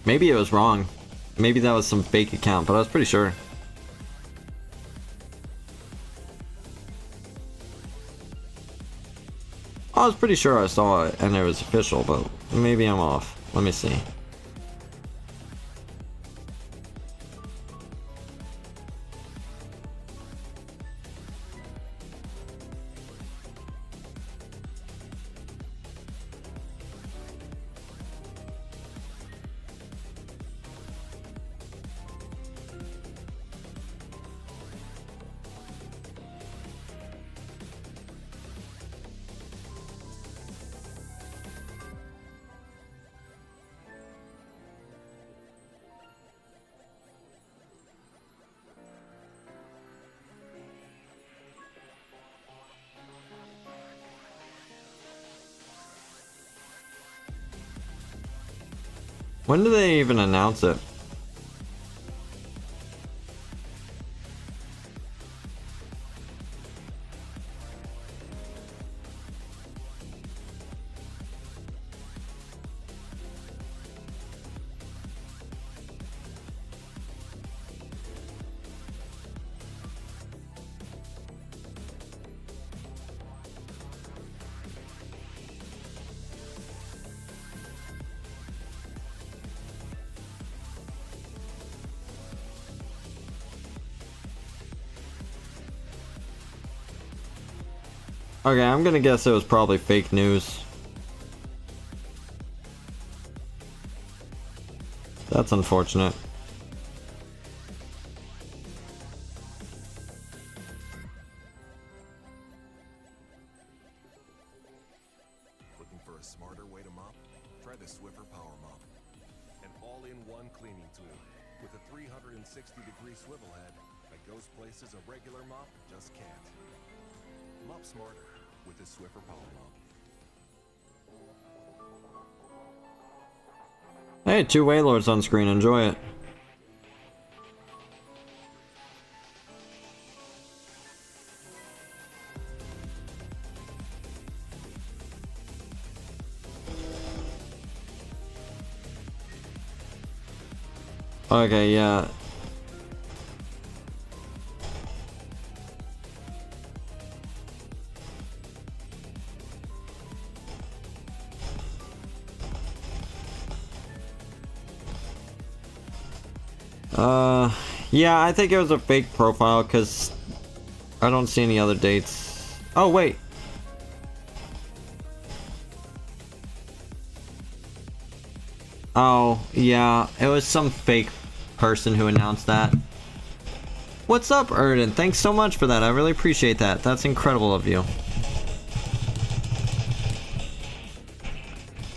S1: Maybe it was wrong. Maybe that was some fake account, but I was pretty sure. I was pretty sure I saw it and it was official, but maybe I'm off. Let me see. When do they even announce it? Okay, I'm gonna guess it was probably fake news. That's unfortunate.
S6: Looking for a smarter way to mop? Try the Swiffer Power Mop. An all-in-one cleaning tool with a 360-degree swivel head that goes places a regular mop just can't. Mop smarter with the Swiffer Power Mop.
S1: Hey, 2 Wailords on screen, enjoy it. Okay, yeah. Yeah, I think it was a fake profile because I don't see any other dates. Oh, wait. Oh, yeah, it was some fake person who announced that. What's up, Erden? Thanks so much for that. I really appreciate that. That's incredible of you.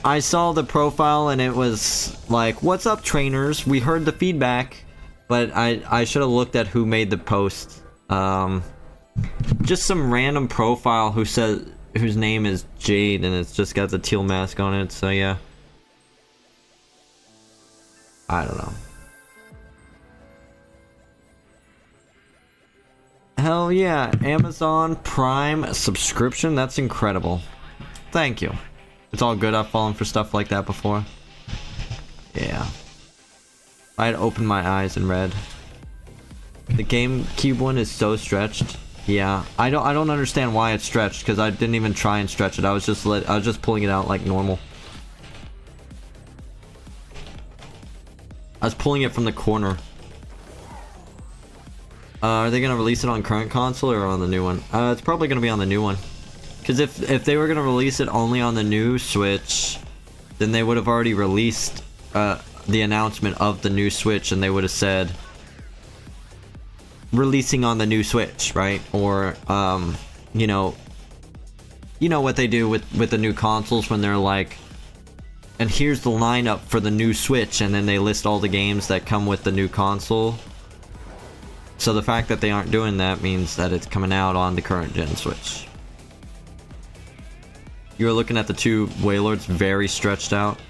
S1: I saw the profile and it was like, what's up, trainers? We heard the feedback. But I should have looked at who made the post. Just some random profile who says whose name is Jade and it's just got the teal mask on it. So yeah, I don't know. Hell yeah, Amazon Prime subscription. That's incredible. Thank you. It's all good. I've fallen for stuff like that before. Yeah. I had opened my eyes and read. The GameCube one is so stretched. Yeah, I don't understand why it's stretched because I didn't even try and stretch it. I was just pulling it out like normal. I was pulling it from the corner. Are they gonna release it on current console or on the new one? It's probably gonna be on the new one. Because if they were gonna release it only on the new Switch, then they would have already released the announcement of the new Switch and they would have said releasing on the new Switch, right? Or you know what they do with the new consoles when they're like, and here's the lineup for the new Switch, and then they list all the games that come with the new console. So the fact that they aren't doing that means that it's coming out on the current gen Switch. You were looking at the 2 Wailords very stretched out.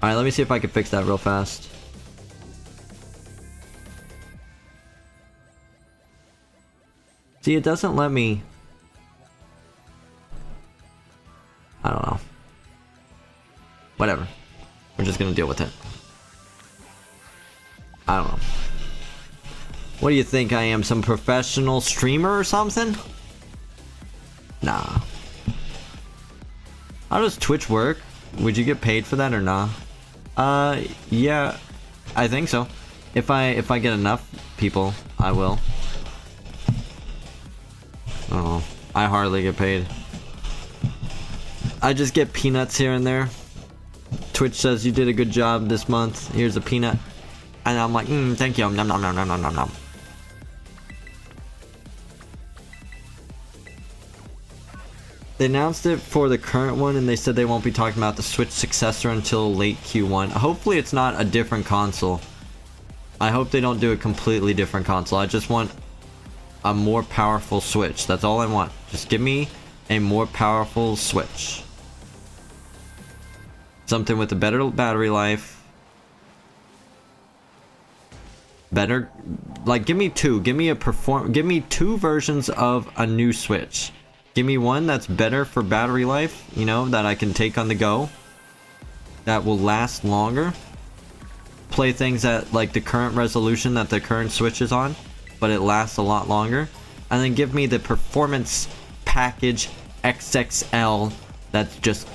S1: Alright, let me see if I can fix that real fast. See, it doesn't let me... I don't know. Whatever. We're just gonna deal with it. I don't know. What do you think I am, some professional streamer or something? Nah. How does Twitch work? Would you get paid for that or nah? Yeah, I think so. If I get enough people, I will. Oh, I hardly get paid. I just get peanuts here and there. Twitch says you did a good job this month. Here's a peanut, and I'm like, thank you. Nom nom nom nom nom nom nom. They announced it for the current one and they said they won't be talking about the Switch successor until late Q1. Hopefully it's not a different console. I hope they don't do a completely different console. I just want a more powerful Switch. That's all I want. Just give me a more powerful Switch. Something with a better battery life. Better, like, give me two. Give me 2 versions of a new Switch. Give me one that's better for battery life, you know, that I can take on the go. That will last longer. Play things at like the current resolution that the current Switch is on, but it lasts a lot longer. And then give me the performance package XXL that's just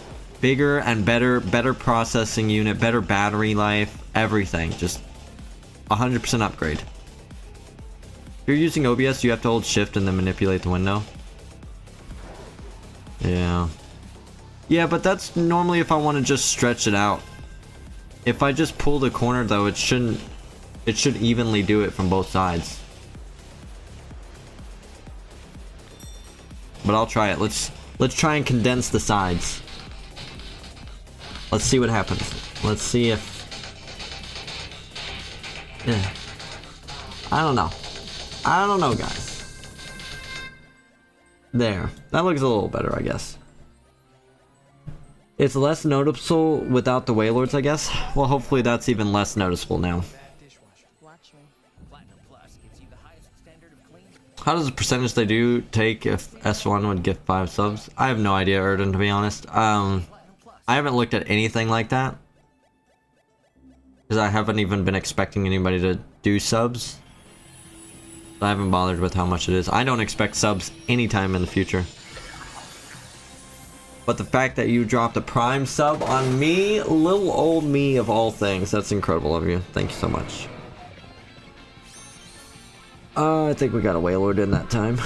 S1: bigger and better processing unit, better battery life, everything. Just 100% upgrade. If you're using OBS, you have to hold shift and then manipulate the window. Yeah. Yeah, but that's normally if I want to just stretch it out. If I just pull the corner though, it should evenly do it from both sides. But I'll try it. Let's try and condense the sides. Let's see what happens. Let's see if... Yeah. I don't know. I don't know, guys. There. That looks a little better, I guess. It's less noticeable without the Wailords, I guess. Well, hopefully that's even less noticeable now.
S4: Watch me.
S1: How does the percentage they do take if S1 would get 5 subs? I have no idea, Erden, to be honest. I haven't looked at anything like that. Because I haven't even been expecting anybody to do subs. I haven't bothered with how much it is. I don't expect subs anytime in the future. But the fact that you dropped a Prime sub on me, little old me of all things, that's incredible of you. Thank you so much. I think we got a Wailord in that time.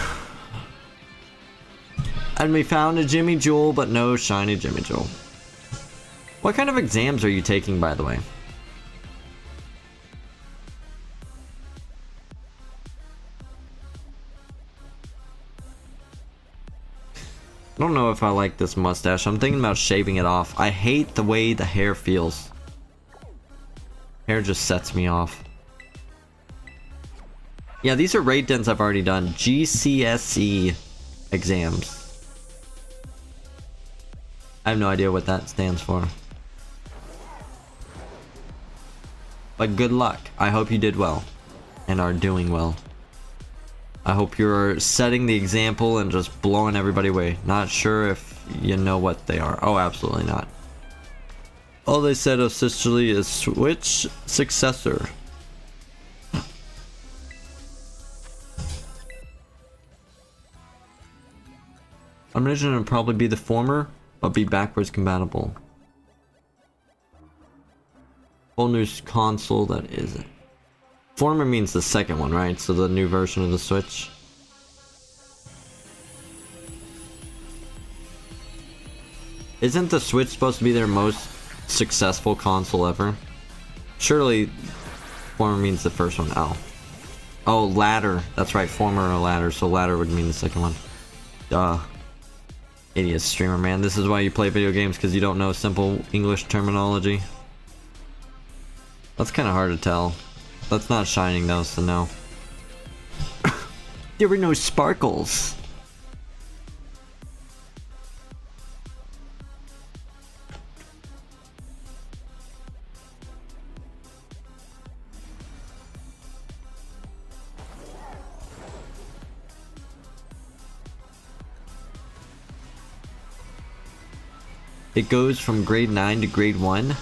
S1: And we found a Gimmighoul, but no shiny Gimmighoul. What kind of exams are you taking, by the way? I don't know if I like this mustache. I'm thinking about shaving it off. I hate the way the hair feels. Hair just sets me off. Yeah, these are raid dens I've already done. GCSE exams. I have no idea what that stands for. But good luck. I hope you did well. And are doing well. I hope you're setting the example and just blowing everybody away. Not sure if you know what they are. Oh, absolutely not. All they said of Sicily is switch successor. I'm imagining it'll probably be the former, but be backwards compatible. Whole new console that isn't. Former means the second one, right? So the new version of the Switch. Isn't the Switch supposed to be their most successful console ever? Surely former means the first one. Oh. Oh, ladder. That's right, former or ladder. So ladder would mean the second one. Duh. Idiot streamer, man. This is why you play video games, because you don't know simple English terminology. That's kind of hard to tell. That's not shining though, so no. There were no sparkles. It goes from grade 9 to grade 1.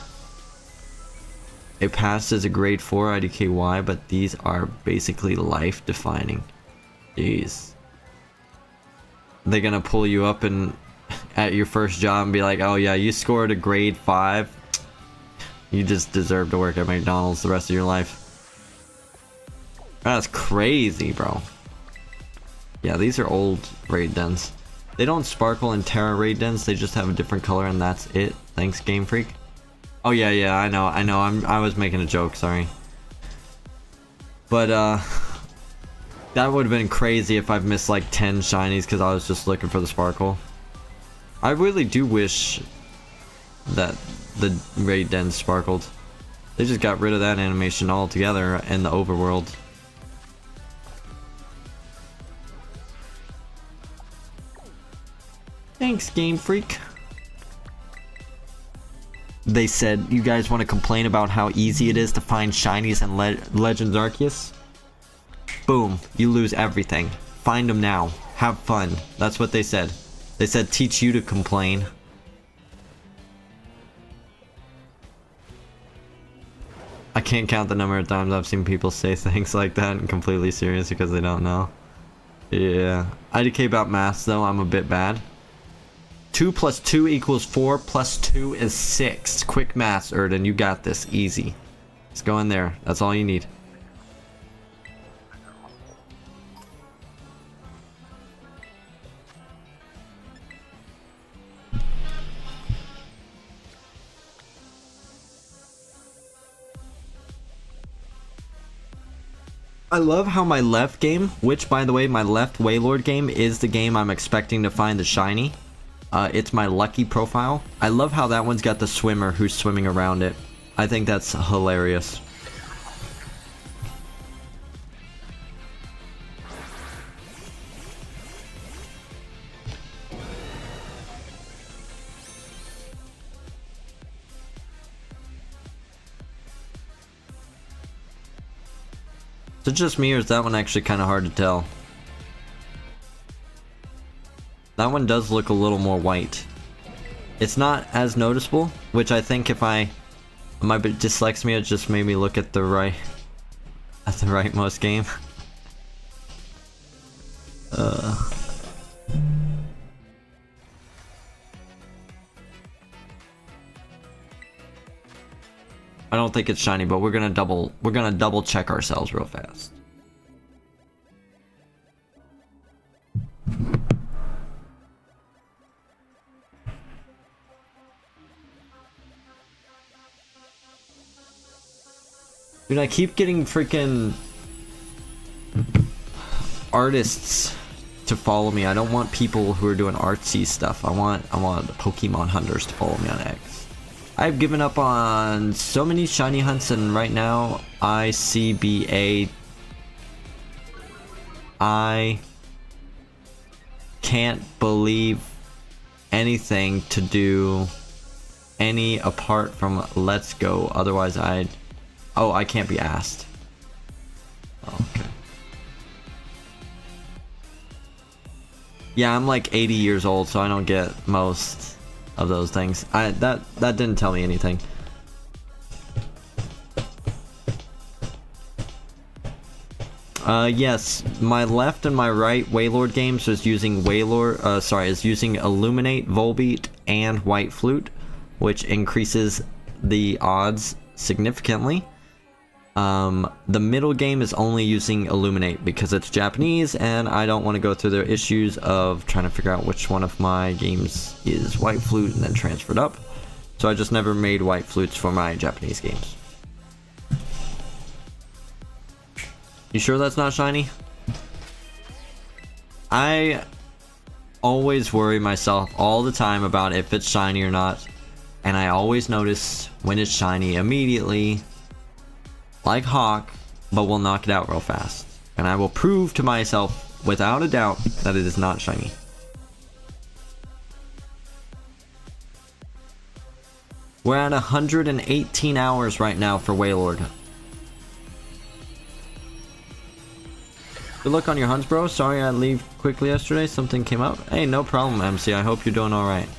S1: It passed as a grade 4 IDKY, but these are basically life defining. Jeez. They're gonna pull you up and at your first job and be like, oh yeah, you scored a grade 5. You just deserve to work at McDonald's the rest of your life. That's crazy, bro. Yeah, these are old raid dens. They don't sparkle in Terra raid dens, they just have a different color and that's it. Thanks, Game Freak. Oh yeah, I know. I was making a joke, sorry. But that would have been crazy if I've missed like 10 shinies because I was just looking for the sparkle. I really do wish that the raid den sparkled. They just got rid of that animation altogether in the overworld. Thanks, Game Freak. They said, you guys want to complain about how easy it is to find shinies in Legends Arceus? Boom, you lose everything. Find them now. Have fun. That's what they said. They said teach you to complain. I can't count the number of times I've seen people say things like that and completely serious because they don't know. Yeah. IDK about maths though, I'm a bit bad. 2 plus 2 equals 4 plus 2 is 6. Quick maths, Erden. You got this. Easy. Let's go in there. That's all you need. I love how my left game, which by the way, my left Wailord game is the game I'm expecting to find the shiny. It's my lucky profile. I love how that one's got the swimmer who's swimming around it. I think that's hilarious. Is it just me or is that one actually kind of hard to tell? That one does look a little more white. It's not as noticeable, which I think if my dyslexia just made me look at the rightmost game. I don't think it's shiny, but we're gonna double check ourselves real fast. Dude, I keep getting freaking artists to follow me. I don't want people who are doing artsy stuff. I want Pokemon hunters to follow me on X. I've given up on so many shiny hunts, and right now ICBA, I can't believe anything to do any apart from Let's Go. Otherwise I can't be asked. Oh, okay. Yeah, I'm like 80 years old, so I don't get most of those things. That didn't tell me anything. Yes, my left and my right Wailord games is using is using Illuminate, Volbeat, and White Flute, which increases the odds significantly. The middle game is only using Illuminate because it's Japanese and I don't want to go through the issues of trying to figure out which one of my games is White Flute and then transferred up. So I just never made White Flutes for my Japanese games. You sure that's not shiny? I always worry myself all the time about if it's shiny or not, and I always notice when it's shiny immediately, like Hawk, but will knock it out real fast. And I will prove to myself without a doubt that it is not shiny. We're at 118 hours right now for Wailord. Good luck on your hunts, bro. Sorry I leave quickly yesterday. Something came up. Hey, no problem, MC. I hope you're doing alright.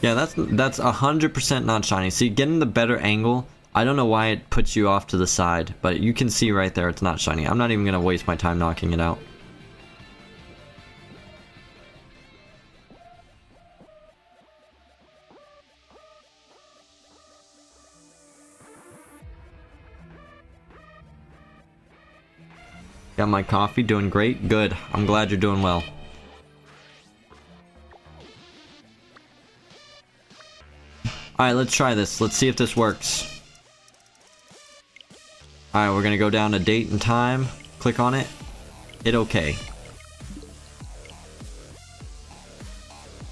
S1: Yeah, that's 100% not shiny. See, getting the better angle, I don't know why it puts you off to the side, but you can see right there it's not shiny. I'm not even going to waste my time knocking it out. Got my coffee, doing great? Good. I'm glad you're doing well. Alright, let's try this. Let's see if this works. Alright, we're gonna go down to date and time. Click on it. Hit OK.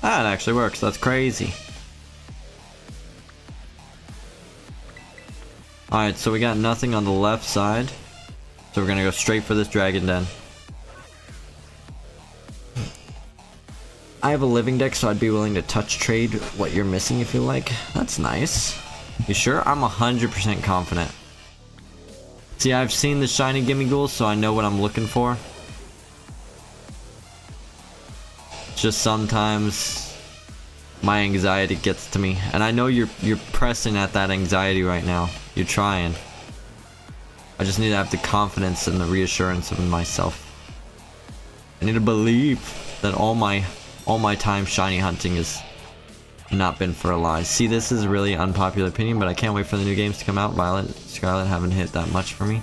S1: Ah, it actually works. That's crazy. Alright, so we got nothing on the left side. So we're gonna go straight for this dragon den. I have a living deck, so I'd be willing to touch trade what you're missing if you like. That's nice. You sure? I'm 100% confident. See, I've seen the shiny Gimmighoul, so I know what I'm looking for. It's just sometimes my anxiety gets to me, and I know you're pressing at that anxiety right now. You're trying. I just need to have the confidence and the reassurance of myself. I need to believe that all my time shiny hunting has not been for a lie. See, this is a really unpopular opinion, but I can't wait for the new games to come out. Violet, Scarlet haven't hit that much for me.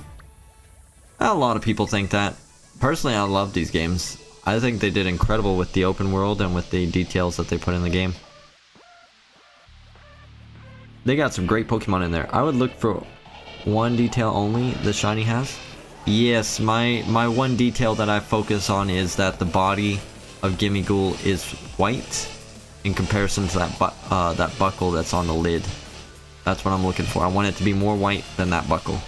S1: A lot of people think that. Personally, I love these games. I think they did incredible with the open world and with the details that they put in the game. They got some great Pokemon in there. I would look for one detail only the shiny has. Yes, my one detail that I focus on is that the body of Gimmighoul is white in comparison to that buckle that's on the lid. That's what I'm looking for. I want it to be more white than that buckle.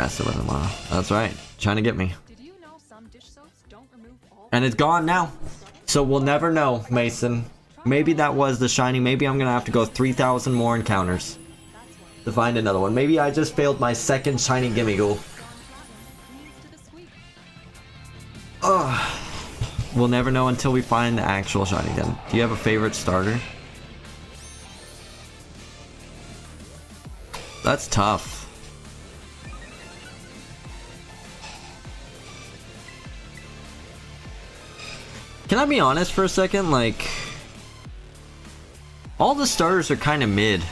S1: messing with him, huh? That's right. Trying to get me.
S7: Did you know some dish soaps don't remove all
S1: And it's gone now. So we'll never know, Mason. Maybe that was the shiny. Maybe I'm gonna have to go 3,000 more encounters to find another one. Maybe I just failed my second shiny Gimmighoul. Ugh. We'll never know until we find the actual shiny then. Do you have a favorite starter? That's tough. Can I be honest for a second? Like, all the starters are kind of mid.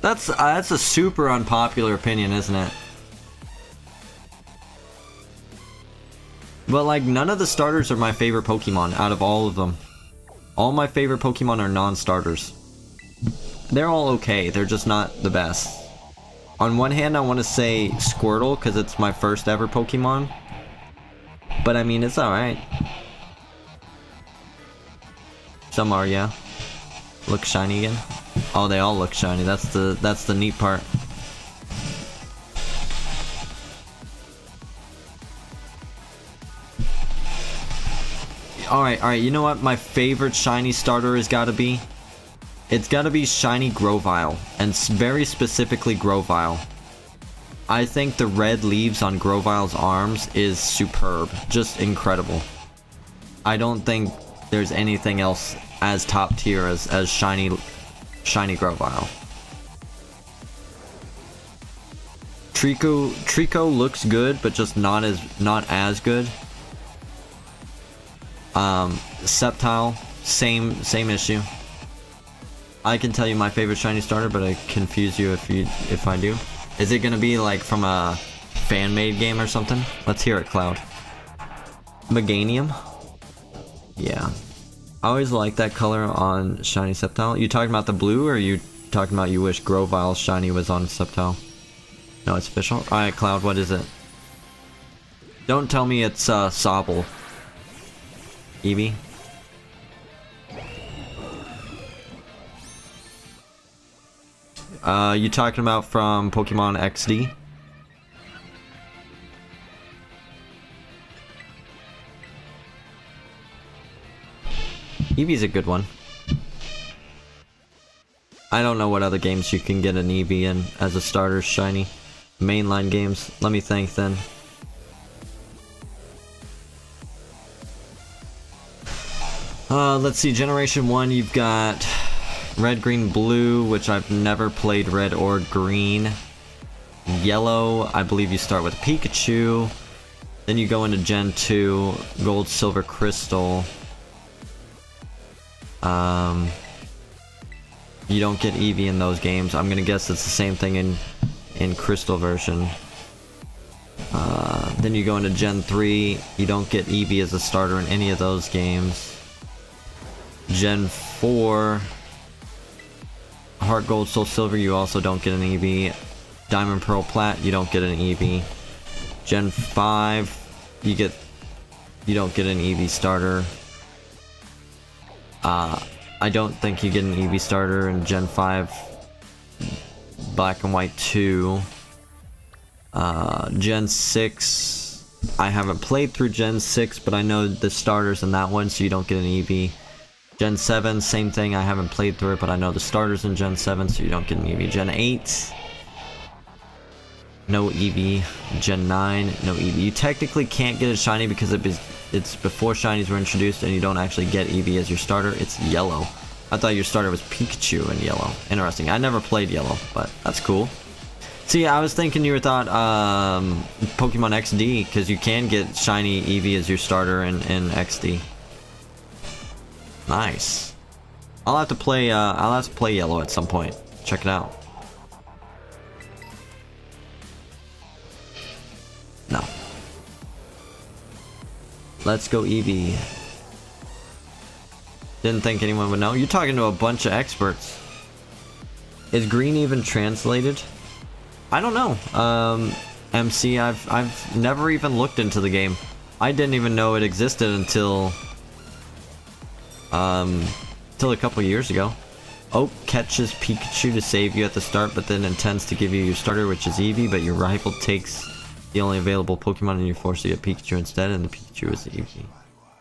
S1: That's a super unpopular opinion, isn't it? But like, none of the starters are my favorite Pokemon out of all of them. All my favorite Pokemon are non-starters. They're all okay, they're just not the best. On one hand, I want to say Squirtle, because it's my first ever Pokemon. But I mean, it's alright. Some are, yeah. Look shiny again. Oh, they all look shiny. That's the neat part. Alright, you know what my favorite shiny starter has got to be? It's got to be shiny Grovyle, and very specifically Grovyle. I think the red leaves on Grovyle's arms is superb. Just incredible. I don't think there's anything else as top tier as shiny Grovyle. Trico looks good, but just not as good. Sceptile, same issue. I can tell you my favorite shiny starter, but I confuse you if I do. Is it gonna be like from a fan-made game or something? Let's hear it, Cloud. Meganium? Yeah. I always like that color on shiny Sceptile. You talking about the blue, or are you talking about you wish Grovyle shiny was on Sceptile? No, it's official? Alright, Cloud, what is it? Don't tell me it's Sobble. Eevee? You talking about from Pokemon XD? Eevee's a good one. I don't know what other games you can get an Eevee in as a starter shiny. Mainline games. Let me think then. Let's see, Generation 1, you've got Red, Green, Blue, which I've never played Red or Green. Yellow, I believe you start with Pikachu. Then you go into Gen 2, Gold, Silver, Crystal. You don't get Eevee in those games. I'm gonna guess it's the same thing in Crystal version. Then you go into Gen 3, you don't get Eevee as a starter in any of those games. Gen 4, Heart Gold, Soul Silver, you also don't get an Eevee. Diamond, Pearl, Plat, you don't get an Eevee. Gen 5, you don't get an Eevee starter. I don't think you get an Eevee starter in Gen 5 Black and White 2. Gen 6, I haven't played through Gen 6, but I know the starters in that one, so you don't get an Eevee. Gen 7, same thing, I haven't played through it, but I know the starters in Gen 7, so you don't get an Eevee. Gen 8, no Eevee. Gen 9, no Eevee. You technically can't get a shiny because it's before shinies were introduced, and you don't actually get Eevee as your starter. It's yellow. I thought your starter was Pikachu in yellow. Interesting. I never played yellow, but that's cool. See, I was thinking you were thought Pokemon XD, because you can get shiny Eevee as your starter in XD. Nice. I'll have to play yellow at some point. Check it out. No. Let's go Eevee. Didn't think anyone would know. You're talking to a bunch of experts. Is green even translated? I don't know. MC, I've never even looked into the game. I didn't even know it existed until a couple years ago. Oak catches Pikachu to save you at the start, but then intends to give you your starter, which is Eevee, but your rival takes the only available Pokemon and you're forced to get Pikachu instead, and the Pikachu is the Eevee.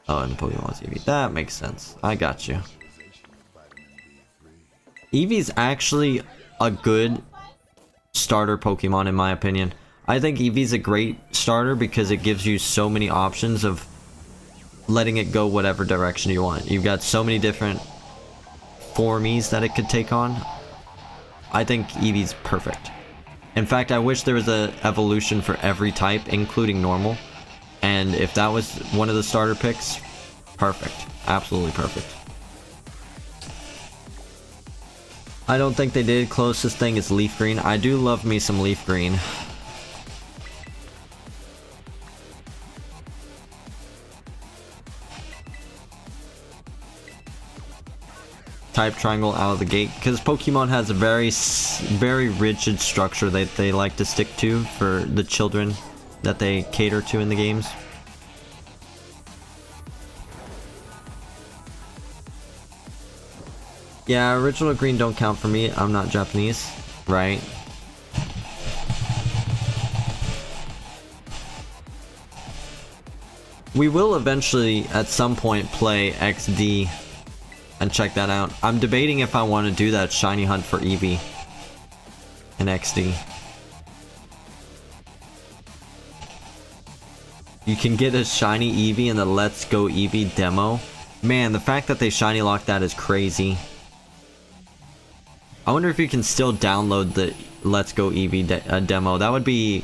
S1: Oh, and the Pokemon is Eevee. That makes sense. I got you. Eevee's actually a good starter Pokemon in my opinion. I think Eevee's a great starter because it gives you so many options of letting it go whatever direction you want. You've got so many different formies that it could take on. I think Eevee's perfect. In fact, I wish there was a evolution for every type, including normal. And if that was one of the starter picks, perfect. Absolutely perfect. I don't think they did. Closest thing is Leaf Green. I do love me some Leaf Green. Type triangle out of the gate, because Pokemon has a very rigid structure that they like to stick to for the children that they cater to in the games. Yeah, original green don't count for me. I'm not Japanese, right? We will eventually at some point play XD and check that out. I'm debating if I want to do that shiny hunt for Eevee in XD. You can get a shiny Eevee in the Let's Go Eevee demo. Man, the fact that they shiny locked that is crazy. I wonder if you can still download the Let's Go Eevee demo. That would be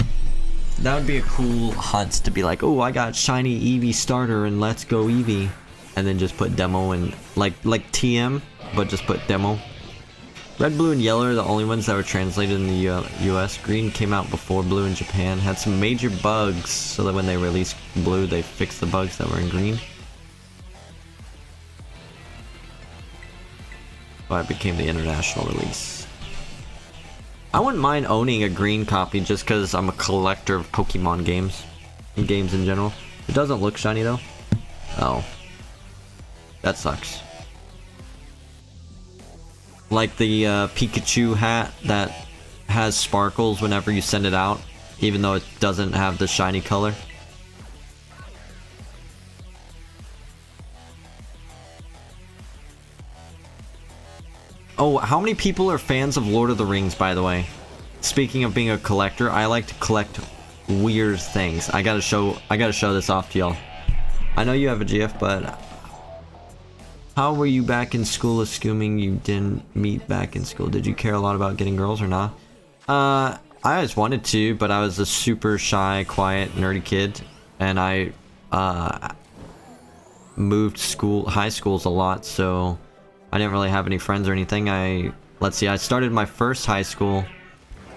S1: a cool hunt to be like, oh, I got shiny Eevee starter and Let's Go Eevee. And then just put demo and like TM, but just put demo. Red, blue, and yellow are the only ones that were translated in the US. Green came out before blue in Japan. Had some major bugs, so that when they released blue, they fixed the bugs that were in green. But it became the international release. I wouldn't mind owning a green copy just because I'm a collector of Pokemon games. And games in general. It doesn't look shiny though. Oh. That sucks. Like the Pikachu hat that has sparkles whenever you send it out, even though it doesn't have the shiny color. Oh, how many people are fans of Lord of the Rings, by the way? Speaking of being a collector, I like to collect weird things. I gotta show this off to y'all. I know you have a GF, but how were you back in school, assuming you didn't meet back in school? Did you care a lot about getting girls or not? I always wanted to, but I was a super shy, quiet, nerdy kid, and I moved high schools a lot, so I didn't really have any friends or anything. Let's see, I started my first high school.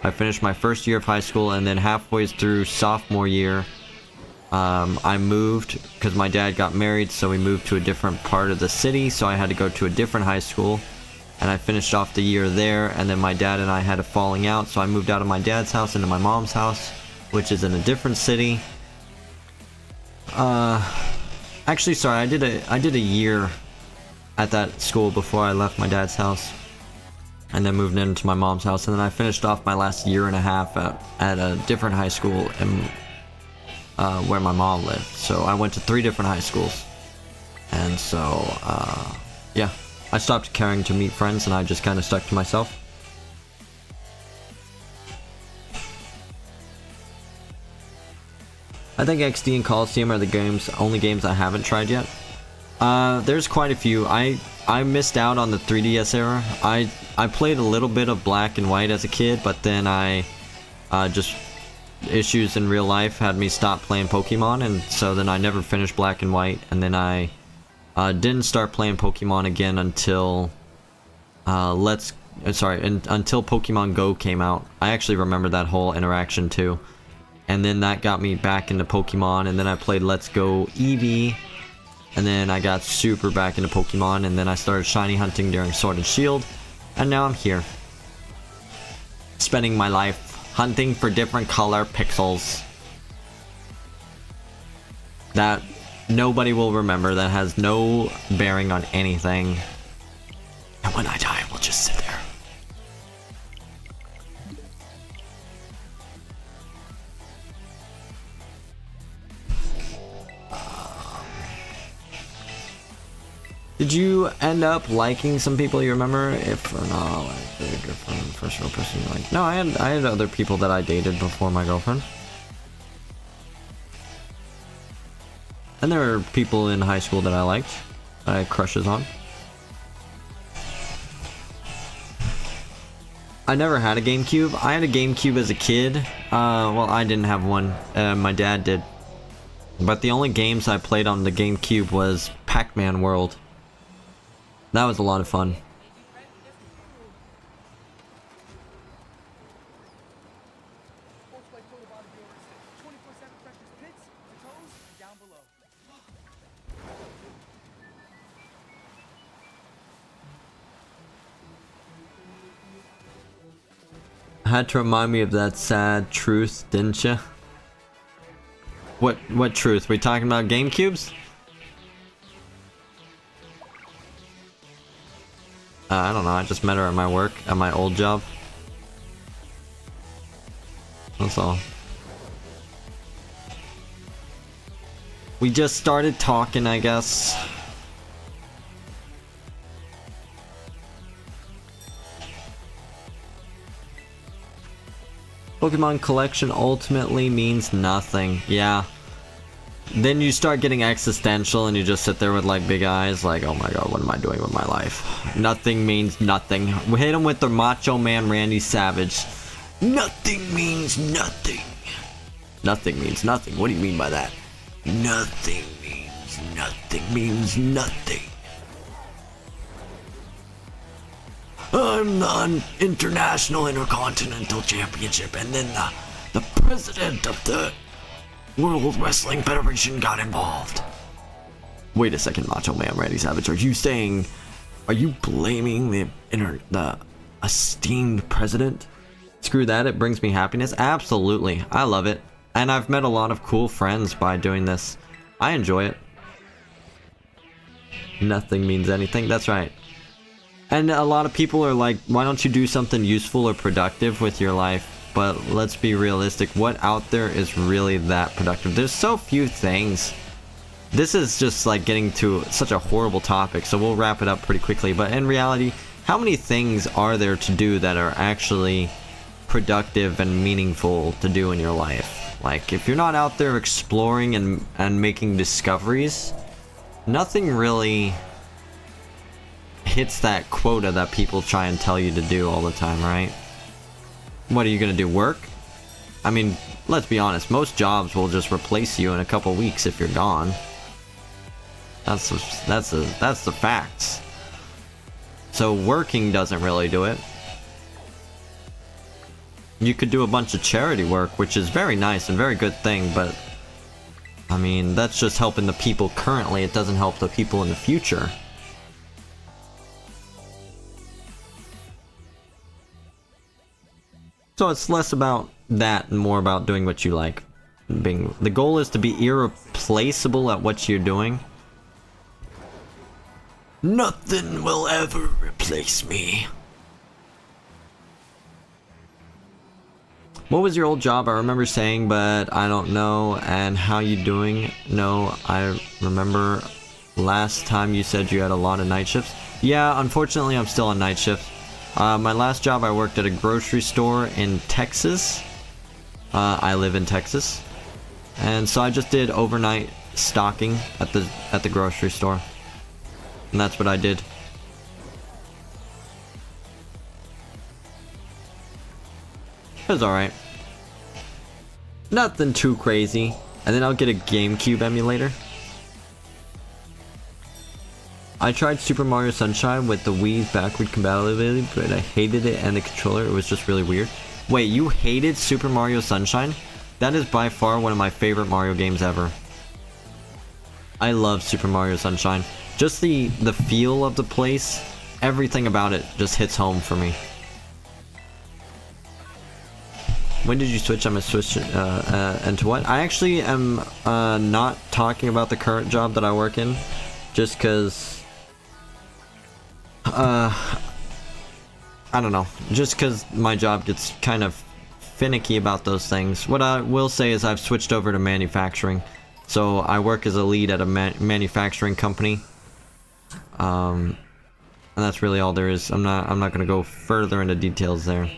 S1: I finished my first year of high school, and then halfway through sophomore year, I moved because my dad got married, so we moved to a different part of the city, so I had to go to a different high school, and I finished off the year there, and then my dad and I had a falling out, so I moved out of my dad's house into my mom's house, which is in a different city. Actually, sorry, I did a year at that school before I left my dad's house, and then moved into my mom's house, and then I finished off my last year and a half at a different high school in where my mom lived. So I went to 3 different high schools, and so yeah, I stopped caring to meet friends and I just kind of stuck to myself. I think XD and Coliseum are the only games I haven't tried yet. There's quite a few. I missed out on the 3DS era. I played a little bit of Black and White as a kid, but then I just issues in real life had me stop playing Pokemon, and so then I never finished Black and White, and then I didn't start playing Pokemon again until until Pokemon Go came out. I actually remember that whole interaction too, and then that got me back into Pokemon, and then I played Let's Go Eevee, and then I got super back into Pokemon, and then I started shiny hunting during Sword and Shield, and now I'm here, spending my life hunting for different color pixels that nobody will remember, that has no bearing on anything. And when I die, we'll just Did you end up liking some people you remember? If or not, like your girlfriend, first real person you like. No, I had other people that I dated before my girlfriend. And there were people in high school that I liked. I had crushes on. I never had a GameCube. I had a GameCube as a kid. Well, I didn't have one. My dad did. But the only games I played on the GameCube was Pac-Man World. That was a lot of fun. Had to remind me of that sad truth, didn't you? What truth? We talking about GameCubes? I don't know, I just met her at my work, at my old job. That's all. We just started talking, I guess. Pokemon collection ultimately means nothing. Yeah. Then you start getting existential and you just sit there with like big eyes like, oh my god, what am I doing with my life? Nothing means nothing. We hit him with the Macho Man Randy Savage. Nothing means nothing. Nothing means nothing. What do you mean by that? Nothing means nothing. I'm the International Intercontinental Championship, and then the president of the World Wrestling Federation got involved. Wait a second, Macho Man Randy Savage. Are you blaming the esteemed president? Screw that, it brings me happiness. Absolutely, I love it. And I've met a lot of cool friends by doing this. I enjoy it. Nothing means anything, that's right. And a lot of people are like, why don't you do something useful or productive with your life? But let's be realistic, what out there is really that productive? There's so few things. This is just like getting to such a horrible topic, so we'll wrap it up pretty quickly. But in reality, how many things are there to do that are actually productive and meaningful to do in your life? Like, if you're not out there exploring and making discoveries, nothing really hits that quota that people try and tell you to do all the time, right? What are you gonna do, work? I mean, let's be honest, most jobs will just replace you in a couple weeks if you're gone. That's the facts. So working doesn't really do it. You could do a bunch of charity work, which is very nice and very good thing, but I mean, that's just helping the people currently. It doesn't help the people in the future. So it's less about that and more about doing what you like. The goal is to be irreplaceable at what you're doing. Nothing will ever replace me. What was your old job? I remember saying, but I don't know. And how you doing? No, I remember last time you said you had a lot of night shifts. Yeah, unfortunately I'm still on night shift. My last job, I worked at a grocery store in Texas. I live in Texas, and so I just did overnight stocking at the grocery store, and that's what I did. It was alright. Nothing too crazy. And then I'll get a GameCube emulator. I tried Super Mario Sunshine with the Wii's backward compatibility, but I hated it and the controller, it was just really weird. Wait, you hated Super Mario Sunshine? That is by far one of my favorite Mario games ever. I love Super Mario Sunshine. Just the feel of the place, everything about it just hits home for me. When did you switch? I'm gonna switch into what? I actually am not talking about the current job that I work in, just because I don't know, just because my job gets kind of finicky about those things. What I will say is I've switched over to manufacturing, so I work as a lead at a manufacturing company. And that's really all there is. I'm not gonna go further into details there.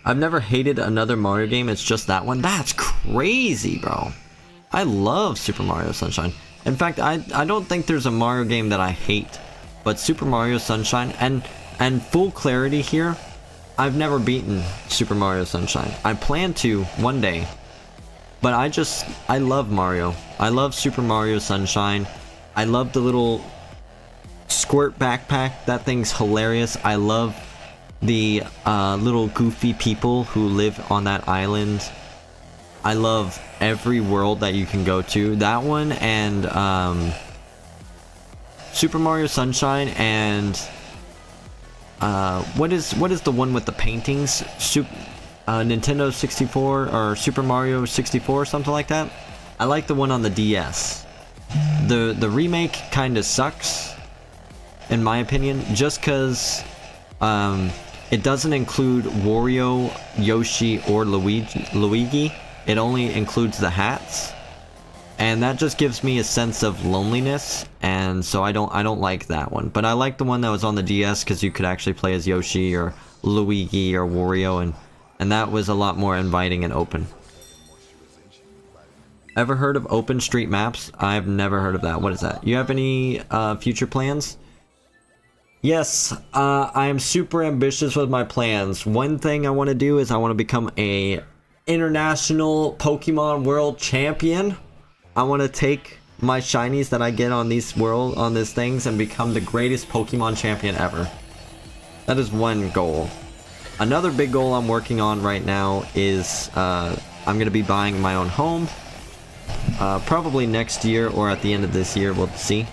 S1: I've never hated another Mario game, it's just that one. That's crazy, bro. I love Super Mario Sunshine. In fact, I don't think there's a Mario game that I hate, but Super Mario Sunshine, and full clarity here, I've never beaten Super Mario Sunshine. I plan to one day, but I love Mario. I love Super Mario Sunshine. I love the little squirt backpack. That thing's hilarious. I love the little goofy people who live on that island. I love every world that you can go to. That one and Super Mario Sunshine and what is the one with the paintings? Nintendo 64 or Super Mario 64 or something like that. I like the one on the DS. The remake kind of sucks in my opinion, just because it doesn't include Wario, Yoshi, or Luigi. It only includes the hats, and that just gives me a sense of loneliness, and so I don't like that one. But I like the one that was on the DS because you could actually play as Yoshi or Luigi or Wario, and that was a lot more inviting and open. Ever heard of open street maps? I've never heard of that. What is that? You have any future plans? Yes, I am super ambitious with my plans. One thing I want to do is I want to become a international Pokemon World Champion. I want to take my shinies that I get on these things and become the greatest Pokemon champion ever. That is one goal. Another big goal I'm working on right now is I'm going to be buying my own home. Probably next year or at the end of this year, we'll see.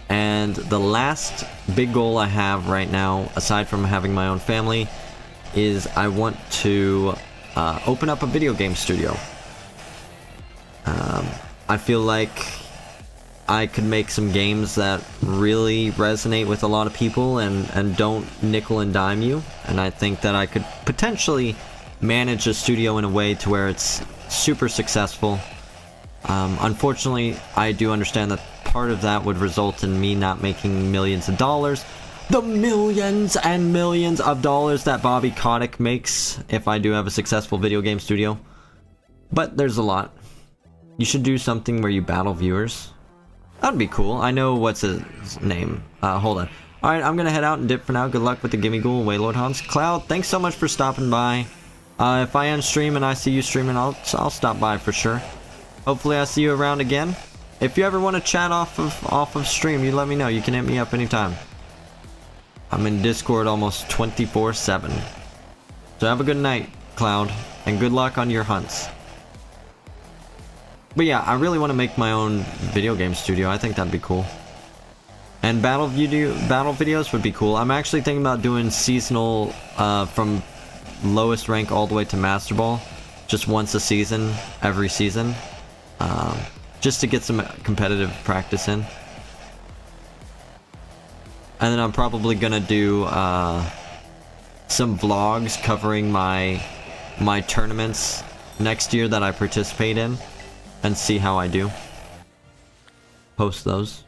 S1: And the last big goal I have right now, aside from having my own family, is I want to open up a video game studio. I feel like I could make some games that really resonate with a lot of people and don't nickel and dime you. And I think that I could potentially manage a studio in a way to where it's super successful. Unfortunately, I do understand that part of that would result in me not making millions of dollars. The millions and millions of dollars that Bobby Kotick makes if I do have a successful video game studio. But there's a lot. You should do something where you battle viewers. That'd be cool. I know what's his name. Hold on. Alright, I'm gonna head out and dip for now. Good luck with the Gimmighoul and Wailord hunts. Cloud, thanks so much for stopping by. If I end stream and I see you streaming, I'll stop by for sure. Hopefully I see you around again. If you ever want to chat off of stream, you let me know. You can hit me up anytime. I'm in Discord almost 24/7. So have a good night, Cloud, and good luck on your hunts. But yeah, I really want to make my own video game studio. I think that'd be cool. And battle videos would be cool. I'm actually thinking about doing seasonal from lowest rank all the way to Master Ball, just once a season, every season, just to get some competitive practice in. And then I'm probably gonna do some vlogs covering my tournaments next year that I participate in, and see how I do. Post those.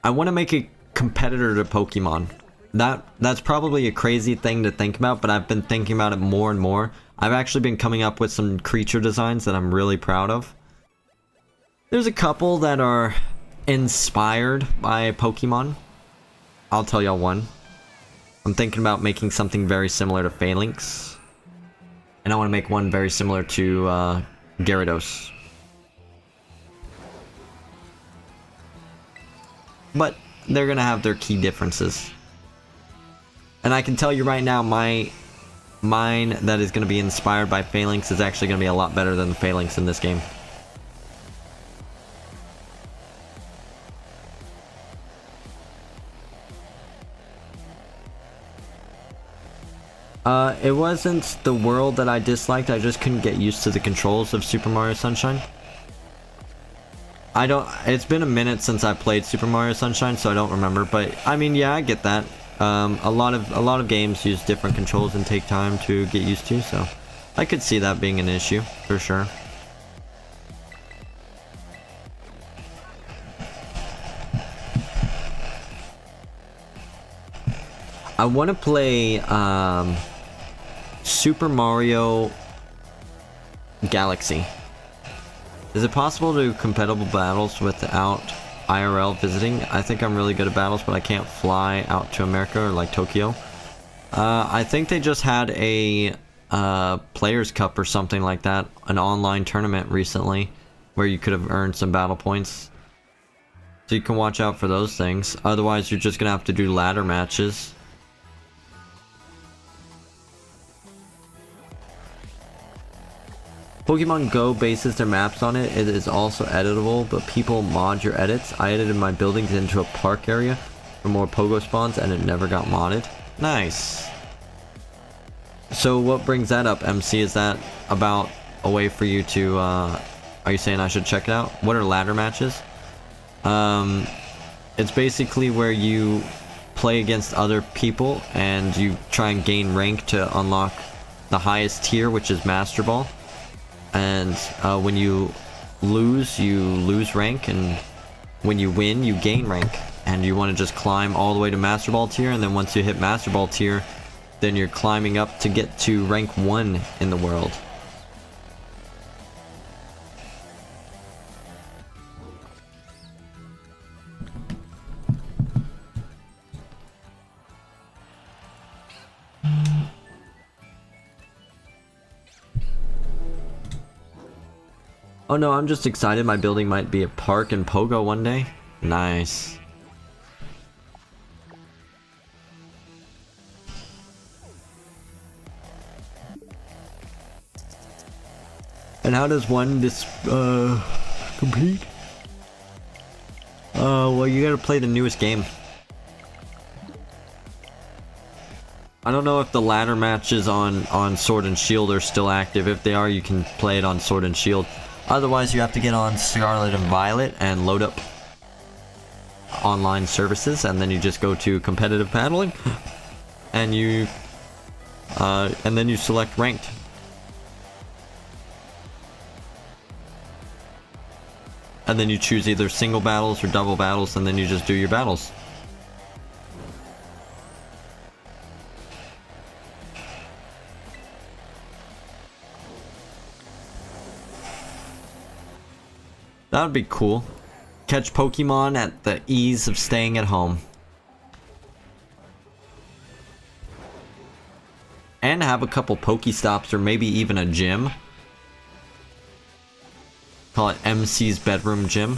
S1: I want to make a competitor to Pokemon. That's probably a crazy thing to think about, but I've been thinking about it more and more. I've actually been coming up with some creature designs that I'm really proud of. There's a couple that are inspired by Pokemon. I'll tell y'all one. I'm thinking about making something very similar to Phalanx. And I want to make one very similar to Gyarados. But they're gonna have their key differences. And I can tell you right now, mine that is gonna be inspired by Phalanx is actually gonna be a lot better than the Phalanx in this game. It wasn't the world that I disliked, I just couldn't get used to the controls of Super Mario Sunshine. It's been a minute since I played Super Mario Sunshine, so I don't remember, but I mean, yeah, I get that. A lot of games use different controls and take time to get used to, so I could see that being an issue, for sure. I want to play Super Mario Galaxy. Is it possible to do compatible battles without IRL visiting? I think I'm really good at battles, but I can't fly out to America or like Tokyo. I think they just had a Players Cup or something like that, an online tournament recently, where you could have earned some battle points. So you can watch out for those things. Otherwise, you're just gonna have to do ladder matches. Pokemon Go bases their maps on it. It is also editable, but people mod your edits. I edited my buildings into a park area for more Pogo spawns, and it never got modded. Nice. So what brings that up, MC? Is that about a way for you to, are you saying I should check it out? What are ladder matches? It's basically where you play against other people and you try and gain rank to unlock the highest tier, which is Master Ball. And when you lose rank, and when you win, you gain rank. And you want to just climb all the way to Master Ball tier, and then once you hit Master Ball tier, then you're climbing up to get to rank 1 in the world. Oh no, I'm just excited my building might be a park in Pogo one day. Nice. And how does one compete? Well, you gotta play the newest game. I don't know if the ladder matches on Sword and Shield are still active. If they are, you can play it on Sword and Shield. Otherwise, you have to get on Scarlet and Violet and load up online services, and then you just go to competitive paddling, and then you select ranked. And then you choose either single battles or double battles, and then you just do your battles. That would be cool. Catch Pokemon at the ease of staying at home. And have a couple Pokestops or maybe even a gym. Call it MC's Bedroom Gym.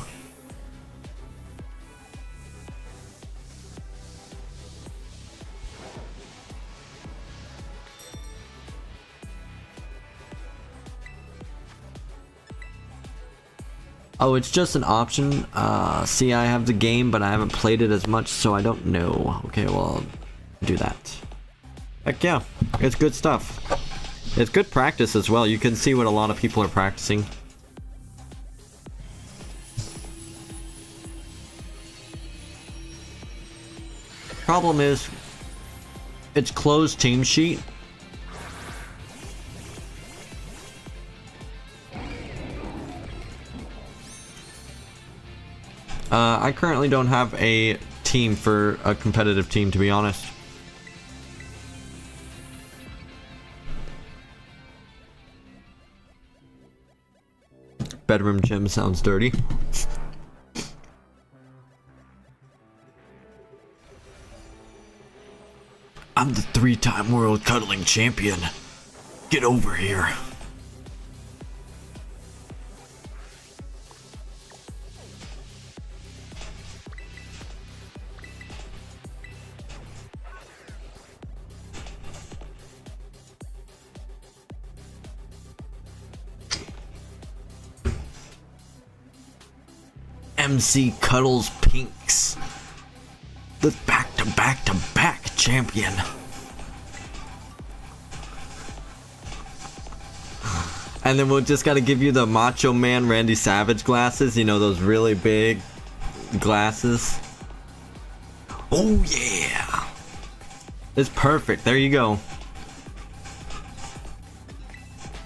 S1: Oh, it's just an option. See, I have the game, but I haven't played it as much, so I don't know. Okay, well, I'll do that. Heck yeah, it's good stuff. It's good practice as well. You can see what a lot of people are practicing. Problem is, it's closed team sheet. I currently don't have a team for a competitive team, to be honest. Bedroom gym sounds dirty. I'm the 3-time world cuddling champion. Get over here. MC Cuddles Pinks, the back-to-back-to-back champion. And then we'll just gotta give you the Macho Man Randy Savage glasses, you know, those really big glasses. Oh yeah! It's perfect, there you go.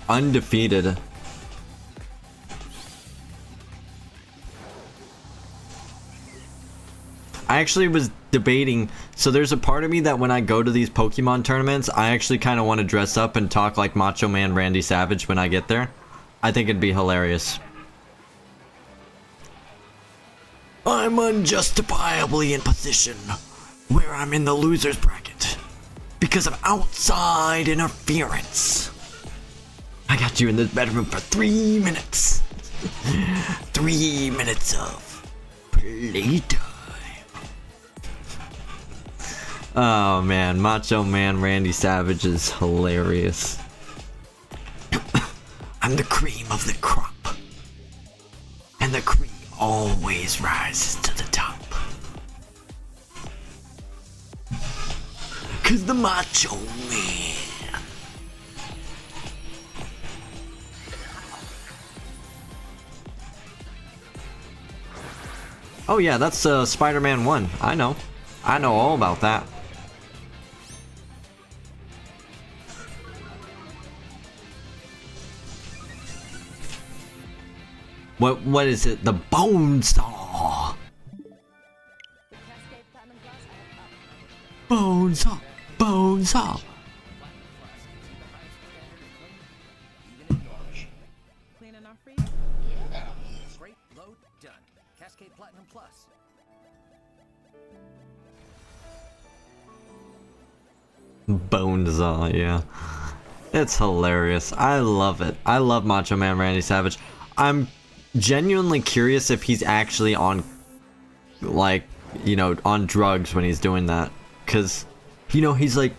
S1: Undefeated. I actually was debating. So there's a part of me that when I go to these Pokemon tournaments, I actually kind of want to dress up and talk like Macho Man Randy Savage when I get there. I think it'd be hilarious. I'm unjustifiably in position where I'm in the loser's bracket because of outside interference. I got you in this bedroom for 3 minutes. 3 minutes of playtime. Oh man, Macho Man Randy Savage is hilarious. I'm the cream of the crop. And the cream always rises to the top. 'Cause the Macho Man. Oh yeah, that's Spider-Man 1. I know all about that. What is it? The Bone Saw. Bone Saw. Bone Saw.
S4: Clean enough for you?
S8: Great load done. Cascade Platinum Plus.
S1: Bone Saw, yeah. It's hilarious. I love it. I love Macho Man Randy Savage. I'm genuinely curious if he's actually on, like, you know, on drugs when he's doing that. Because, you know, he's like,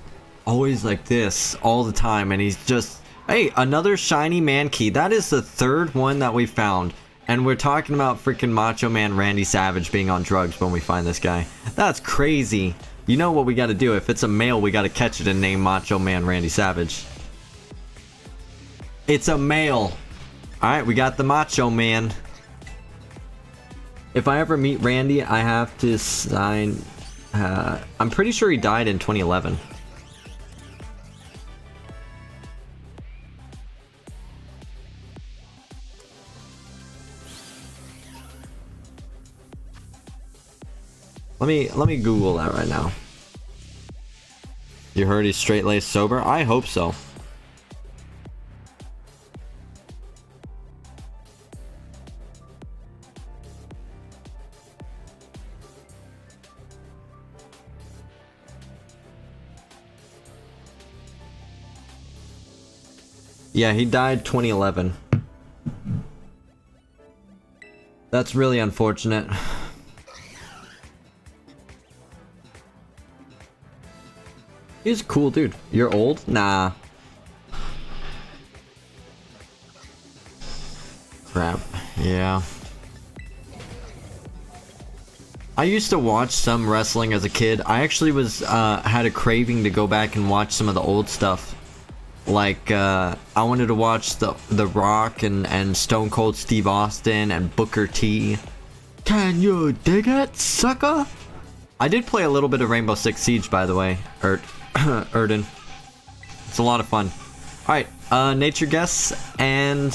S1: always like this all the time. And he's just, hey, another shiny Mankey. That is the third one that we found. And we're talking about freaking Macho Man Randy Savage being on drugs when we find this guy. That's crazy. You know what we gotta do? If it's a male, we gotta catch it and name Macho Man Randy Savage. It's a male. Alright, we got the Macho Man. If I ever meet Randy, I have to sign... I'm pretty sure he died in 2011. Let me Google that right now. You heard he's straight-laced sober? I hope so. Yeah, he died 2011. That's really unfortunate. He's a cool dude. You're old? Nah. Crap. Yeah. I used to watch some wrestling as a kid. I actually had a craving to go back and watch some of the old stuff. Like, I wanted to watch The Rock and Stone Cold Steve Austin and Booker T. Can you dig it, sucker? I did play a little bit of Rainbow Six Siege, by the way, Erden. It's a lot of fun. Alright, Nature Guess and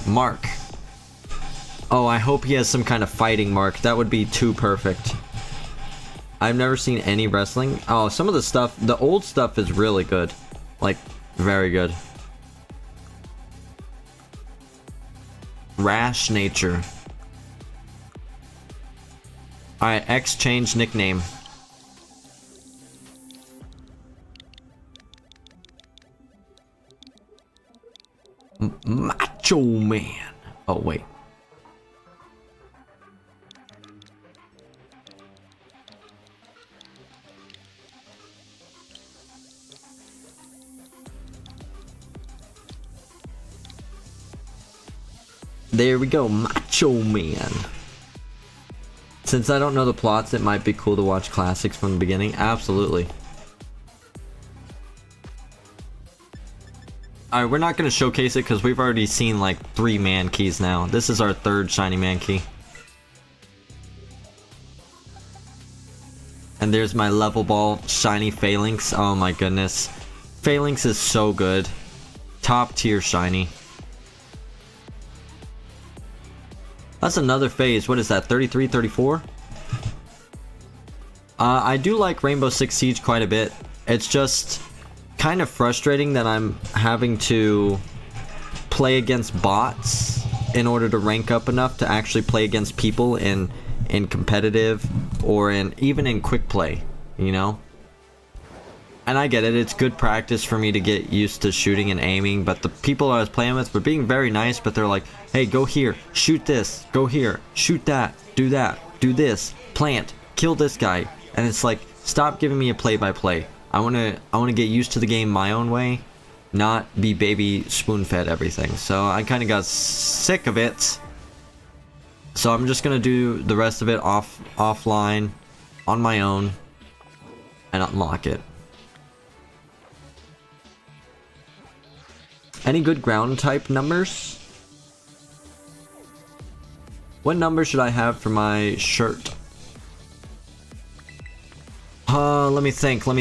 S1: Mark. Oh, I hope he has some kind of fighting mark. That would be too perfect. I've never seen any wrestling. Oh, some of the stuff, the old stuff is really good. Like, very good. Rash Nature. Alright, X change nickname. Macho Man. Oh, wait. There we go, Macho Man. Since I don't know the plots, it might be cool to watch classics from the beginning. Absolutely. Alright, we're not going to showcase it because we've already seen like 3 man keys now. This is our 3rd shiny man key. And there's my level ball shiny Phalanx. Oh my goodness. Phalanx is so good. Top tier shiny. That's another phase. What is that? 33, 34? I do like Rainbow Six Siege quite a bit. It's just kind of frustrating that I'm having to play against bots in order to rank up enough to actually play against people in competitive or even in quick play, you know? And I get it, it's good practice for me to get used to shooting and aiming, but the people I was playing with were being very nice, but they're like, hey, go here, shoot this, go here, shoot that, do this, plant, kill this guy. And it's like, stop giving me a play-by-play. I wanna get used to the game my own way, not be baby spoon-fed everything. So I kind of got sick of it. So I'm just gonna do the rest of it offline, on my own, and unlock it. Any good ground type numbers? What number should I have for my shirt? Let me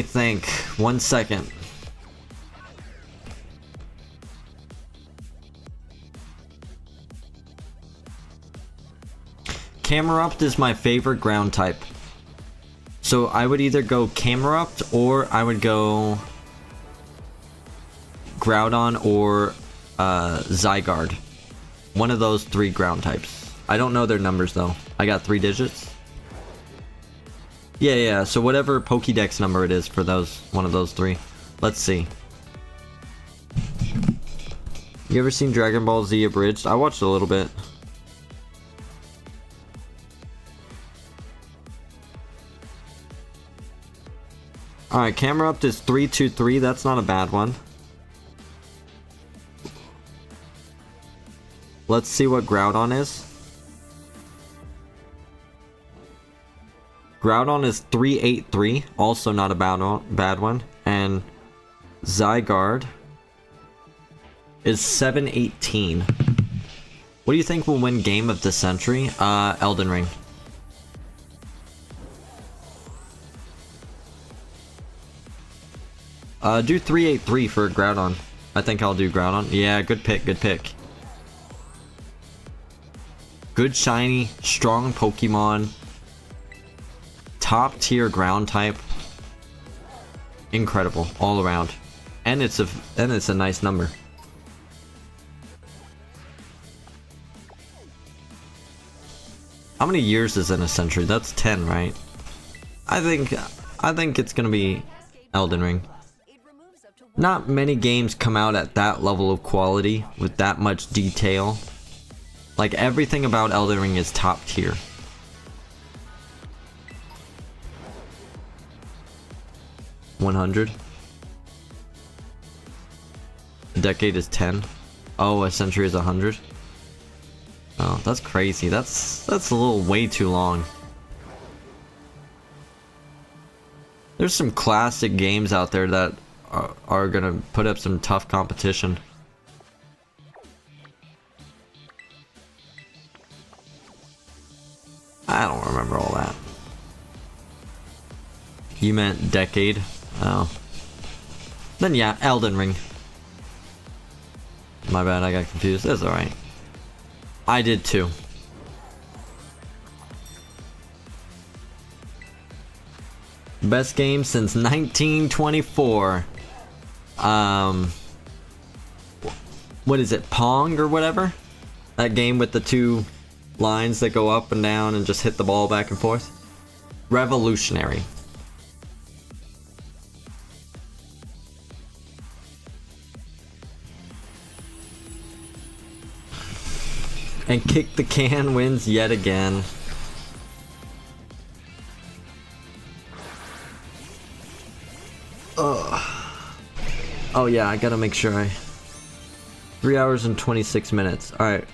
S1: think. 1 second. Camerupt is my favorite ground type. So I would either go Camerupt or I would go Groudon or Zygarde. One of those 3 ground types. I don't know their numbers though. I got 3 digits. Yeah, so whatever Pokédex number it is for one of those 3. Let's see. You ever seen Dragon Ball Z Abridged? I watched a little bit. Alright, Camerupt is 323. That's not a bad one. Let's see what Groudon is. Groudon is 383, also not a bad one. And Zygarde is 718. What do you think will win Game of the Century? Elden Ring. Do 383 for Groudon. I think I'll do Groudon. Yeah, good pick. Good shiny, strong Pokemon. Top tier ground type. Incredible all around. And it's a nice number. How many years is in a century? That's 10, right? I think it's gonna be Elden Ring. Not many games come out at that level of quality with that much detail. Like everything about Elden Ring is top tier. $100. A decade is 10. Oh, a century is 100. Oh, that's crazy. That's a little way too long. There's some classic games out there that are gonna put up some tough competition. I don't remember all that. You meant decade? Oh. Then yeah, Elden Ring. My bad, I got confused. That's alright. I did too. Best game since 1924. What is it? Pong or whatever? That game with the 2 lines that go up and down and just hit the ball back and forth? Revolutionary. And Kick the Can wins yet again. Ugh. Oh yeah, I gotta make sure 3 hours and 26 minutes. Alright.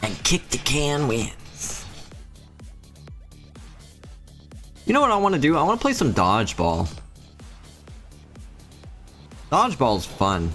S1: And kick the can wins. You know what I want to do? I want to play some dodgeball. Dodgeball's fun.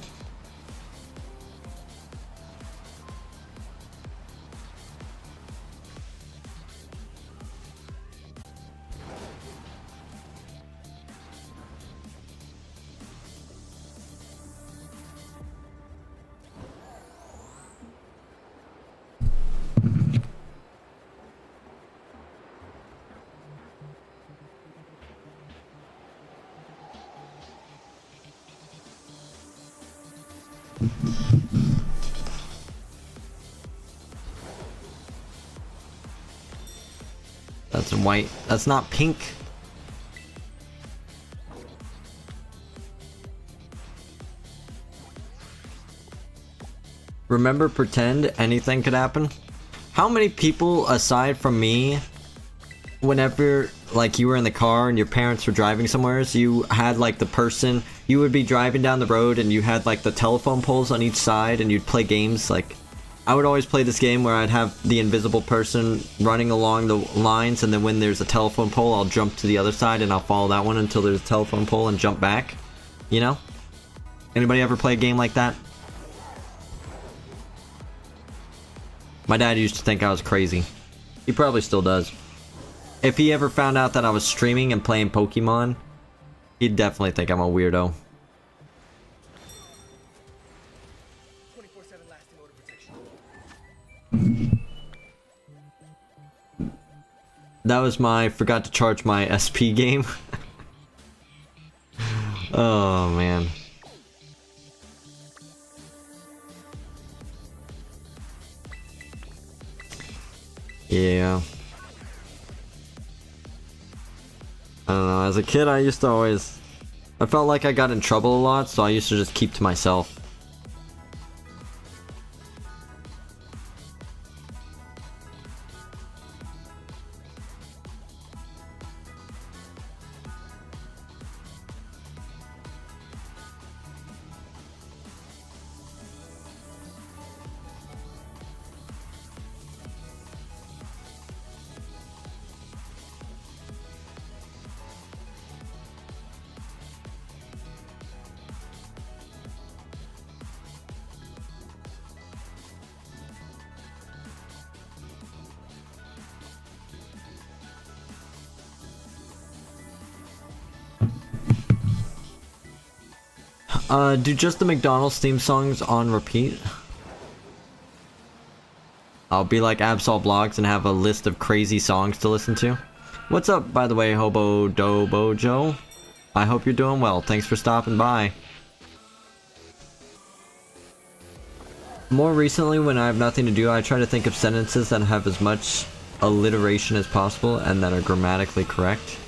S1: That's white. That's not pink. Remember, pretend anything could happen? How many people aside from me, whenever like you were in the car and your parents were driving somewhere, so you had like the person, you would be driving down the road and you had like the telephone poles on each side and you'd play games? Like, I would always play this game where I'd have the invisible person running along the lines, and then when there's a telephone pole, I'll jump to the other side and I'll follow that one until there's a telephone pole and jump back. You know? Anybody ever play a game like that? My dad used to think I was crazy. He probably still does. If he ever found out that I was streaming and playing Pokemon, he'd definitely think I'm a weirdo.
S8: 24/7 lasting odor protection.
S1: That was my forgot to charge my SP game. Oh man. Yeah. I don't know, as a kid I used to always... I felt like I got in trouble a lot, so I used to just keep to myself. Do just the McDonald's theme songs on repeat? I'll be like Absol Blogs and have a list of crazy songs to listen to. What's up, by the way, Hobo Dobo Joe? I hope you're doing well. Thanks for stopping by. More recently, when I have nothing to do, I try to think of sentences that have as much alliteration as possible and that are grammatically correct.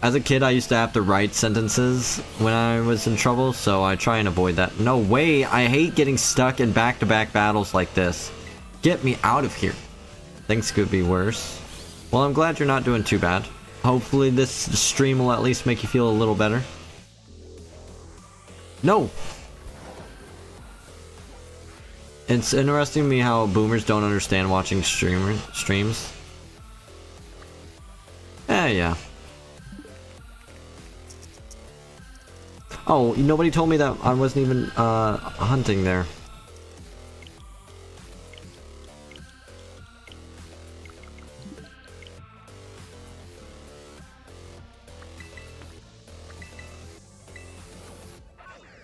S1: As a kid, I used to have to write sentences when I was in trouble, so I try and avoid that. No way! I hate getting stuck in back-to-back battles like this. Get me out of here. Things could be worse. Well, I'm glad you're not doing too bad. Hopefully this stream will at least make you feel a little better. No! It's interesting to me how boomers don't understand watching streams. Yeah. Oh, nobody told me that I wasn't even hunting there.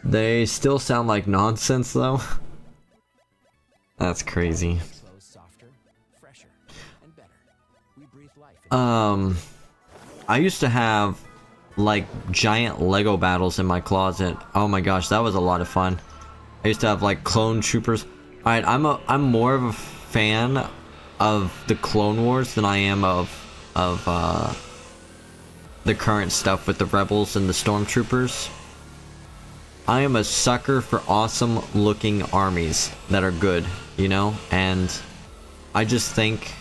S1: They still sound like nonsense though. That's crazy. I used to have like giant Lego battles in my closet. Oh my gosh, that was a lot of fun. I used to have like clone troopers. Alright, I'm more of a fan of the Clone Wars than I am of the current stuff with the rebels and the stormtroopers. I am a sucker for awesome looking armies that are good, you know, and I just think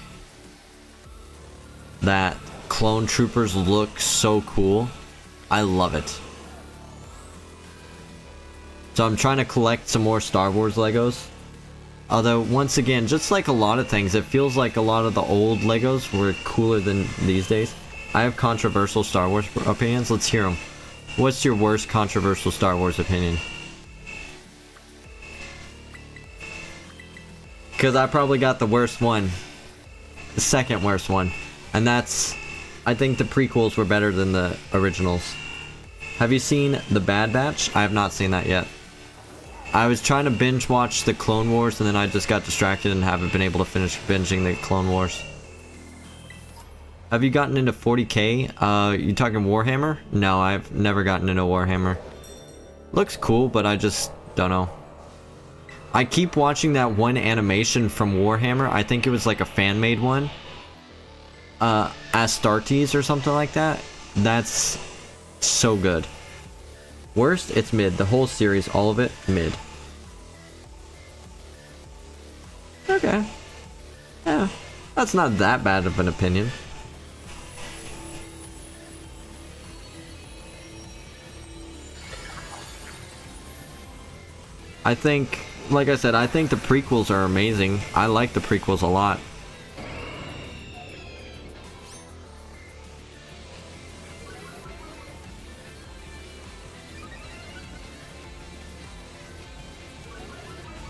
S1: that clone troopers look so cool. I love it. So I'm trying to collect some more Star Wars Legos. Although, once again, just like a lot of things, it feels like a lot of the old Legos were cooler than these days. I have controversial Star Wars opinions. Let's hear them. What's your worst controversial Star Wars opinion? Because I probably got the worst one. The second worst one. And that's... I think the prequels were better than the originals. Have you seen The Bad Batch? I have not seen that yet. I was trying to binge watch the Clone Wars and then I just got distracted and haven't been able to finish binging the Clone Wars. Have you gotten into 40k? You talking Warhammer? No, I've never gotten into Warhammer. Looks cool, but I just don't know. I keep watching that one animation from Warhammer. I think it was like a fan-made one. Astartes or something like that. That's so good. Worst? It's mid. The whole series, all of it, mid. Okay. Yeah. That's not that bad of an opinion. I think, like I said, I think the prequels are amazing. I like the prequels a lot.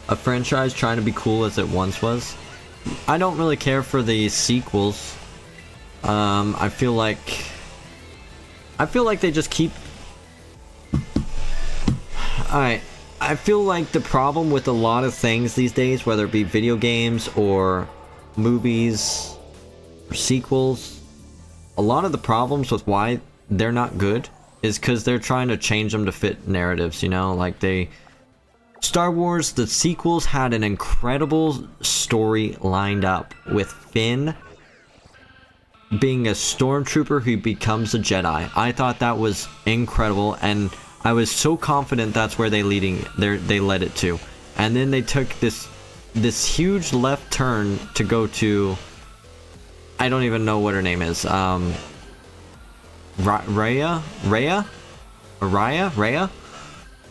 S1: A franchise trying to be cool as it once was. I don't really care for the sequels. I feel like they just keep... Alright. I feel like the problem with a lot of things these days, whether it be video games or movies or sequels, a lot of the problems with why they're not good is because they're trying to change them to fit narratives, you know? Like Star Wars, the sequels had an incredible story lined up with Finn being a stormtrooper who becomes a Jedi. I thought that was incredible, and I was so confident that's where they led it to. And then they took this huge left turn to go to, I don't even know what her name is. Raya?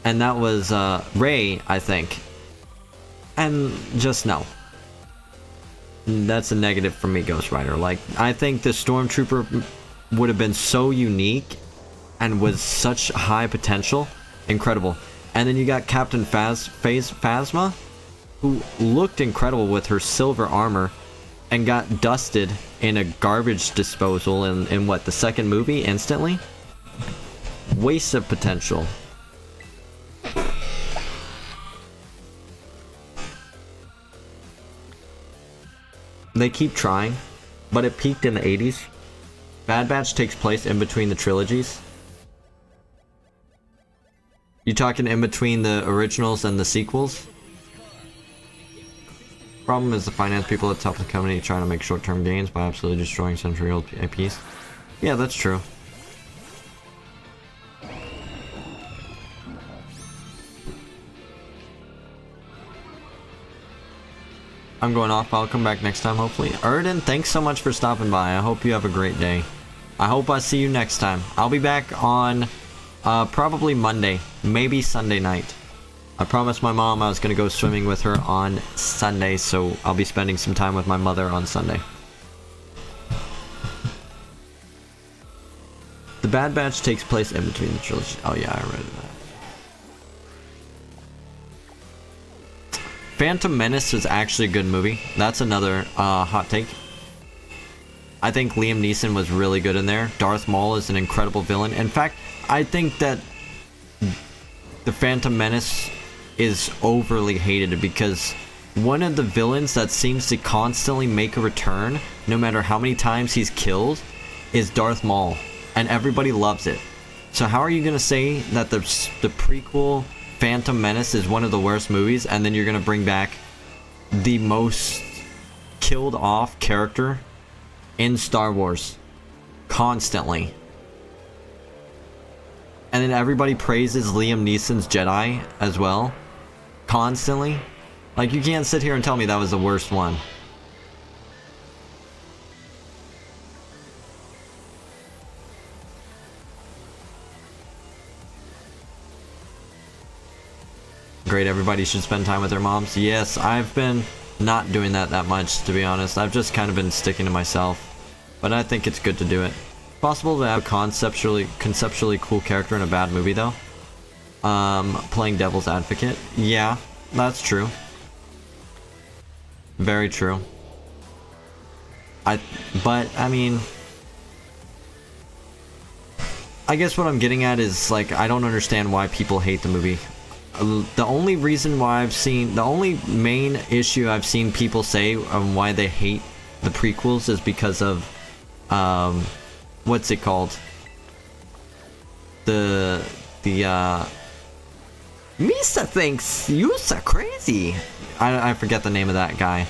S1: And that was Rey, I think. And just no. That's a negative for me, Ghost Rider. Like, I think the Stormtrooper would have been so unique and was such high potential. Incredible. And then you got Captain Phasma, who looked incredible with her silver armor and got dusted in a garbage disposal in what, the second movie instantly? Waste of potential. They keep trying, but it peaked in the 80s. Bad Batch takes place in between the trilogies. You talking in between the originals and the sequels? Problem is the finance people at the top of the company trying to make short-term gains by absolutely destroying century-old IPs. Yeah, that's true. I'm going off. I'll come back next time, hopefully. Erden, thanks so much for stopping by. I hope you have a great day. I hope I see you next time. I'll be back on probably Monday, maybe Sunday night. I promised my mom I was going to go swimming with her on Sunday, so I'll be spending some time with my mother on Sunday. The Bad Batch takes place in between the trilogy. Oh yeah, I read that. Phantom Menace is actually a good movie. That's another hot take. I think Liam Neeson was really good in there. Darth Maul is an incredible villain. In fact, I think that the Phantom Menace is overly hated because one of the villains that seems to constantly make a return, no matter how many times he's killed, is Darth Maul. And everybody loves it. So how are you going to say that the prequel Phantom Menace is one of the worst movies, and then you're gonna bring back the most killed off character in Star Wars constantly, and then everybody praises Liam Neeson's Jedi as well constantly? Like, you can't sit here and tell me that was the worst one. great, everybody should spend time with their moms. Yes, I've been not doing that much, to be honest. I've just kind of been sticking to myself. But I think it's good to do it. Possible to have a conceptually cool character in a bad movie, though. Playing devil's advocate. Yeah, that's true. Very true. But, I mean... I guess what I'm getting at is, like, I don't understand why people hate the movie. The only reason why the only main issue I've seen people say on why they hate the prequels is because of, what's it called? Misa thinks you're so crazy. I forget the name of that guy.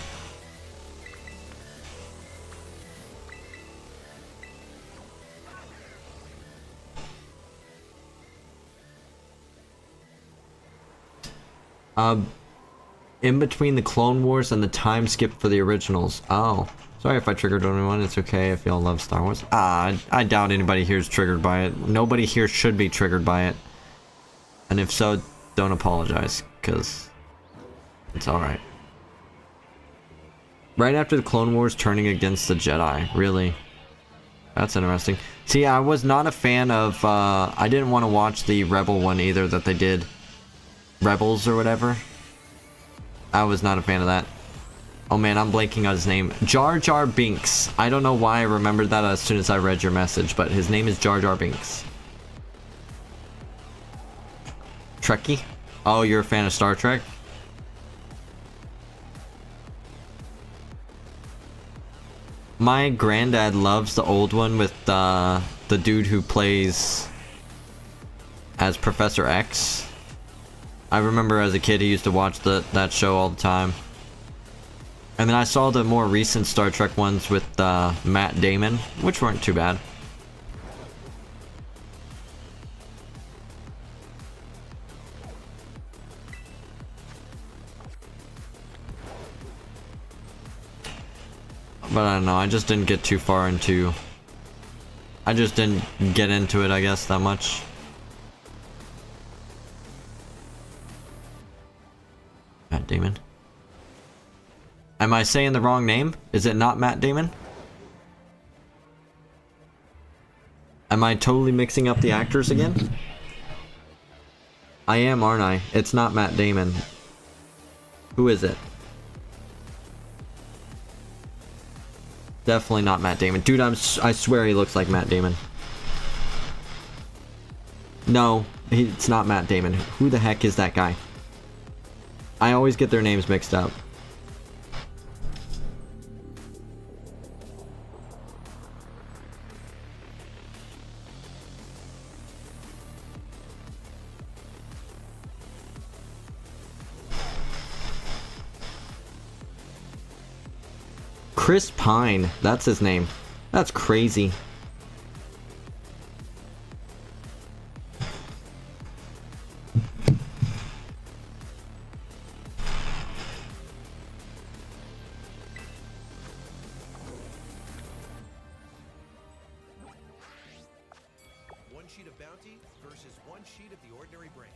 S1: In between the Clone Wars and the time skip for the originals. Oh, sorry if I triggered anyone. It's okay if y'all love Star Wars. I doubt anybody here is triggered by it. Nobody here should be triggered by it. And if so, don't apologize, because it's alright. Right after the Clone Wars turning against the Jedi. Really? That's interesting. See, I was not a fan of, I didn't want to watch the Rebel one either that they did. Rebels or whatever. I was not a fan of that. Oh man, I'm blanking on his name. Jar Jar Binks. I don't know why I remembered that as soon as I read your message, but his name is Jar Jar Binks. Trekkie? Oh, you're a fan of Star Trek? My granddad loves the old one with the dude who plays as Professor X. I remember as a kid he used to watch that show all the time. And then I saw the more recent Star Trek ones with Matt Damon, which weren't too bad. But I don't know, I just didn't get too far into... I just didn't get into it, I guess, that much. Matt Damon. Am I saying the wrong name? Is it not Matt Damon? Am I totally mixing up the actors again? I am, aren't I? It's not Matt Damon. Who is it? Definitely not Matt Damon. Dude, I swear he looks like Matt Damon. No, it's not Matt Damon. Who the heck is that guy? I always get their names mixed up. Chris Pine, that's his name. That's crazy.
S6: One sheet of bounty versus one sheet of the ordinary brand.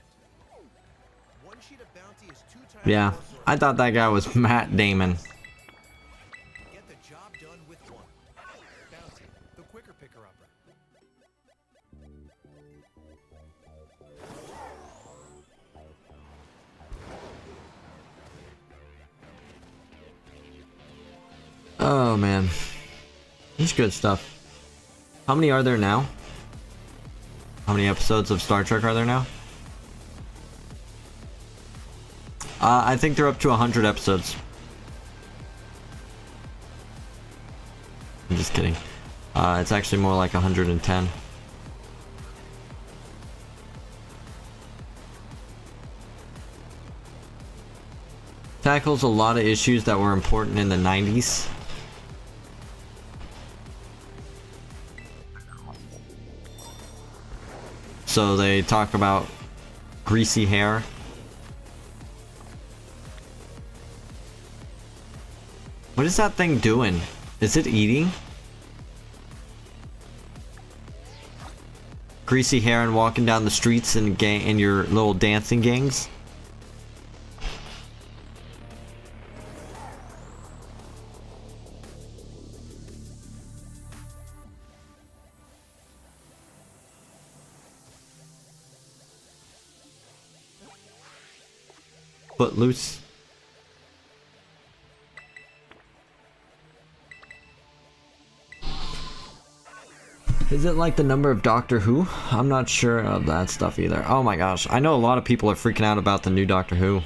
S6: One sheet of bounty is 2 times.
S1: Yeah, I thought that guy was Matt Damon.
S6: Get the job done with one. Bounty, the quicker picker-upper.
S1: Oh man, it's good stuff. How many are there now? How many episodes of Star Trek are there now? I think they're up to 100 episodes. I'm just kidding. It's actually more like 110. Tackles a lot of issues that were important in the 90s. So they talk about greasy hair. What is that thing doing? Is it eating? Greasy hair and walking down the streets in your little dancing gangs? Footloose. Is it like the number of Doctor Who? I'm not sure of that stuff either. Oh my gosh, I know a lot of people are freaking out about the new Doctor Who.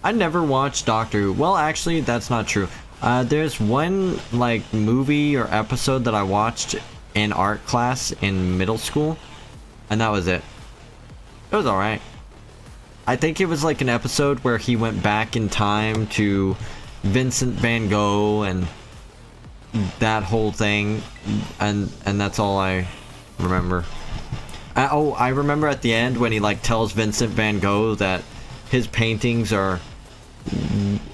S1: I never watched Doctor Who. Well, actually, that's not true. There's one, like, movie or episode that I watched in art class in middle school, and that was it. It was alright. I think it was like an episode where he went back in time to Vincent van Gogh and that whole thing, and that's all I remember. Oh, I remember at the end when he, like, tells Vincent van Gogh that his paintings are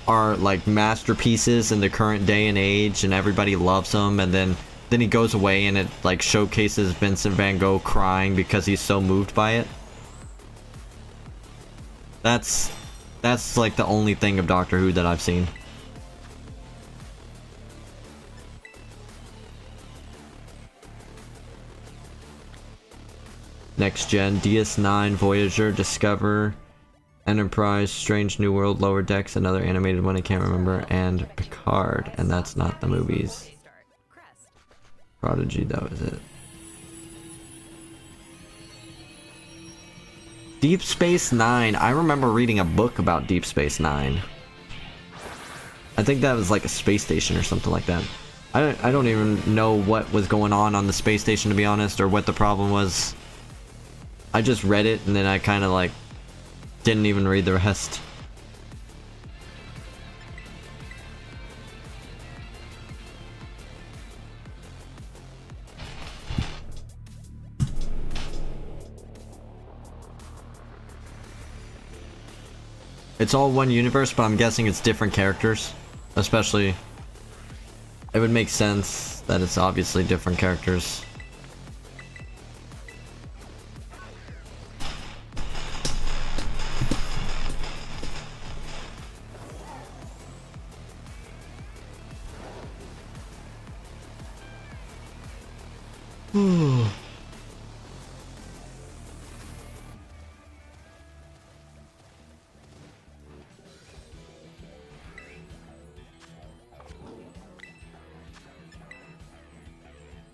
S1: like masterpieces in the current day and age, and everybody loves them, and then he goes away and it like showcases Vincent van Gogh crying because he's so moved by it. That's like the only thing of Doctor Who that I've seen. Next Gen, DS9, Voyager, Discover, Enterprise, Strange New World, Lower Decks, another animated one I can't remember, and Picard, and that's not the movies. Prodigy, that was it. Deep Space Nine, I remember reading a book about Deep Space Nine. I think that was like a space station or something like that. I don't even know what was going on the space station, to be honest, or what the problem was. I just read it and then I kind of like didn't even read the rest. It's all one universe, but I'm guessing it's different characters. Especially, it would make sense that it's obviously different characters.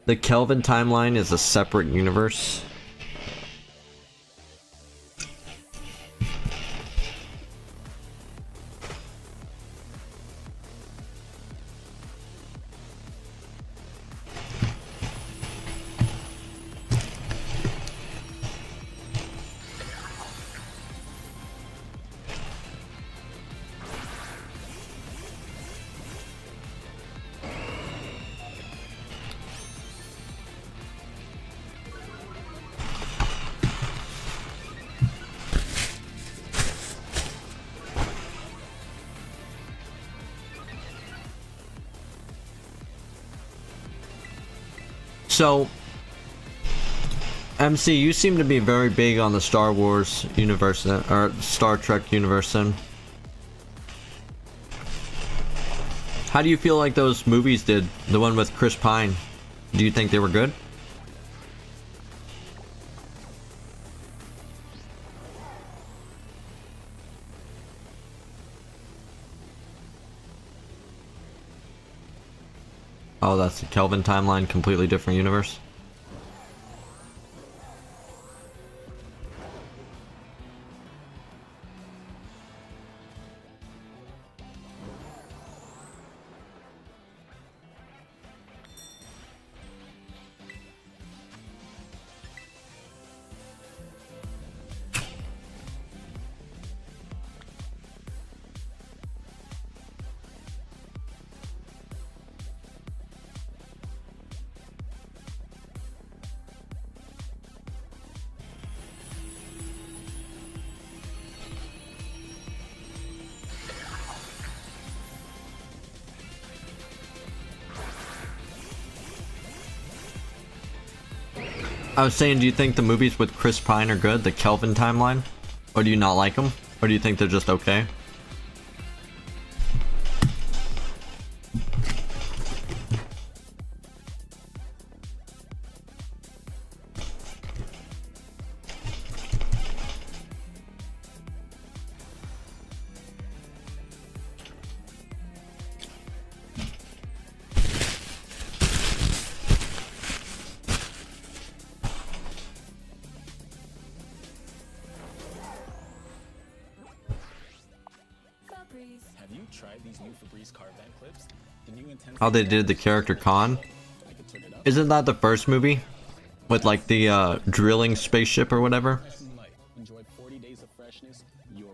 S1: The Kelvin timeline is a separate universe. So, MC, you seem to be very big on the Star Wars universe, or Star Trek universe, then. How do you feel like those movies did? The one with Chris Pine. Do you think they were good? Oh, that's the Kelvin timeline, completely different universe. I was saying, do you think the movies with Chris Pine are good, the Kelvin timeline? Or do you not like them? Or do you think they're just okay?
S3: these new Febreze car vent clips, the new intense
S1: How they did the character Khan. Isn't that the first movie? With like the drilling spaceship or whatever?
S3: Enjoy 40 days of freshness your way.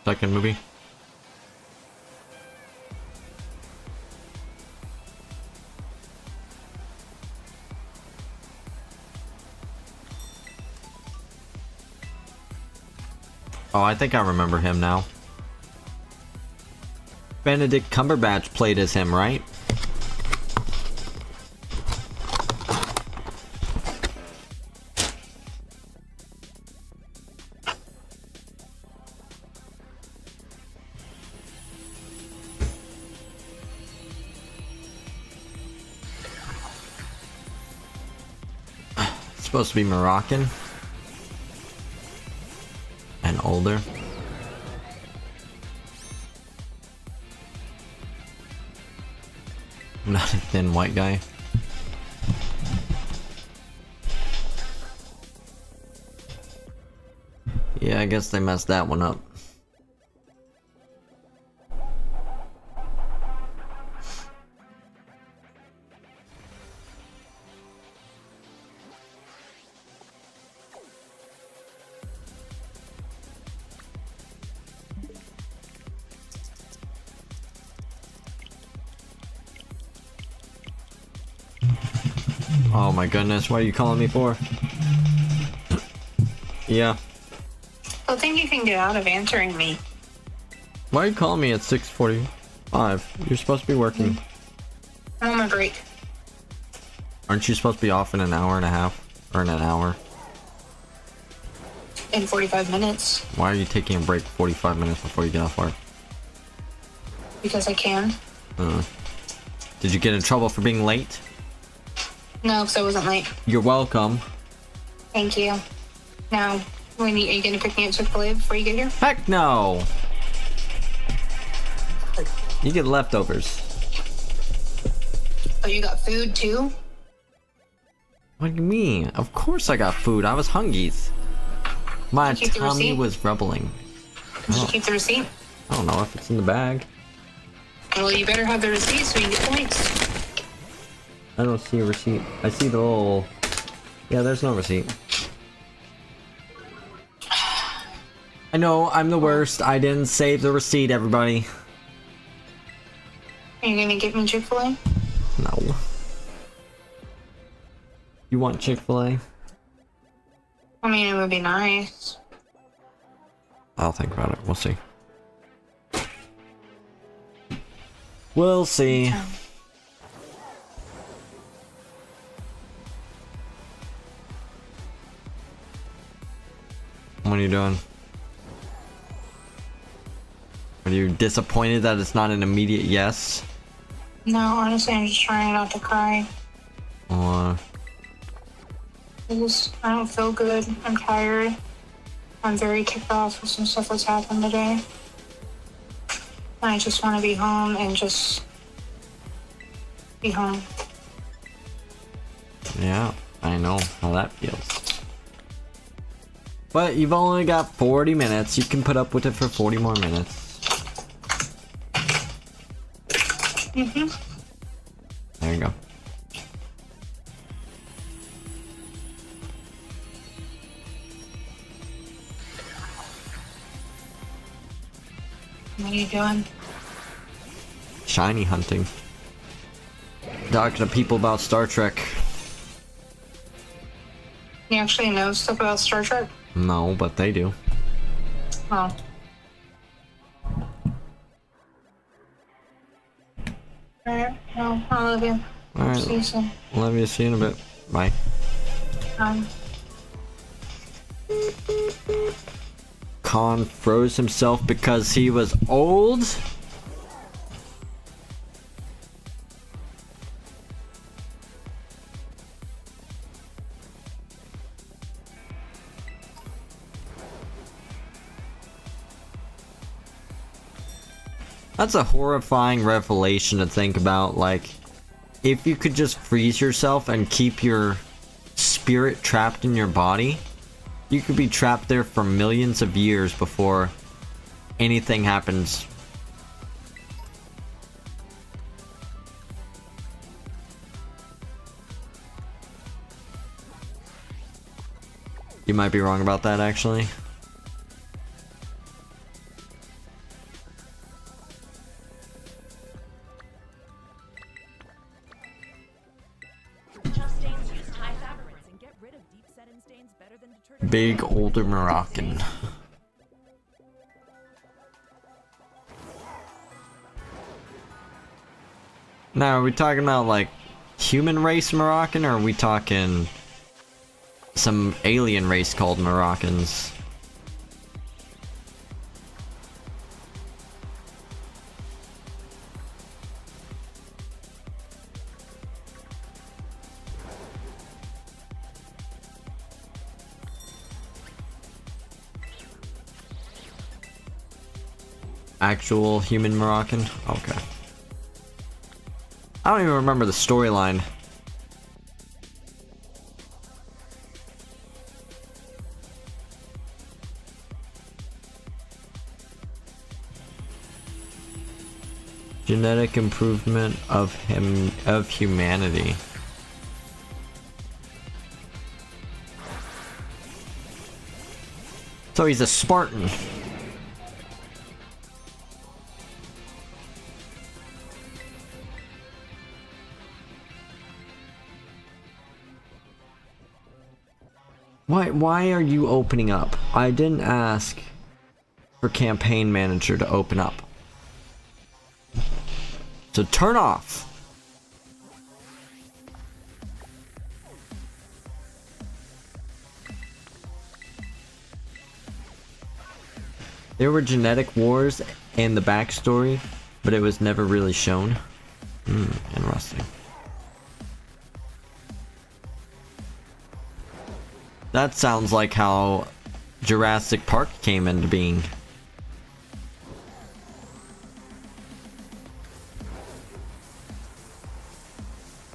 S1: Second movie. Oh, I think I remember him now. Benedict Cumberbatch played as him, right? It's supposed to be Moroccan. And older. Not a thin white guy. Yeah, I guess they messed that one up. Oh my goodness, what are you calling me for? Yeah.
S9: I think you can get out of answering me.
S1: Why are you calling me at 6:45? You're supposed to be working.
S9: I'm on my break.
S1: Aren't you supposed to be off in an hour and a half? Or in an hour?
S9: In 45 minutes.
S1: Why are you taking a break 45 minutes before you get off work?
S9: Because I can.
S1: Did you get in trouble for being late?
S9: No, because I wasn't late.
S1: You're welcome.
S9: Thank you. Now, are you going to pick me up Chick-fil-A before you get here?
S1: Heck no! You get leftovers.
S9: Oh, you got food too?
S1: What do you mean? Of course I got food. I was hungry. My
S9: Did you keep the
S1: tummy
S9: receipt?
S1: was rumbling.
S9: Did you keep the receipt?
S1: I don't know if it's in the bag.
S9: Well, you better have the receipt so you can get points.
S1: I don't see a receipt. I see the little... Yeah, there's no receipt. I know, I'm the worst. I didn't save the receipt, everybody.
S9: Are you gonna get me Chick-fil-A?
S1: No. You want Chick-fil-A?
S9: I mean, it would be nice.
S1: I'll think about it. We'll see. We'll see. What are you doing? Are you disappointed that it's not an immediate yes?
S9: No, honestly, I'm just trying not to cry.
S1: Or
S9: I don't feel good. I'm tired. I'm very ticked off with some stuff that's happened today. I just want to be home and just be home.
S1: yeah, I know how that feels. But you've only got 40 minutes. You can put up with it for 40 more minutes. There you go.
S9: What are you doing?
S1: Shiny hunting. Talking to people about Star Trek.
S9: You actually know stuff about Star Trek?
S1: No, but they do.
S9: Oh. Alright, well, I love you.
S1: Alright.
S9: See you soon.
S1: Love you. See you in a bit. Bye. Khan froze himself because he was old? That's a horrifying revelation to think about, like, if you could just freeze yourself and keep your spirit trapped in your body, you could be trapped there for millions of years before anything happens. You might be wrong about that, actually. Big older Moroccan. Now, are we talking about like human race Moroccan, or are we talking some alien race called Moroccans? Actual human Moroccan? Okay. I don't even remember the storyline. Genetic improvement of humanity. So he's a Spartan. Why are you opening up? I didn't ask for campaign manager to open up. So turn off. There were genetic wars in the backstory, but it was never really shown. Interesting. That sounds like how Jurassic Park came into being.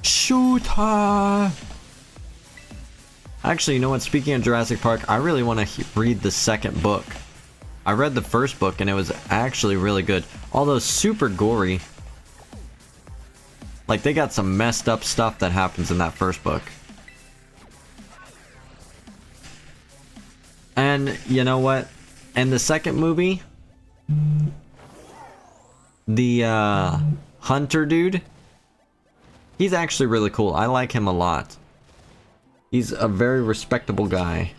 S1: Shoot her! Actually, you know what? Speaking of Jurassic Park, I really want to read the second book. I read the first book and it was actually really good. Although super gory. Like, they got some messed up stuff that happens in that first book. And you know what? In the second movie, the hunter dude, he's actually really cool. I like him a lot. He's a very respectable guy.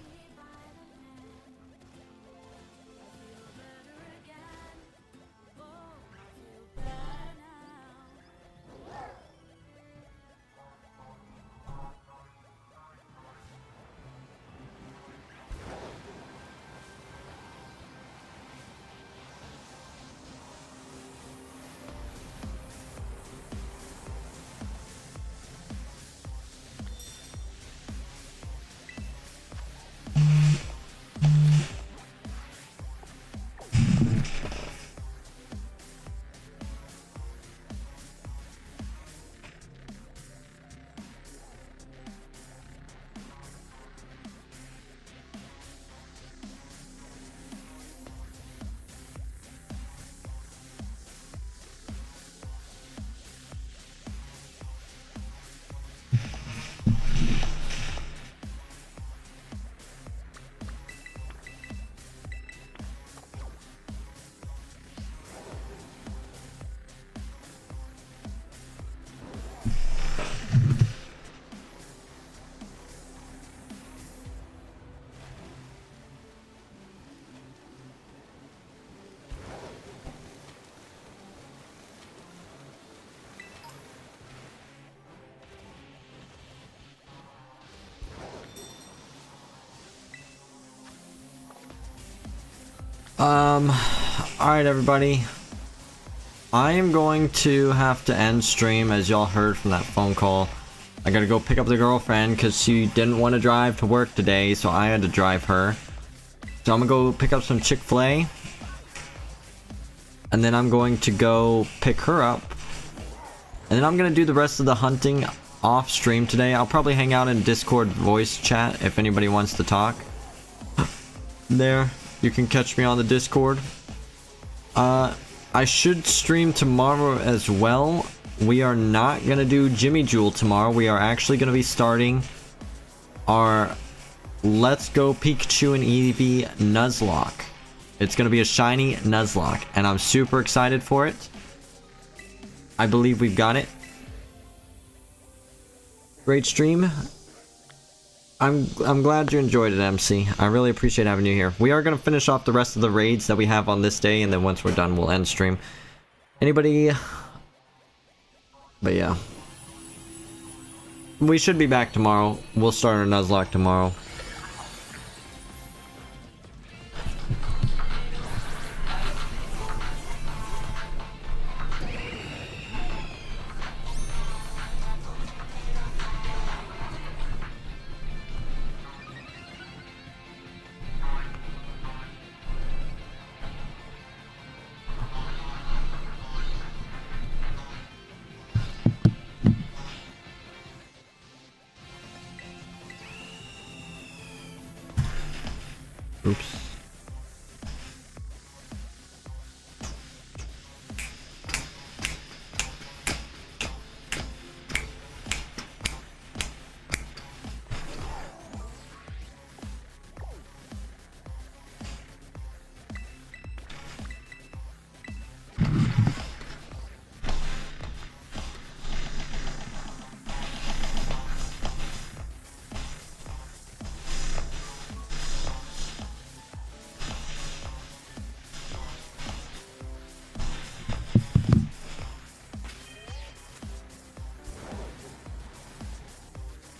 S1: Alright everybody. I am going to have to end stream, as y'all heard from that phone call. I gotta go pick up the girlfriend because she didn't want to drive to work today, so I had to drive her. So I'm gonna go pick up some Chick-fil-A. And then I'm going to go pick her up. And then I'm gonna do the rest of the hunting off stream today. I'll probably hang out in Discord voice chat if anybody wants to talk. There, you can catch me on the Discord. I should stream tomorrow as well. We are not gonna do Gimmighoul tomorrow. We are actually gonna be starting our Let's Go Pikachu and Eevee Nuzlocke. It's gonna be a shiny Nuzlocke, and I'm super excited for it. I believe we've got it. Great stream. I'm glad you enjoyed it, MC. I really appreciate having you here. We are gonna finish off the rest of the raids that we have on this day, and then once we're done, we'll end stream. Anybody? But yeah. We should be back tomorrow. We'll start our Nuzlocke tomorrow. Oops.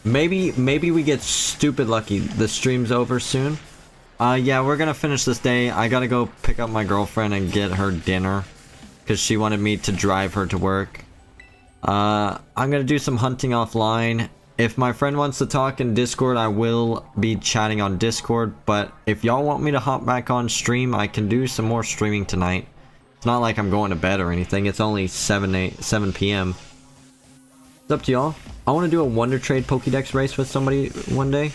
S1: Maybe we get stupid lucky. The stream's over soon. Yeah, we're gonna finish this day. I gotta go pick up my girlfriend and get her dinner, because she wanted me to drive her to work. I'm gonna do some hunting offline. If my friend wants to talk in Discord, I will be chatting on Discord, but if y'all want me to hop back on stream, I can do some more streaming tonight. It's not like I'm going to bed or anything. It's only 7 p.m. It's up to y'all. I want to do a Wonder Trade Pokédex race with somebody one day.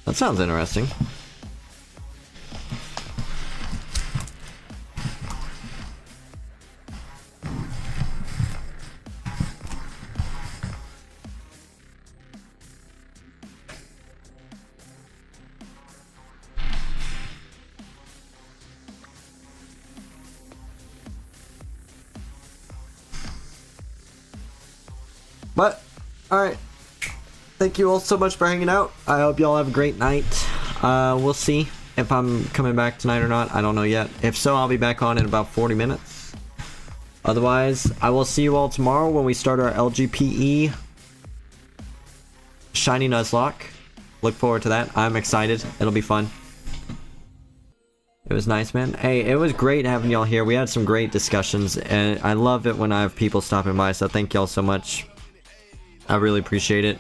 S1: That sounds interesting. But, alright. Thank you all so much for hanging out. I hope y'all have a great night. We'll see if I'm coming back tonight or not. I don't know yet. If so, I'll be back on in about 40 minutes. Otherwise, I will see you all tomorrow when we start our LGPE Shiny Nuzlocke. Look forward to that. I'm excited. It'll be fun. It was nice, man. Hey, it was great having y'all here. We had some great discussions, and I love it when I have people stopping by, so thank y'all so much. I really appreciate it.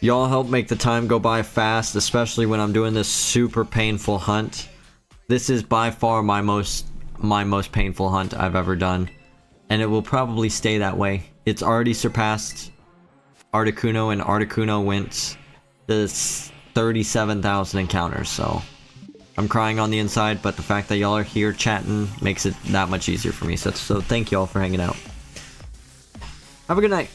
S1: Y'all help make the time go by fast, especially when I'm doing this super painful hunt. This is by far my most painful hunt I've ever done, and it will probably stay that way. It's already surpassed Articuno, and Articuno went to 37,000 encounters, so I'm crying on the inside, but the fact that y'all are here chatting makes it that much easier for me. So thank y'all for hanging out. Have a good night.